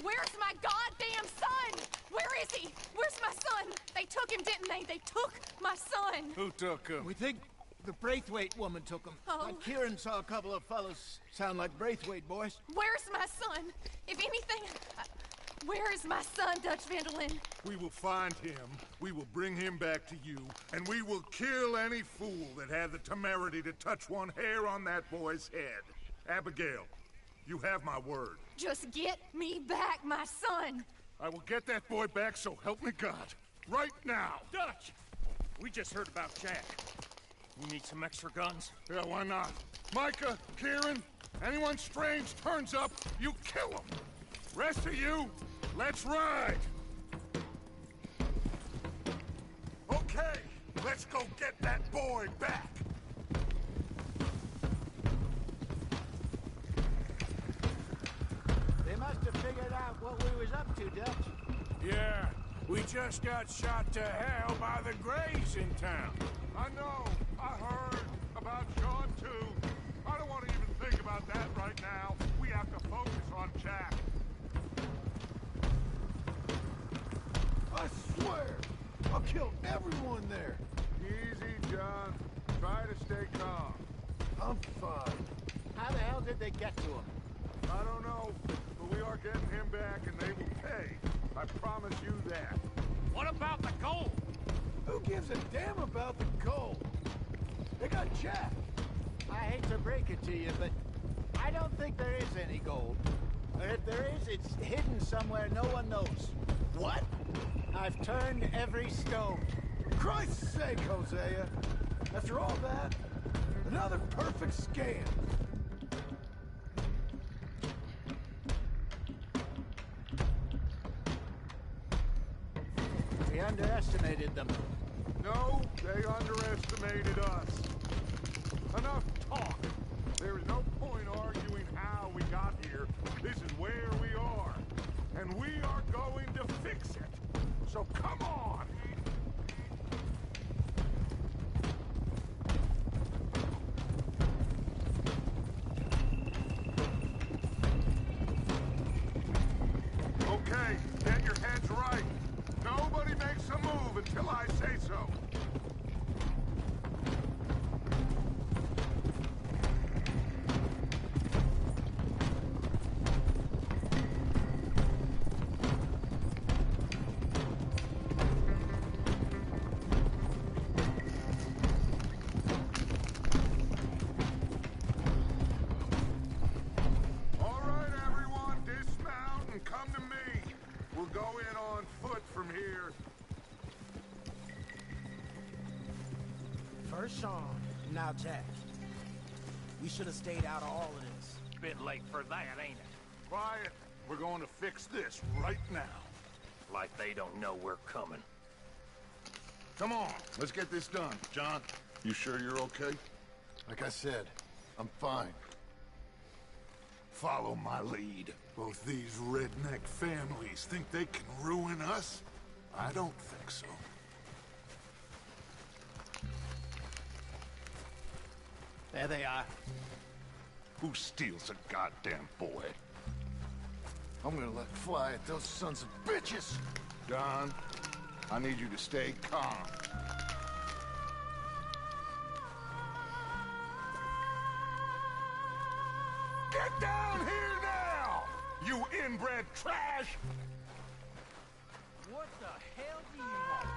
Where's my goddamn son? Where is he? Where's my son? They took him, didn't they? They took my son. Who took him? We think the Braithwaite woman took him. Oh. Kieran saw a couple of fellows sound like Braithwaite boys. Where's my son? If anything, where is my son, Dutch Vanderlyn? We will find him, we will bring him back to you, and we will kill any fool that had the temerity to touch one hair on that boy's head. Abigail, you have my word. Just get me back, my son. I will get that boy back, so help me God. Right now. Dutch! We just heard about Jack. We need some extra guns. Yeah, why not? Micah, Kieran, anyone strange turns up, you kill him. Rest of you, let's ride. Okay, let's go get that boy back. They must have figured out what we was up to, Dutch. Yeah, we just got shot to hell by the Greys in town. I know, I heard about Sean too. I don't want to even think about that right now. We have to focus on Jack. I swear, I'll kill everyone there. Easy, John. Try to stay calm. I'm fine. How the hell did they get to him? I don't know, but we are getting him back and they will pay. I promise you that. What about the gold? Who gives a damn about the gold? They got Jack. I hate to break it to you, but I don't think there is any gold. Or if there is, it's hidden somewhere no one knows. What? I've turned every stone. Christ's sake, Hosea. After all that, another perfect scam. We underestimated them. No, they underestimated us. Enough talk. There is no point arguing how we got here. This is where we are. And we are going to fix it. So come on! Okay, get your heads right. Nobody makes a move until I say so. All right, everyone, dismount and come to me. We'll go in on foot from here. First Sean, now Jack. We should have stayed out of all of this. Bit late for that, ain't it? Quiet. We're going to fix this right now. Like they don't know we're coming. Come on, let's get this done. John, you sure you're okay? Like I said, I'm fine. Follow my lead. Both these redneck families think they can ruin us? I don't think so. There they are. Who steals a goddamn boy? I'm gonna let fly at those sons of bitches. John, I need you to stay calm. Get down here now! You inbred trash! What the hell do you want?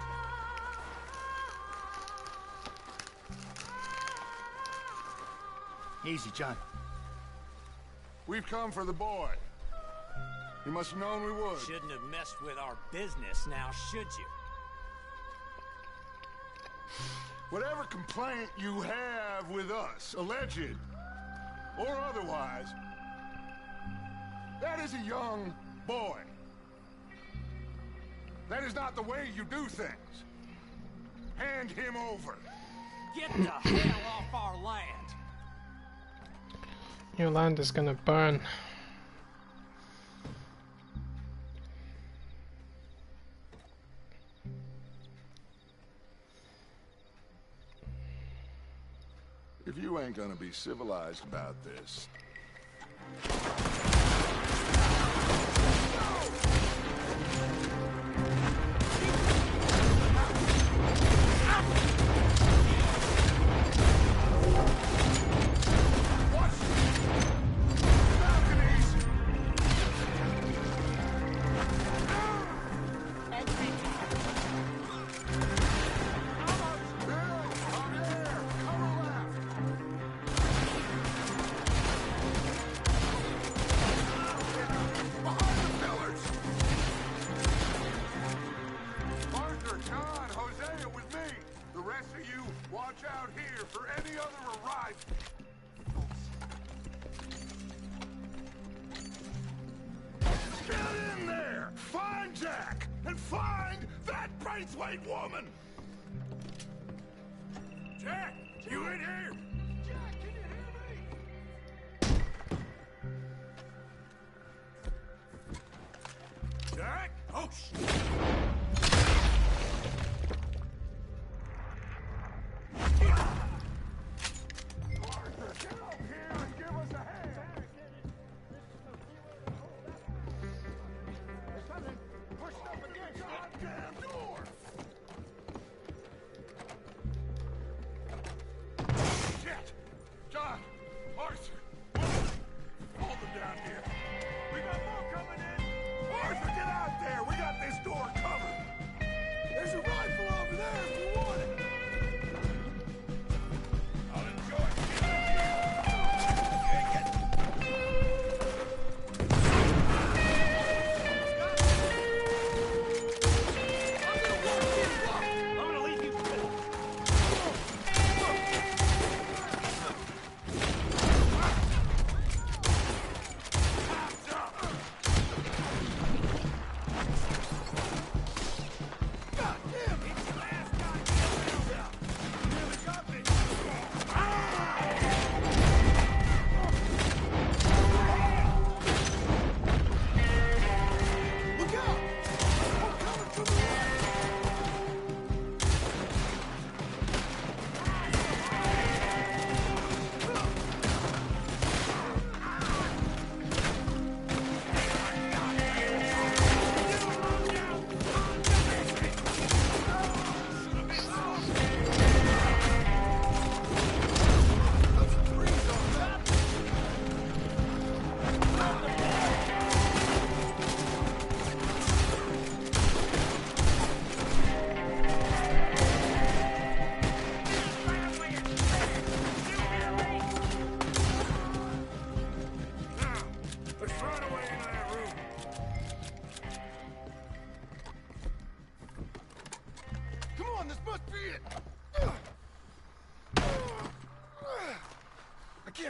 Easy, John. We've come for the boy. You must have known we would. Shouldn't have messed with our business now, should you? Whatever complaint you have with us, alleged or otherwise, that is a young boy. That is not the way you do things. Hand him over. Get the hell off our land! Your land is gonna burn. If you ain't gonna be civilized about this... woman! Jack, you in here? Jack, can you hear me? Jack? Oh, shit! Arthur, get up here and give us a hand! There's something pushed up against the goddamn door! John! Arthur! Hold them down here. We got more coming in! Arthur, get out there! We got this door covered! There's a rifle over there if you want it! I'll enjoy it. I'm gonna leave you.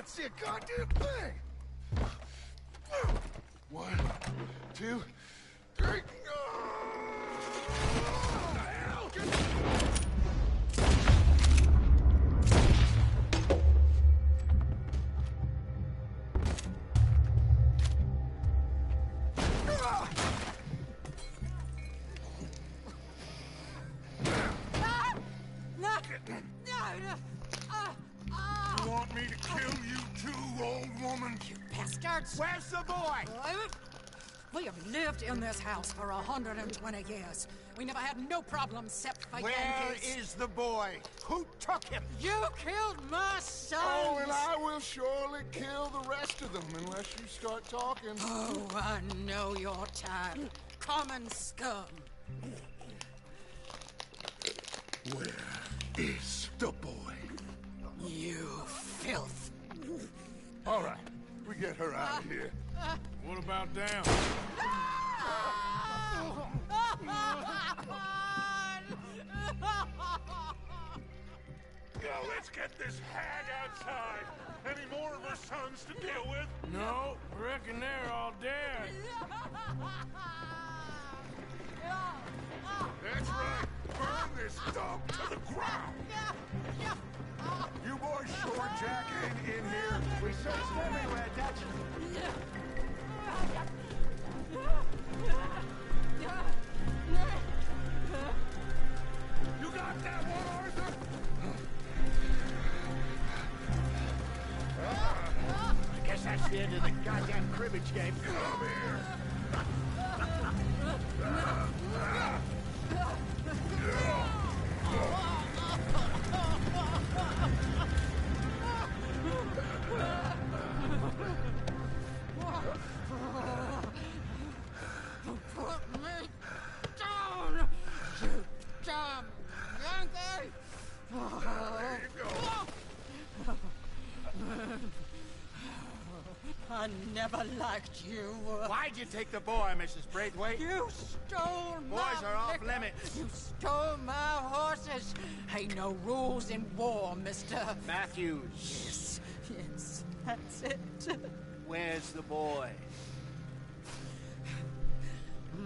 See a goddamn thing! 1, 2, 3... What the hell? You want me to kill you too, old woman? You bastards! Where's the boy? We have lived in this house for 120 years. We never had no problems except for Where Yankees. is the boy? Who took him? You killed my son! Oh, and I will surely kill the rest of them unless you start talking. Oh, I know your type. Common scum. Where is the boy? You filth. All right, we get her out of here. What about down? Yo, let's get this hag outside. Any more of her sons to deal with? No, reckon they're all dead. That's right. Burn this dump to the ground. You boys sure Jack ain't in here? We searched everywhere, Dutch. You got that one, Arthur? the end of the goddamn cribbage game. Come here. Put me down, you damn Yankee! There you go. I never liked you. Why'd you take the boy, Mrs. Braithwaite? You stole my Boys are off liquor. limits. You stole my horses. Ain't no rules in war, mister. Matthews. Yes, yes, that's it. Where's the boy?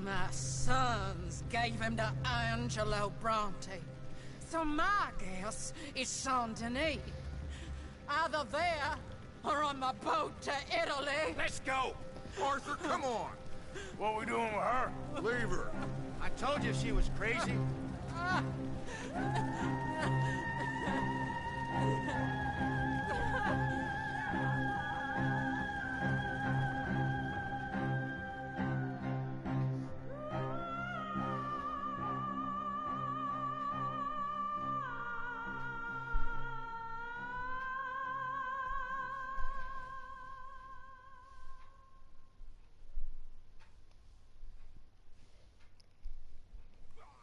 My sons gave him to Angelo Bronte. So my guess is Saint Denis. Either there or on the boat to Italy. Let's go. Arthur, come on. What we doing with her? Leave her. I told you she was crazy.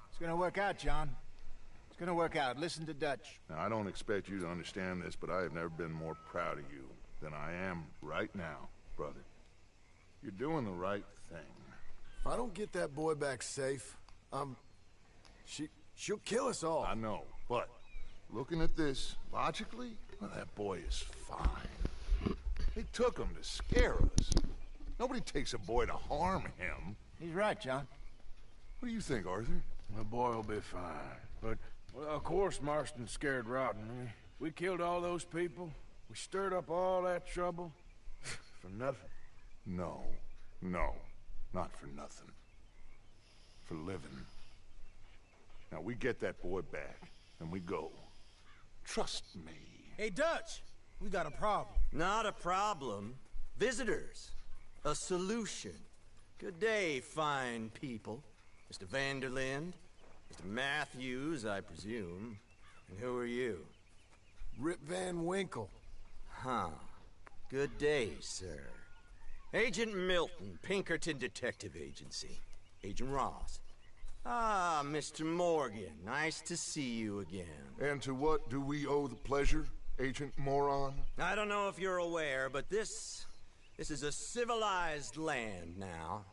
It's gonna work out, John. It's gonna work out. Listen to Dutch. Now, I don't expect you to understand this, but I have never been more proud of you than I am right now, brother. You're doing the right thing. If I don't get that boy back safe, she'll kill us all. I know, but looking at this logically, well, that boy is fine. They took him to scare us. Nobody takes a boy to harm him. He's right, John. What do you think, Arthur? The boy will be fine. But, well, of course Marston's scared rotten. We killed all those people. We stirred up all that trouble. For nothing. No, not for nothing. For living. Now, we get that boy back, and we go. Trust me. Hey, Dutch, we got a problem. Not a problem. Visitors. A solution. Good day, fine people. Mr. Vanderlinde, Mr. Matthews, I presume. And who are you? Rip Van Winkle. Huh. Good day, sir. Agent Milton, Pinkerton Detective Agency. Agent Ross. Ah, Mr. Morgan, nice to see you again. And to what do we owe the pleasure, Agent Moron? I don't know if you're aware, but this is a civilized land now.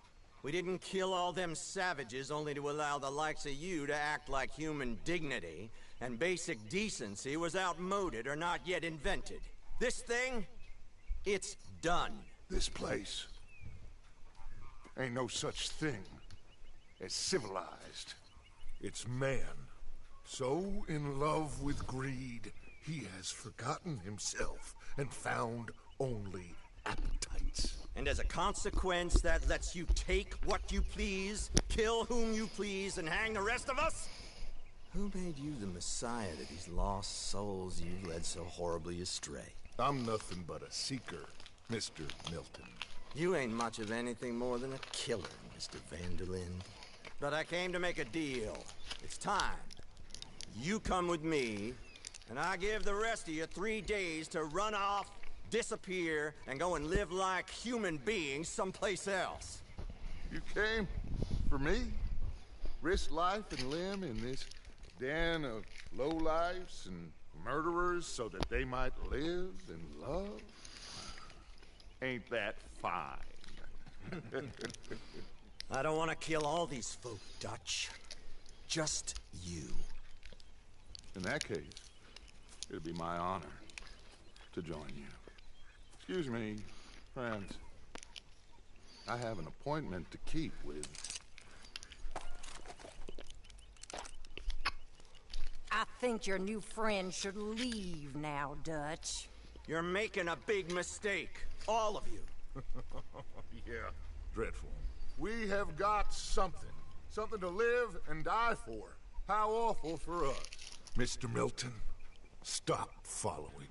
We didn't kill all them savages only to allow the likes of you to act like human dignity, and basic decency was outmoded or not yet invented. This thing, it's done. This place ain't no such thing as civilized. It's man, so in love with greed, he has forgotten himself and found only appetites. And as a consequence, that lets you take what you please, kill whom you please, and hang the rest of us? Who made you the messiah to these lost souls you led so horribly astray? I'm nothing but a seeker, Mr. Milton. You ain't much of anything more than a killer, Mr. Vanderlinde. But I came to make a deal. It's time. You come with me, and I give the rest of you 3 days to run off, disappear, and go and live like human beings someplace else. You came for me? Risk life and limb in this den of lowlifes and murderers so that they might live and love? Ain't that fine? I don't want to kill all these folk, Dutch. Just you. In that case, it'll be my honor to join you. Excuse me, friends. I have an appointment to keep with... I think your new friend should leave now, Dutch. You're making a big mistake. All of you. Yeah, dreadful. We have got something. Something to live and die for. How awful for us. Mr. Milton, stop following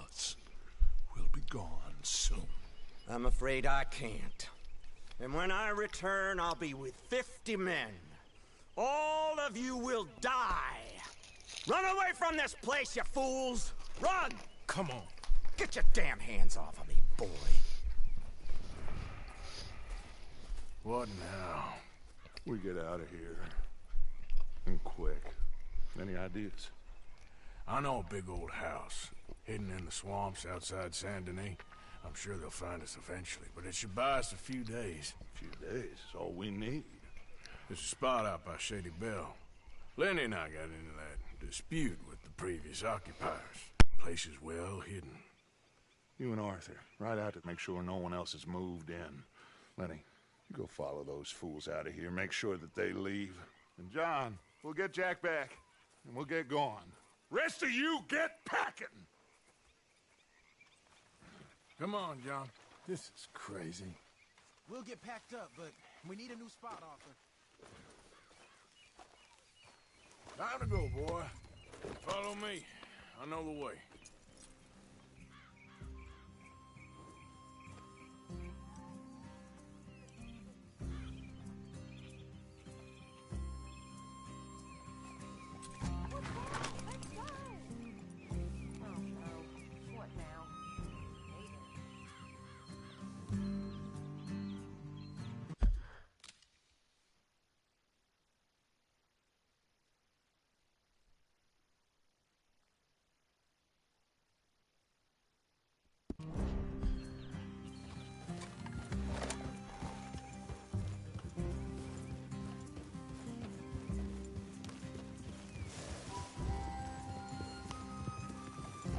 us. We'll be gone soon. I'm afraid I can't. And when I return, I'll be with 50 men. All of you will die. Run away from this place, you fools! Run! Come on. Get your damn hands off of me, boy. What now? We get out of here. And quick. Any ideas? I know a big old house, hidden in the swamps outside Saint Denis. I'm sure they'll find us eventually, but it should buy us a few days. A few days is all we need. There's a spot out by Shady Bell. Lenny and I got into that dispute with the previous occupiers. Place is well hidden. You and Arthur, ride out to make sure no one else has moved in. Lenny, you go follow those fools out of here. Make sure that they leave. And John, we'll get Jack back, and we'll get going. Rest of you, get packing! Come on, John. This is crazy. We'll get packed up, but we need a new spot, Arthur. Time to go, boy. Follow me. I know the way.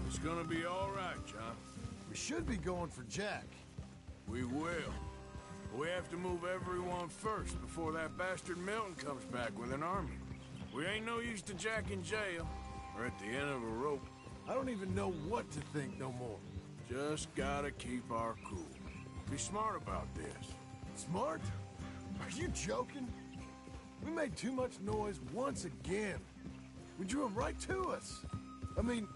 It's gonna be all right, John. We should be going for Jack. We will. We have to move everyone first before that bastard Milton comes back with an army. We ain't no use to Jack in jail or at the end of a rope. I don't even know what to think no more. Just gotta keep our cool. Be smart about this. Smart? Are you joking? We made too much noise once again. We drew them right to us. I mean,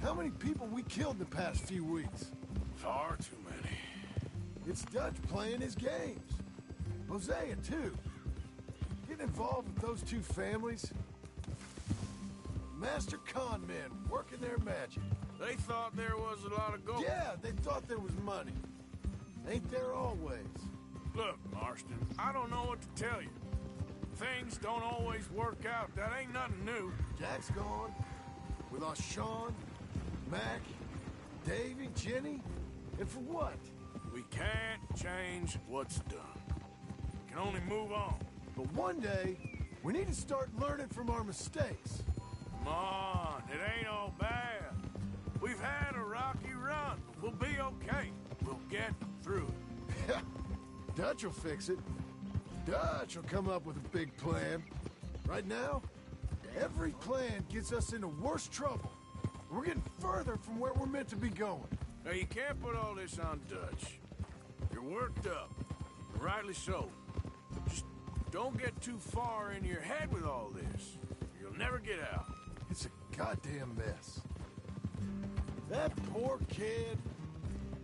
how many people we killed in the past few weeks? Far too many. It's Dutch playing his games. Hosea, too. Getting involved with those two families. Master con men working their magic. They thought there was a lot of gold. Yeah, they thought there was money. Ain't there always? Look, Marston, I don't know what to tell you. Things don't always work out. That ain't nothing new. Jack's gone. We lost Sean, Mac, Davy, Jenny. And for what? We can't change what's done. We can only move on. But one day, we need to start learning from our mistakes. Come on, it ain't all bad. We've had a rocky run. We'll be okay. We'll get through it. Dutch will fix it. Dutch will come up with a big plan. Right now, every plan gets us into worse trouble. We're getting further from where we're meant to be going. Now, you can't put all this on Dutch. You're worked up. Rightly so. Just don't get too far in your head with all this. You'll never get out. It's a goddamn mess. That poor kid.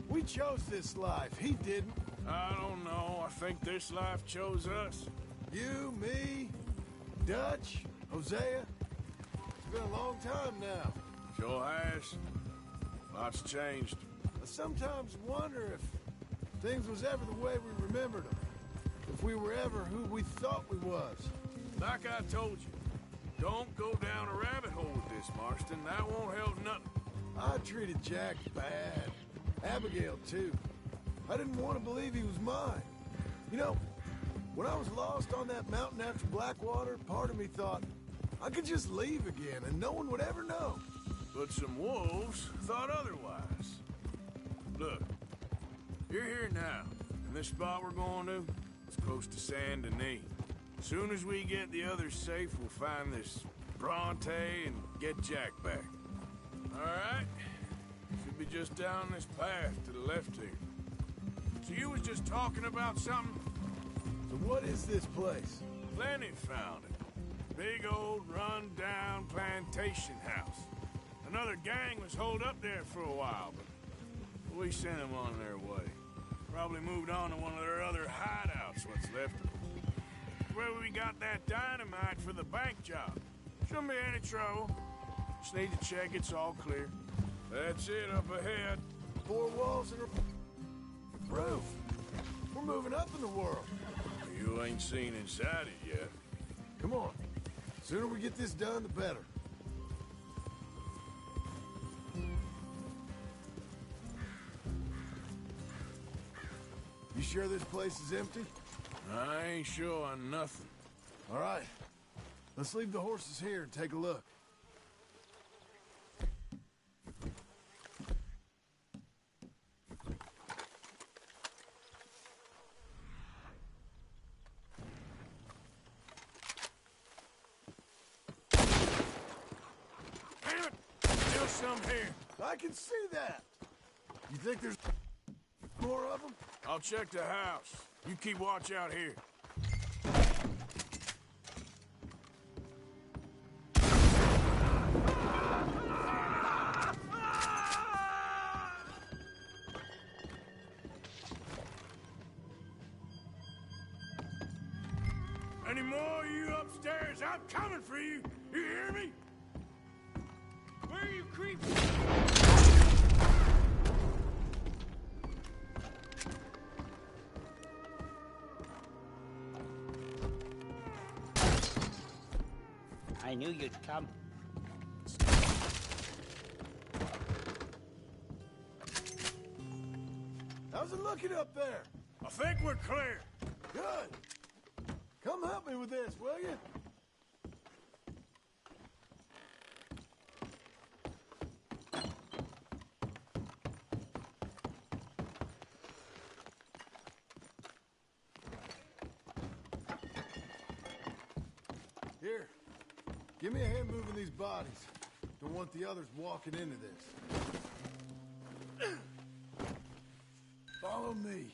We chose this life. He didn't. I don't know. I think this life chose us. You, me, Dutch, Hosea. It's been a long time now. Sure has. Lots changed. I sometimes wonder if things was ever the way we remembered them. If we were ever who we thought we was. Like I told you, don't go down a rabbit hole with this, Marston. That won't help nothing. I treated Jack bad. Abigail, too. I didn't want to believe he was mine. You know, when I was lost on that mountain after Blackwater, part of me thought I could just leave again and no one would ever know. But some wolves thought otherwise. Look, you're here now, and this spot we're going to, it's close to Saint Denis. As soon as we get the others safe, we'll find this Bronte and get Jack back. All right? Should be just down this path to the left here. So you was just talking about something? So what is this place? Lenny found it. Big old run-down plantation house. Another gang was holed up there for a while, but we sent them on their way. Probably moved on to one of their other hideouts, what's left of them. Where we got that dynamite for the bank job. Shouldn't be any trouble. Just need to check it's all clear. That's it up ahead. 4 walls and a roof. We're moving up in the world. You ain't seen inside it yet. Come on. Sooner we get this done, the better. You sure this place is empty? I ain't sure on nothing. All right. Let's leave the horses here and take a look. Damn it! Still some here. I can see that. You think there's more of them? I'll check the house. You keep watch out here. Any more of you upstairs? I'm coming for you. You hear me? Where are you creeping? I knew you'd come. How's it looking up there? I think we're clear. Good. Come help me with this, will you? Here. Give me a hand moving these bodies. Don't want the others walking into this. Follow me.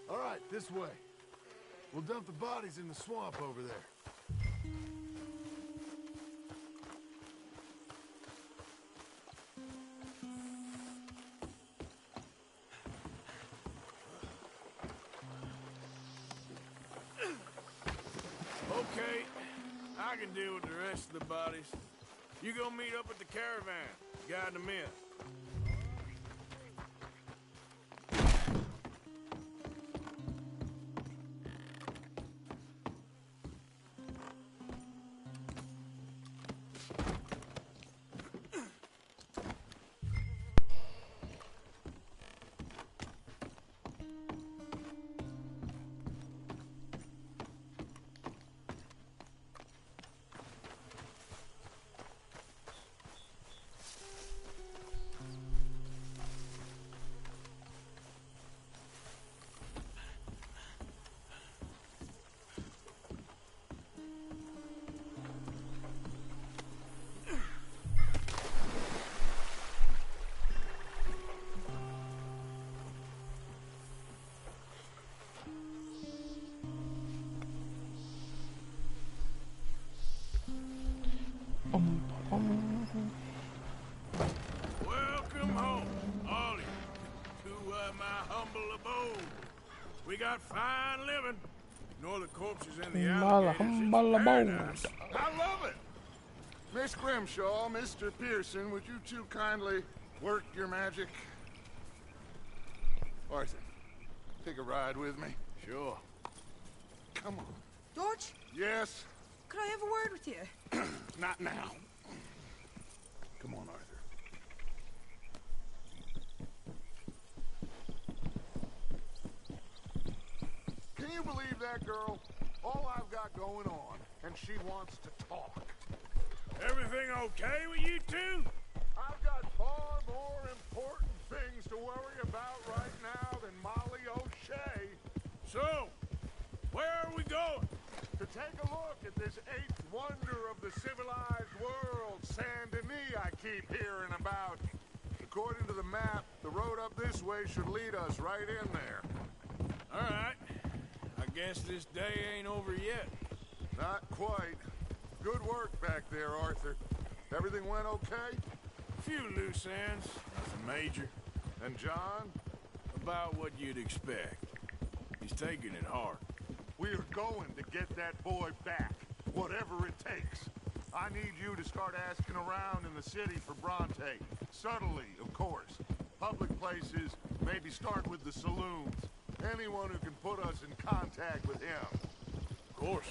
All right, this way. We'll dump the bodies in the swamp over there. Okay, I can deal with the rest of the bodies. You go meet up at the caravan. Guide them in. Welcome home, all of you, to my humble abode. We got fine living. Ignore the corpses in the alligators. It's paradise. I love it. Miss Grimshaw, Mr. Pearson, would you two kindly work your magic? Arthur, take a ride with me. Sure. Come on. George? Yes? Could I have a word with you? Not now. Come on, Arthur. Can you believe that girl? All I've got going on, and she wants to talk. Everything okay with you two? I've got far more important things to worry about right now than Molly O'Shea. So, where are we going? To take a look at this 8th wonder of the civilized world, Saint Denis, I keep hearing about. According to the map, the road up this way should lead us right in there. All right. I guess this day ain't over yet. Not quite. Good work back there, Arthur. Everything went okay? Few loose ends, nothing major. And John? About what you'd expect. He's taking it hard. We are going to get that boy back, whatever it takes. I need you to start asking around in the city for Bronte. Subtly, of course. Public places, maybe start with the saloons. Anyone who can put us in contact with him. Of course.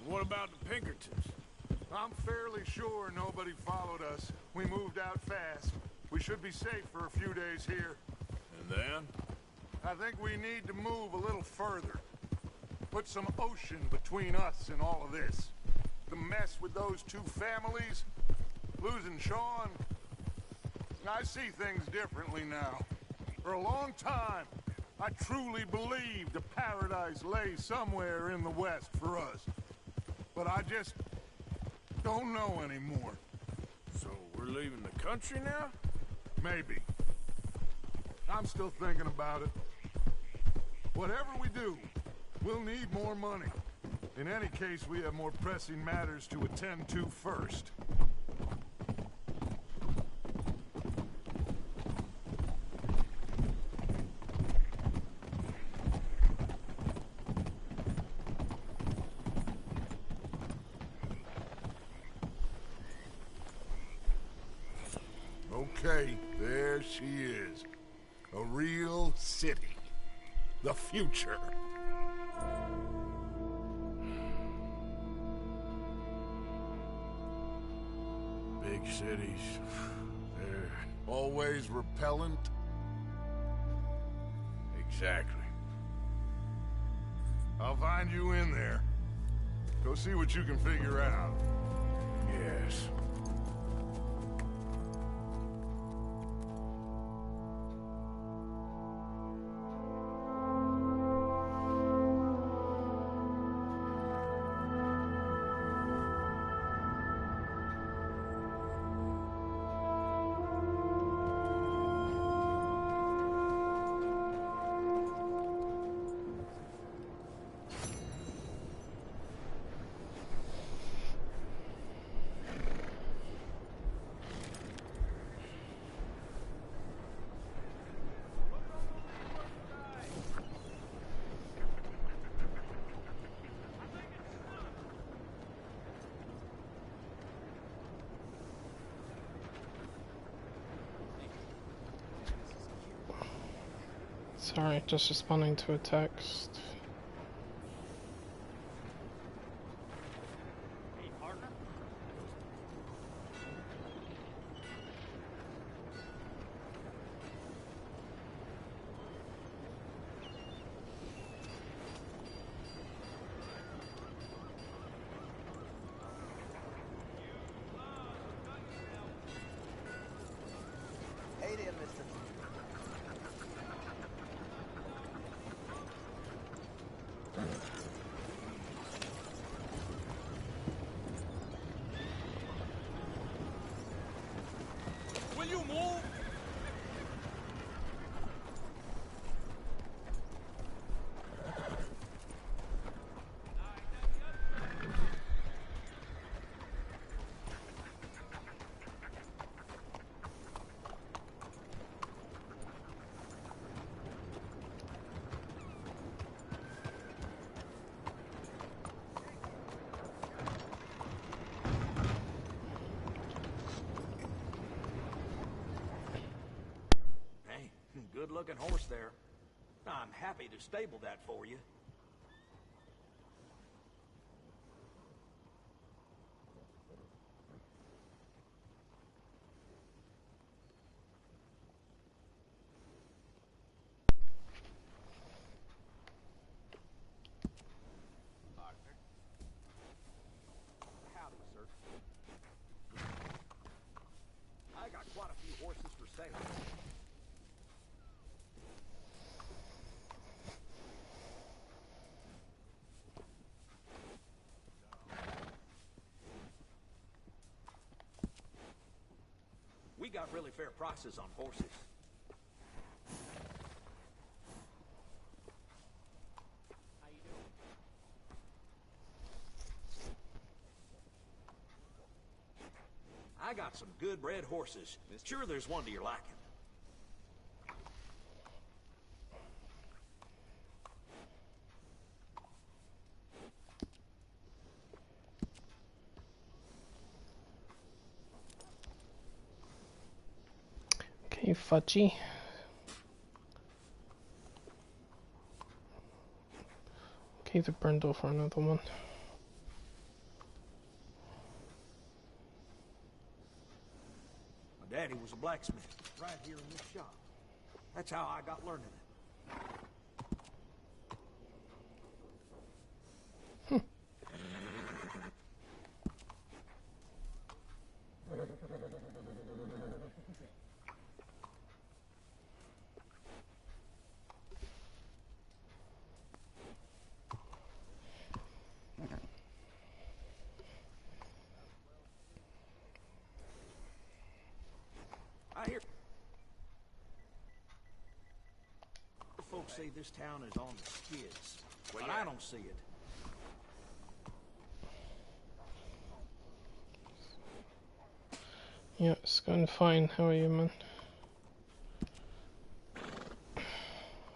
What about the Pinkertons? I'm fairly sure nobody followed us. We moved out fast. We should be safe for a few days here. And then? I think we need to move a little further. Put some ocean between us and all of this. The mess with those two families, losing Sean. I see things differently now. For a long time, I truly believed a paradise lay somewhere in the West for us. But I just don't know anymore. So we're leaving the country now? Maybe. I'm still thinking about it. Whatever we do, we'll need more money. In any case, we have more pressing matters to attend to first. Okay, there she is. A real city. The future. Big cities. They're always repellent. Exactly. I'll find you in there. Go see what you can figure out. Yes. Sorry, just responding to a text. Hey, partner? Hey there, mister. Will you move? Good-looking horse there. I'm happy to stable that for you. Howdy, sir. I got quite a few horses for sale. We got really fair prices on horses. How you doing? got some good bred horses. Sure there's one to your liking. Okay, Fudgy. Okay, the Brindle for another one. My daddy was a blacksmith right here in this shop. That's how I got learning it. I hear folks say this town is on the skids, but I don't see it. Yeah, it's going fine. How are you, man?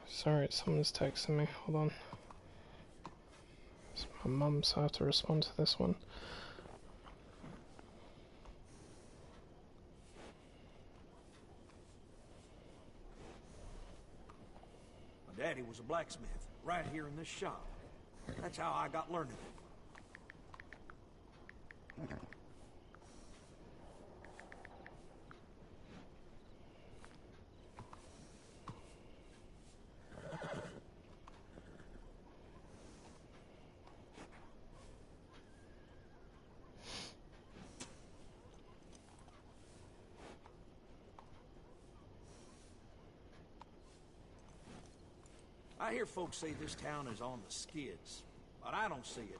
Sorry, someone's texting me. Hold on. It's my mum, so I have to respond to this one. My daddy was a blacksmith right here in this shop. That's how I got learning it. I hear folks say this town is on the skids, but I don't see it.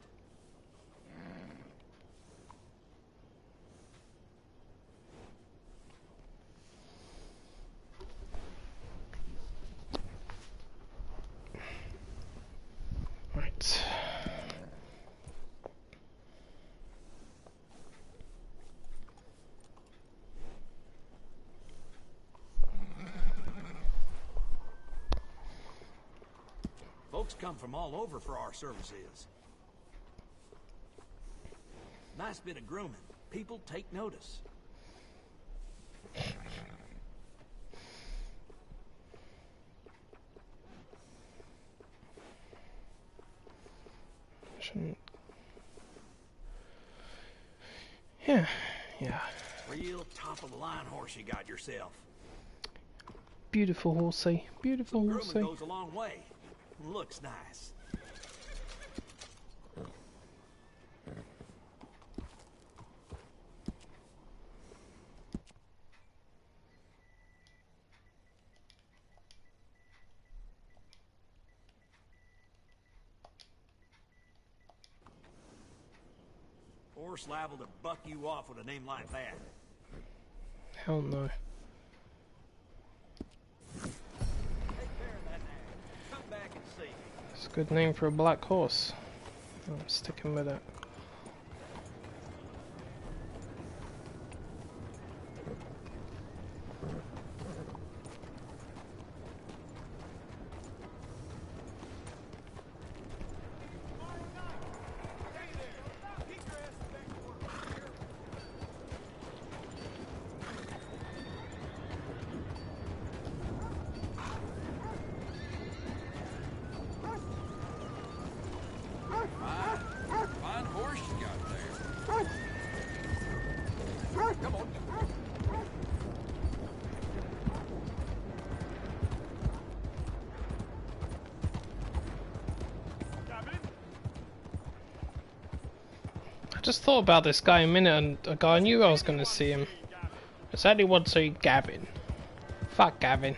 Right. Folks come from all over for our services. Nice bit of grooming. People take notice. Shouldn't. Yeah. Real top of the line horse you got yourself. Beautiful horsey. Beautiful horsey. Grooming goes a long way. Looks nice. Horse liable to buck you off with a name like that. Hell no. It's a good name for a black horse. I'm sticking with it. Fine horse you got there. Come on. I just thought about this guy a minute ago. I knew I was going to see him. I sadly want to see Gavin. Fuck Gavin.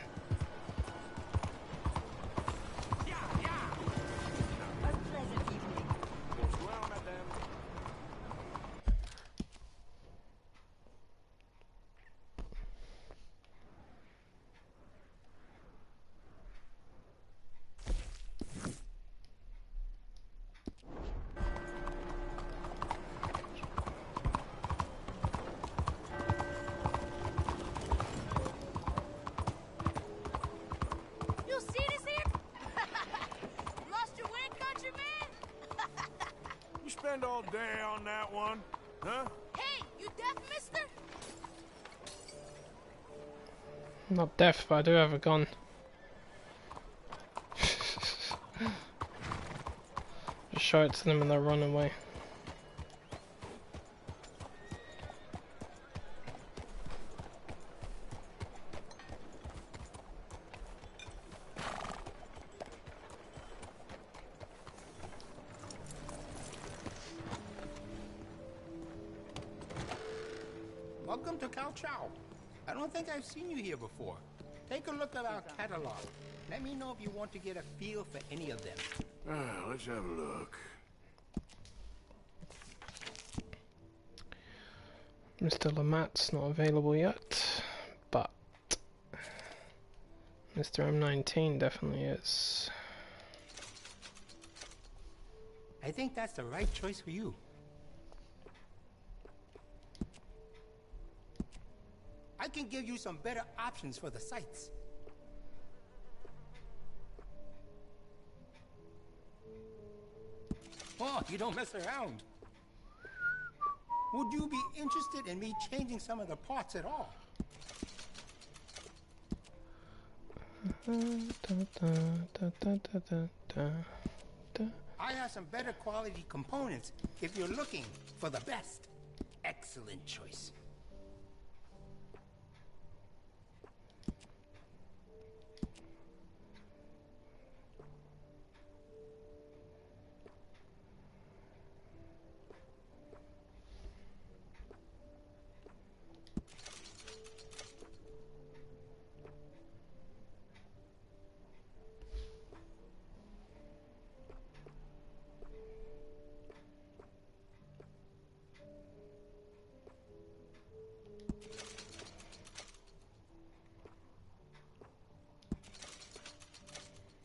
spend all day on that one? Huh? Hey, you deaf, mister? I'm not deaf, but I do have a gun. Just show it to them and they'll run away. Welcome to Cow Chow. I don't think I've seen you here before. Take a look at our catalog. Let me know if you want to get a feel for any of them. Let's have a look. Mr. Lamat's not available yet, but Mr. M19 definitely is. I think that's the right choice for you. I can give you some better options for the sights. Oh, you don't mess around. Would you be interested in me changing some of the parts at all? I have some better quality components if you're looking for the best. Excellent choice.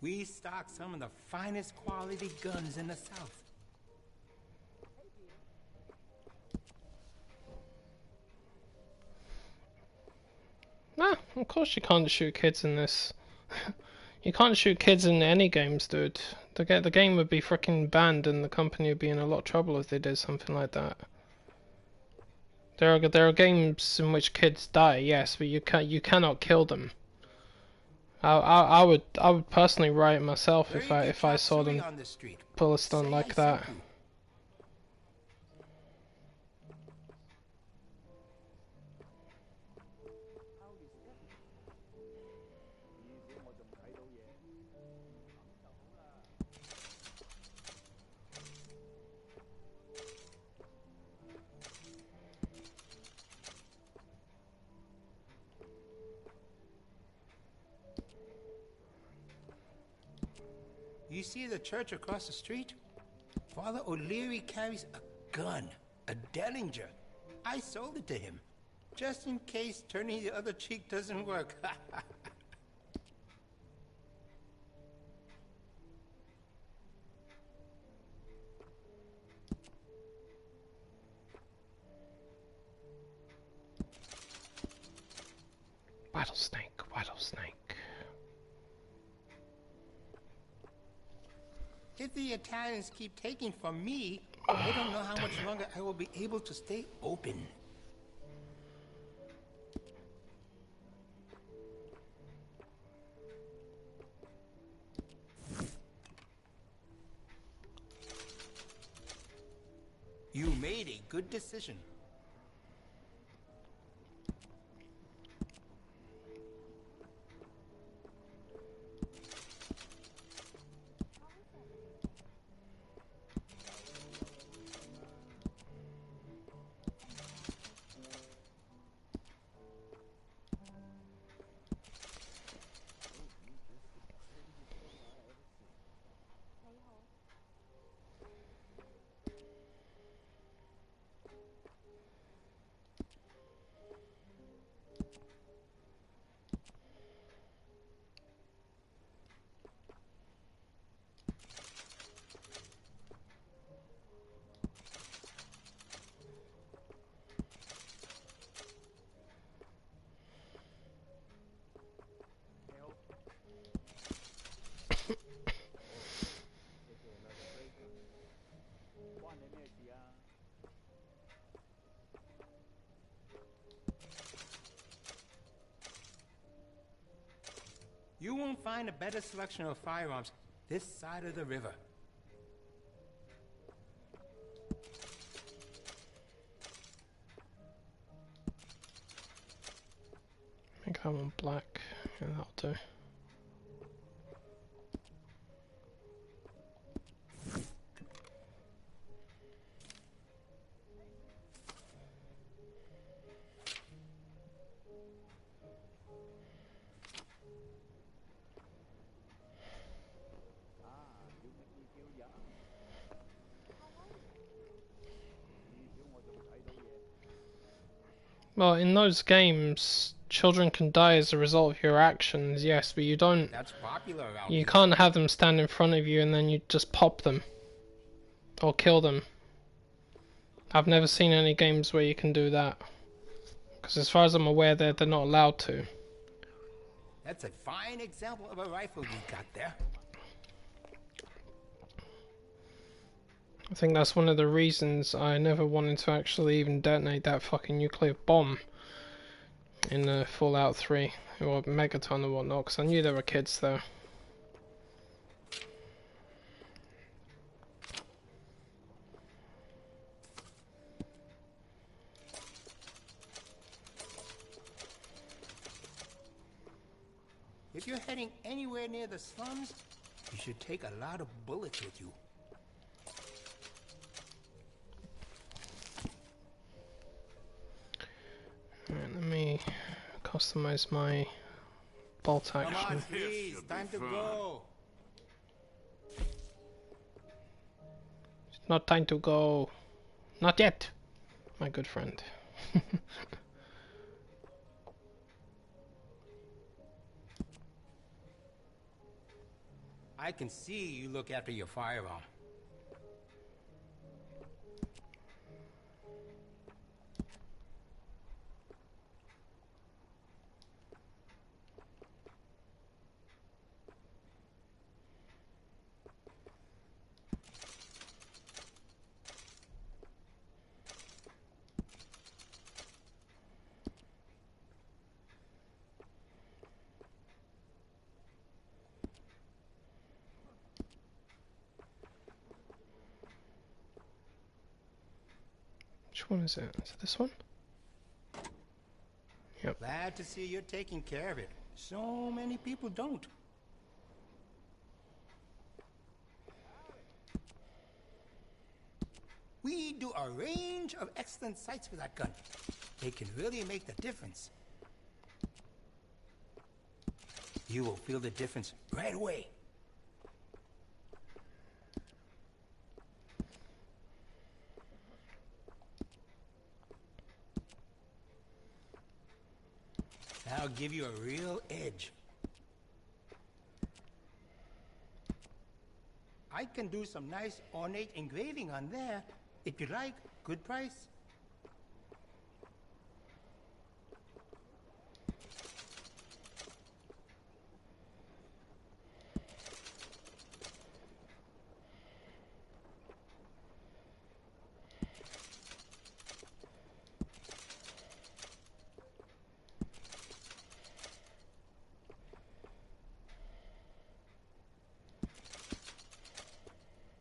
We stock some of the finest quality guns in the South. Nah, of course you can't shoot kids in this. You can't shoot kids in any games, dude. The game would be freaking banned and the company would be in a lot of trouble if they did something like that. There are games in which kids die, yes, but you cannot kill them. I would personally riot myself if I saw them pull a stunt like that. You see the church across the street? Father O'Leary carries a gun, a Dellinger. I sold it to him, just in case turning the other cheek doesn't work. Rattlesnake, rattlesnake. If the Italians keep taking from me, I don't know how much longer I will be able to stay open. You made a good decision. find a better selection of firearms this side of the river. I think I want black. Yeah, that'll do. Well, in those games, children can die as a result of your actions, yes, but you don't. That's popular around You here. can't have them stand in front of you and then you just pop them or kill them. I've never seen any games where you can do that, because as far as I'm aware, they're not allowed to. That's a fine example of a rifle you got there. I think that's one of the reasons I never wanted to actually even detonate that fucking nuclear bomb in Fallout 3 or Megaton and whatnot, because I knew there were kids there. If you're heading anywhere near the slums, you should take a lot of bullets with you. Alright, let me customize my bolt action. Come on, please, time to go. It's not time to go. Not yet, my good friend. I can see you look after your firearm. Which one is it? Is it this one? Yep. Glad to see you're taking care of it. So many people don't. We do a range of excellent sights with that gun. They can really make the difference. You will feel the difference right away. That'll give you a real edge. I can do some nice ornate engraving on there. If you like, good price.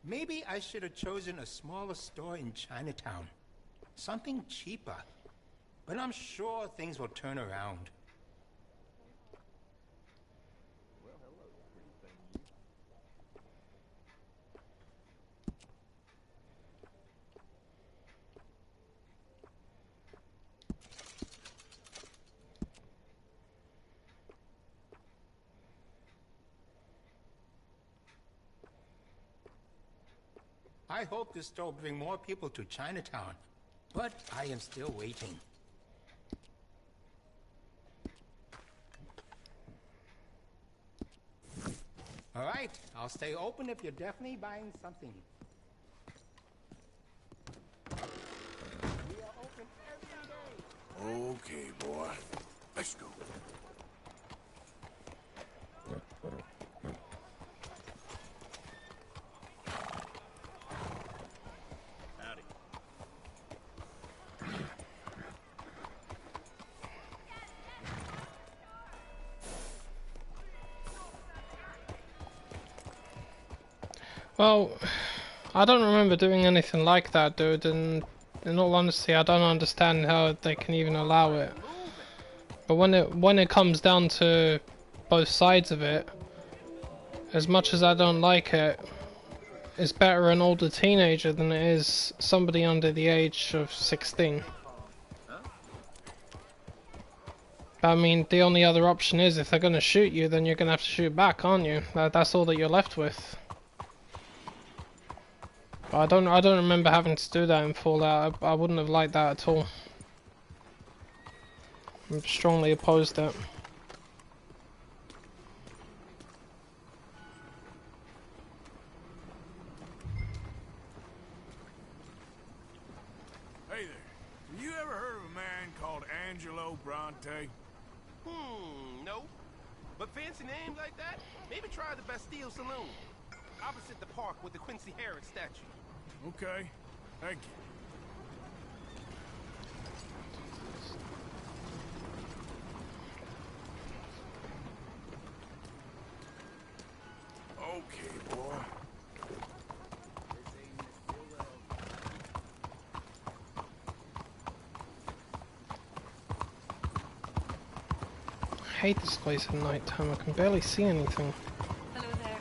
Maybe I should have chosen a smaller store in Chinatown. Something cheaper. But I'm sure things will turn around. I hope this store will bring more people to Chinatown, but I am still waiting. All right, I'll stay open if you're definitely buying something. We are open every day. Okay, boy. Let's go. Well, I don't remember doing anything like that, dude, and in all honesty, I don't understand how they can even allow it. But when it comes down to both sides of it, as much as I don't like it, it's better an older teenager than it is somebody under the age of 16. I mean, the only other option is if they're gonna shoot you, then you're gonna have to shoot back, aren't you? That's all that you're left with. But I don't remember having to do that in Fallout. I wouldn't have liked that at all. I'm strongly opposed to it. Hey there. Have you ever heard of a man called Angelo Bronte? No. But fancy names like that? Maybe try the Bastille Saloon. Opposite the park with the Quincy Harris statue. Okay. Thank you. Okay, boy. I hate this place at night time. I can barely see anything. Hello there.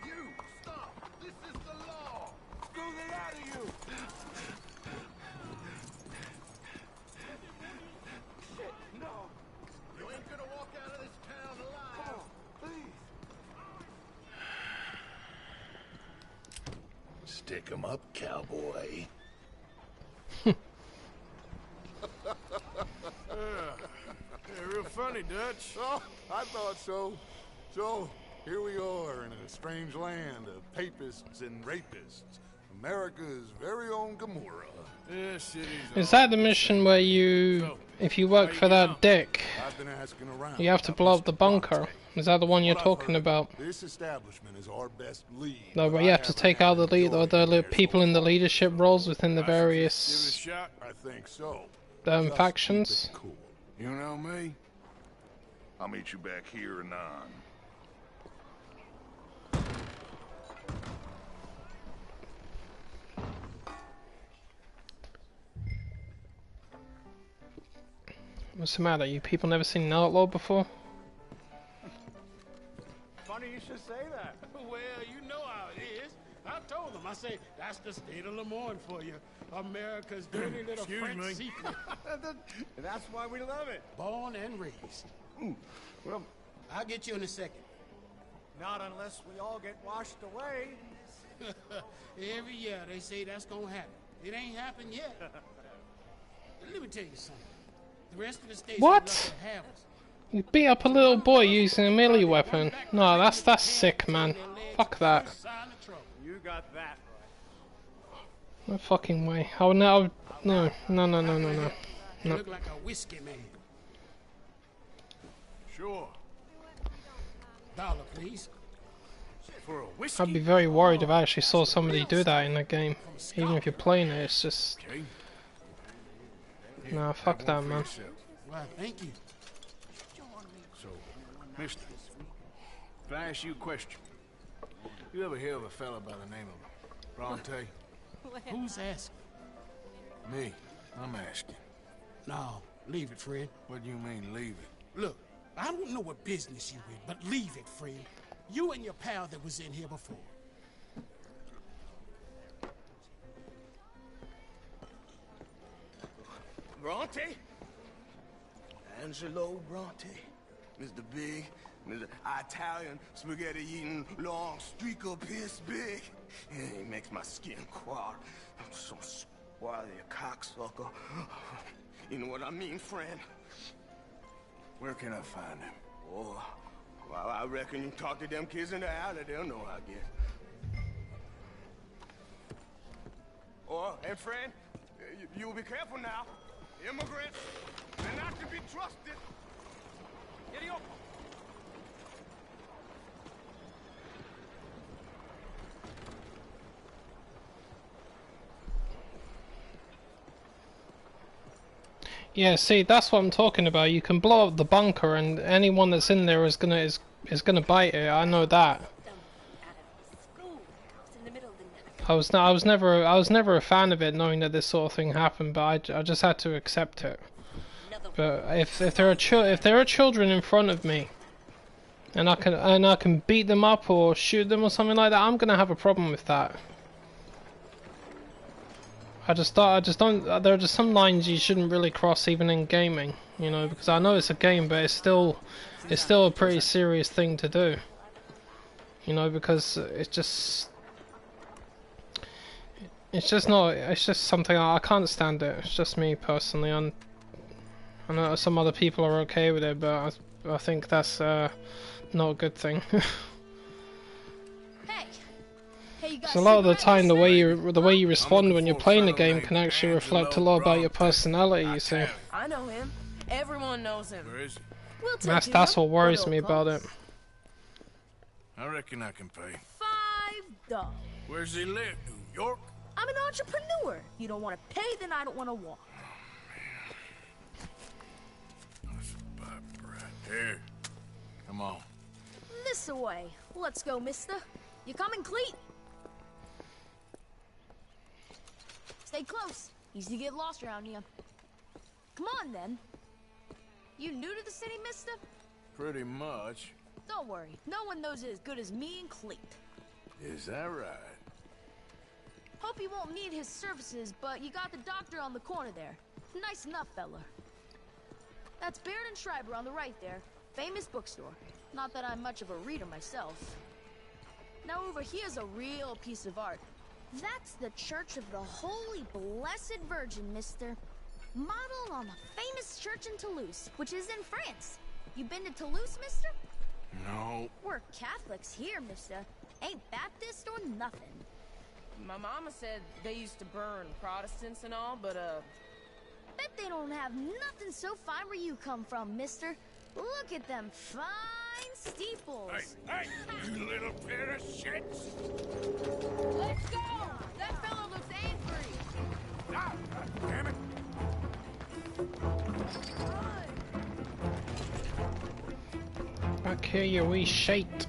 You! Stop! This is the law! Screw the lot of you! Shit, no! You ain't gonna walk out of this town alive! Come on, please! Stick 'em up, cowboy. Yeah, real funny, Dutch. Oh, I thought so. So, here we are in a strange land of papists and rapists. America's very own Gomorrah. This city's Is that the mission where you, if you work for that dick, I've been asking around. you have to blow up the bunker? Is that the one you're talking about? This establishment is our best lead. No, where you have to take out the lead or the people in the leadership roles within the various Shot? I think so. factions. Cool. You know me? I'll meet you back here anon. What's the matter? You people never seen an outlaw before? Funny you should say that. Well, you know how it is. I told them. I say, that's the state of Lemoyne for you. America's dirty little Excuse French me. secret. And that's why we love it. Born and raised. Well, I'll get you in a second. not unless we all get washed away. Every year they say that's gonna happen. It ain't happened yet. Let me tell you something. The rest of the states What? would love to have us. You beat up a little boy using a melee weapon. No, that's sick, man. Fuck that. You got that No fucking way. I would no. No. You No. look like a whiskey man. Sure. $1, please. For a whiskey? I'd be very worried if I actually saw somebody do that in the game. Even if you're playing it, it's just. Okay. Nah, fuck that, man. Well, thank you. So, mister, if I ask you a question, you ever hear of a fella by the name of Bronte? Who's asking? Me. I'm asking. No, leave it, friend. What do you mean, leave it? Look, I don't know what business you in, but leave it, friend. You and your pal that was in here before. Bronte? Angelo Bronte. Mr. Big, Mr. Italian spaghetti-eating long streaker piss big. It makes my skin crawl. I'm so squally a cocksucker. You know what I mean, friend? Where can I find him? Oh, well, I reckon you talk to them kids in the alley, they'll know, I guess. Oh, and friend, you'll be careful now. Immigrants, they're not to be trusted. Idiot. Yeah, see, that's what I'm talking about. You can blow up the bunker, and anyone that's in there is gonna bite it. I know that. I was never a fan of it, knowing that this sort of thing happened, but I just had to accept it. But if there are children in front of me, and I can beat them up or shoot them or something like that, I'm gonna have a problem with that. I just don't. There are just some lines you shouldn't really cross, even in gaming, you know, because I know it's a game, but it's still a pretty serious thing to do. You know, because it's just not. It's just something I can't stand it. It's just me personally. I know some other people are okay with it, but I think that's not a good thing. So a lot of the time, the way you respond when you're playing the game can actually reflect a lot about your personality. You see. I know him. Everyone knows him. Where is he? We'll take That's what worries me about it. I reckon I can pay. $5. Where's he live? New York? I'm an entrepreneur. You don't want to pay, then I don't want to walk. Here. Come on. This away. Let's go, mister. You coming, Cleet? Stay close. Easy to get lost around here. Come on, then. You new to the city, mister? Pretty much. Don't worry. No one knows it as good as me and Cleet. Is that right? Hope you won't need his services, but you got the doctor on the corner there. Nice enough, fella. That's Baird and Schreiber on the right there. Famous bookstore. Not that I'm much of a reader myself. Now over here's a real piece of art. That's the Church of the Holy Blessed Virgin, mister. Modeled on the famous church in Toulouse, which is in France. You been to Toulouse, mister? No. We're Catholics here, mister. Ain't Baptist or nothing. My mama said they used to burn Protestants and all, but Bet they don't have nothing so fine where you come from, mister. Look at them fine steeples. Hey, you little pair of shits! Let's go! That fellow looks angry. Ah, damn it! Back here, you wee shite.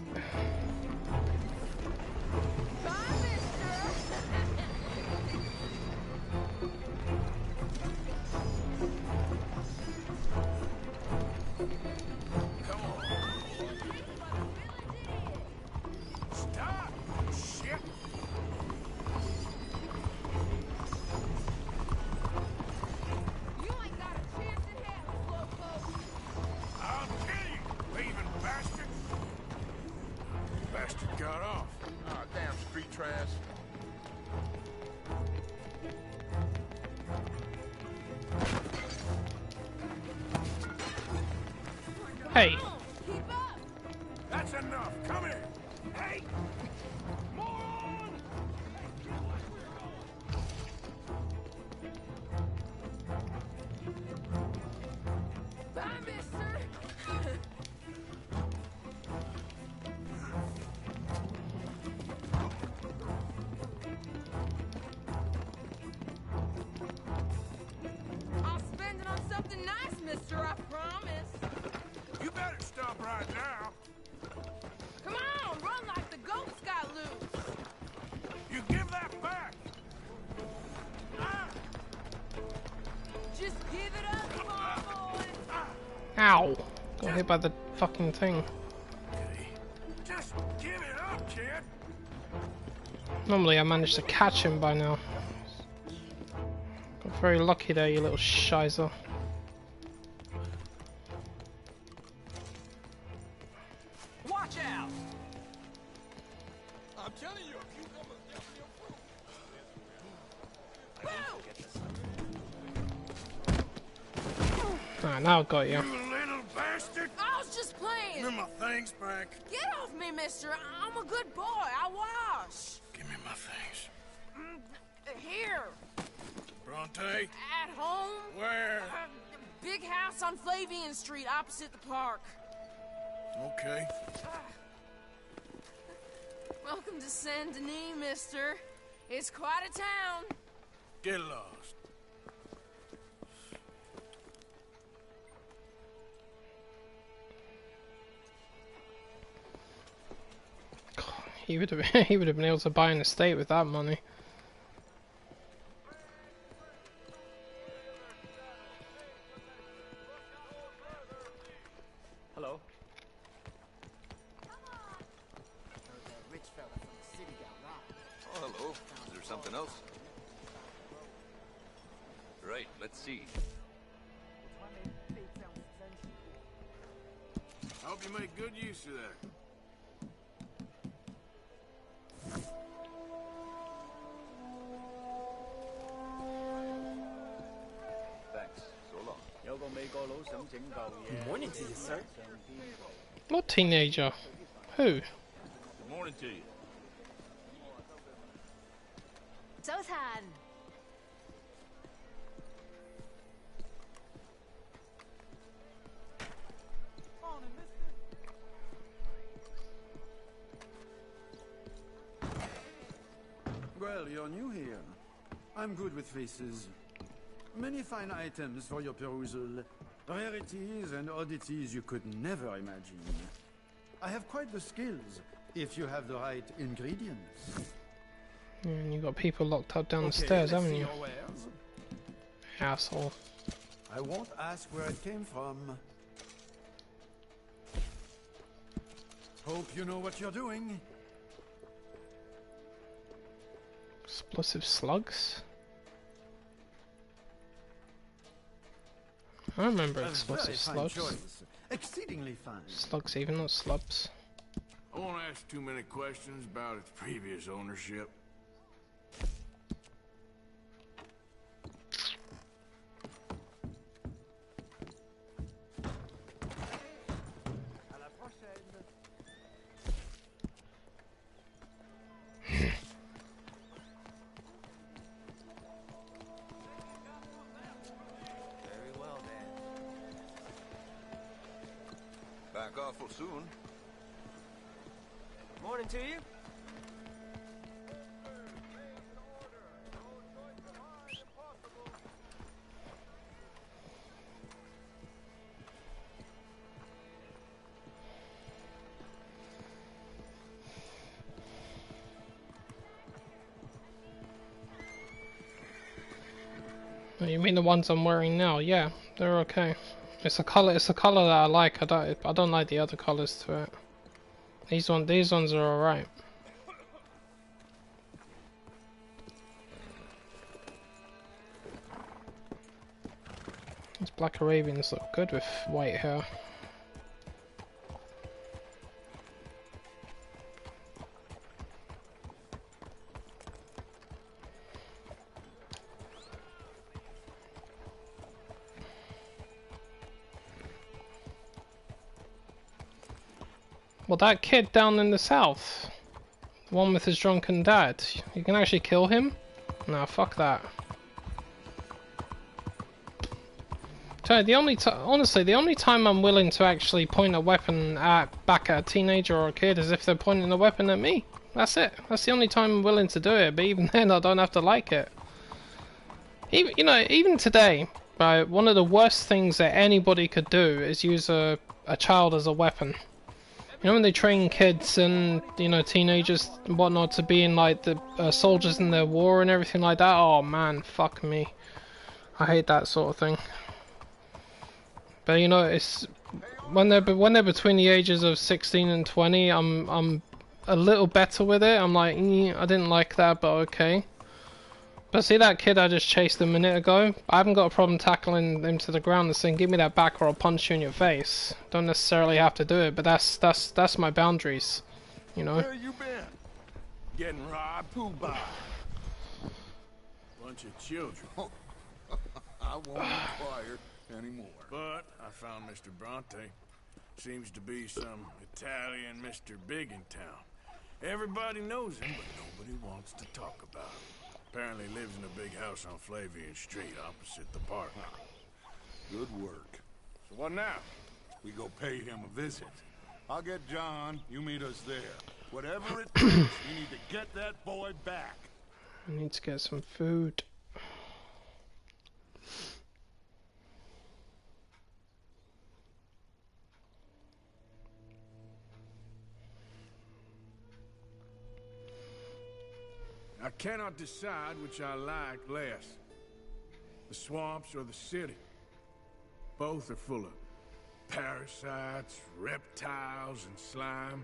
Hey. That's enough. Come here. Hey. Moron. Bye, mister. I'll spend it on something nice, mister, I promise. You better stop right now. Come on, run like the goats got loose. You give that back. Ah. Just give it up, small boy. Ow! Got hit by the fucking thing. Just give it up, kid. Normally I managed to catch him by now. Got very lucky there, you little shizer. Watch out! I'm telling you, if you come Ah, now I got you. You little bastard! I was just playing. Give me my things back. Get off me, mister. I'm a good boy. I wash. Give me my things. Here. Bronte? At home. Where? Big house on Flavian Street, opposite the park. Okay. Welcome to Saint Denis, mister. It's quite a town. Get lost. he would have he would have been able to buy an estate with that money. Hello. Oh, hello. Is there something else? Right, let's see. I hope you make good use of that. Thanks. So long. Good morning to you, sir. What teenager? Who? Good morning to you. 早晨。Well, you're new here. I'm good with faces. Many fine items for your perusal. Rarities and oddities you could never imagine. I have quite the skills, if you have the right ingredients. Yeah, and you got people locked up down the Okay, stairs, let's haven't see you? your wares. Asshole. I won't ask where it came from. Hope you know what you're doing. Explosive slugs? I remember A explosive very fine slugs. choice. Exceedingly fine. Slugs even, not slubs. I won't ask too many questions about its previous ownership. Very well, then. Back awful soon. Morning to you. Oh, you mean the ones I'm wearing now? Yeah, they're okay. It's a color. It's a color that I like. I don't like the other colors to it. These ones are alright. These Black Arabians look good with white hair. Well, that kid down in the south, the one with his drunken dad, you can actually kill him? Nah, fuck that. So honestly, the only time I'm willing to actually point a weapon back at a teenager or a kid is if they're pointing a weapon at me. That's it. That's the only time I'm willing to do it. But even then, I don't have to like it. Even today, right? One of the worst things that anybody could do is use a child as a weapon. You know when they train kids and, teenagers and whatnot to be in, like, the soldiers in their war and everything like that? Oh, man, fuck me. I hate that sort of thing. But, it's... When they're between the ages of 16 and 20, I'm a little better with it. I'm like, I didn't like that, but okay. But see that kid I just chased a minute ago? I haven't got a problem tackling him to the ground and saying, give me that back or I'll punch you in your face. Don't necessarily have to do it, but that's my boundaries, Where you been? Getting robbed, poo-bah. Bunch of children. I won't inquire anymore. But I found Mr. Bronte. Seems to be some Italian Mr. Big in town. Everybody knows him, but nobody wants to talk about him. Apparently lives in a big house on Flavian Street opposite the park. Good work. So what now? We go pay him a visit. I'll get John, you meet us there. Whatever it takes, we need to get that boy back. I need to get some food. I cannot decide which I like less. The swamps or the city. Both are full of parasites, reptiles, and slime.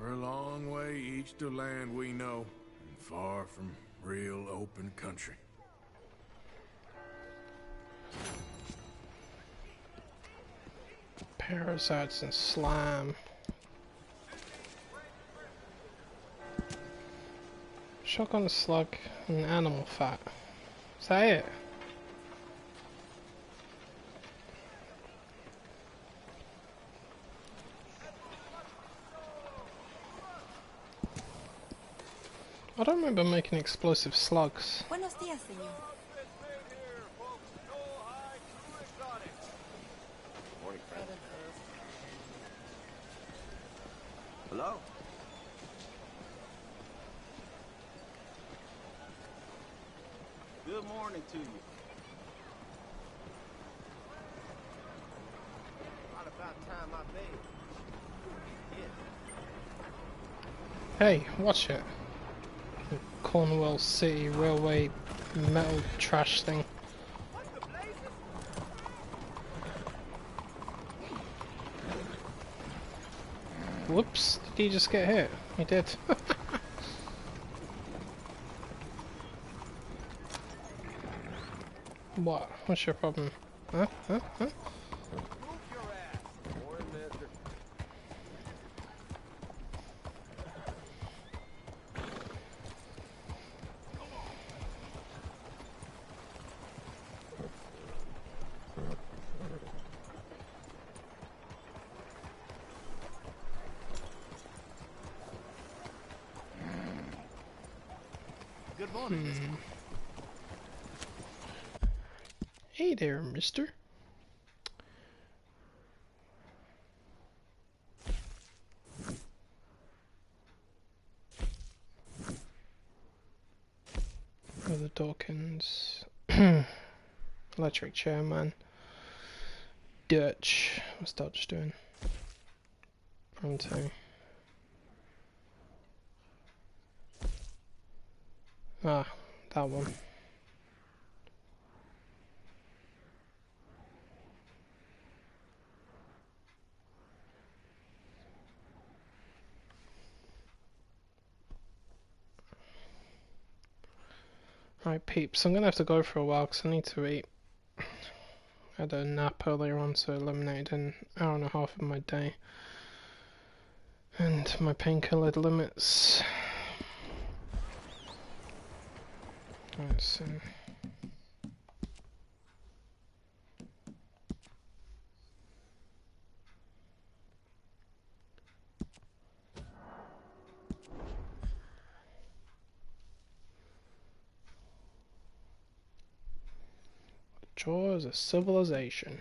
We're a long way east of land we know, and far from real open country. Parasites and slime. Shotgun slug and animal fat. Is that it? I don't remember making explosive slugs. Buenos días, señor. Morning, friend. Hello? Good morning to you. Not about time I made. Hey, watch it. Cornwall City Railway metal trash thing. Whoops, did he just get hit? He did. What? What's your problem? Huh? Huh? Huh? Good morning, mister. Hey there, mister. Brother Dawkins. Electric chairman. Dutch. What's Dutch doing? Bronte. Ah, that one. Right, peeps, I'm gonna have to go for a while because I need to eat. I had a nap earlier on, so eliminated an hour and a half of my day. And my painkiller limits. Right, so... Jaws of Civilization.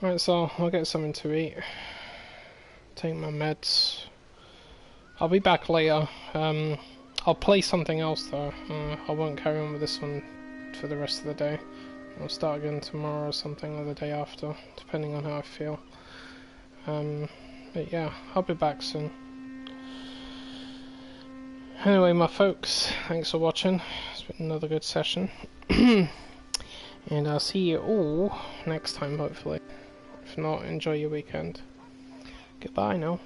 Right, so I'll get something to eat. Take my meds. I'll be back later. I'll play something else though. I won't carry on with this one for the rest of the day. I'll start again tomorrow or something, or the day after, depending on how I feel. But yeah, I'll be back soon. Anyway, my folks, thanks for watching. It's been another good session. And I'll see you all next time, hopefully. If not, enjoy your weekend. Goodbye now.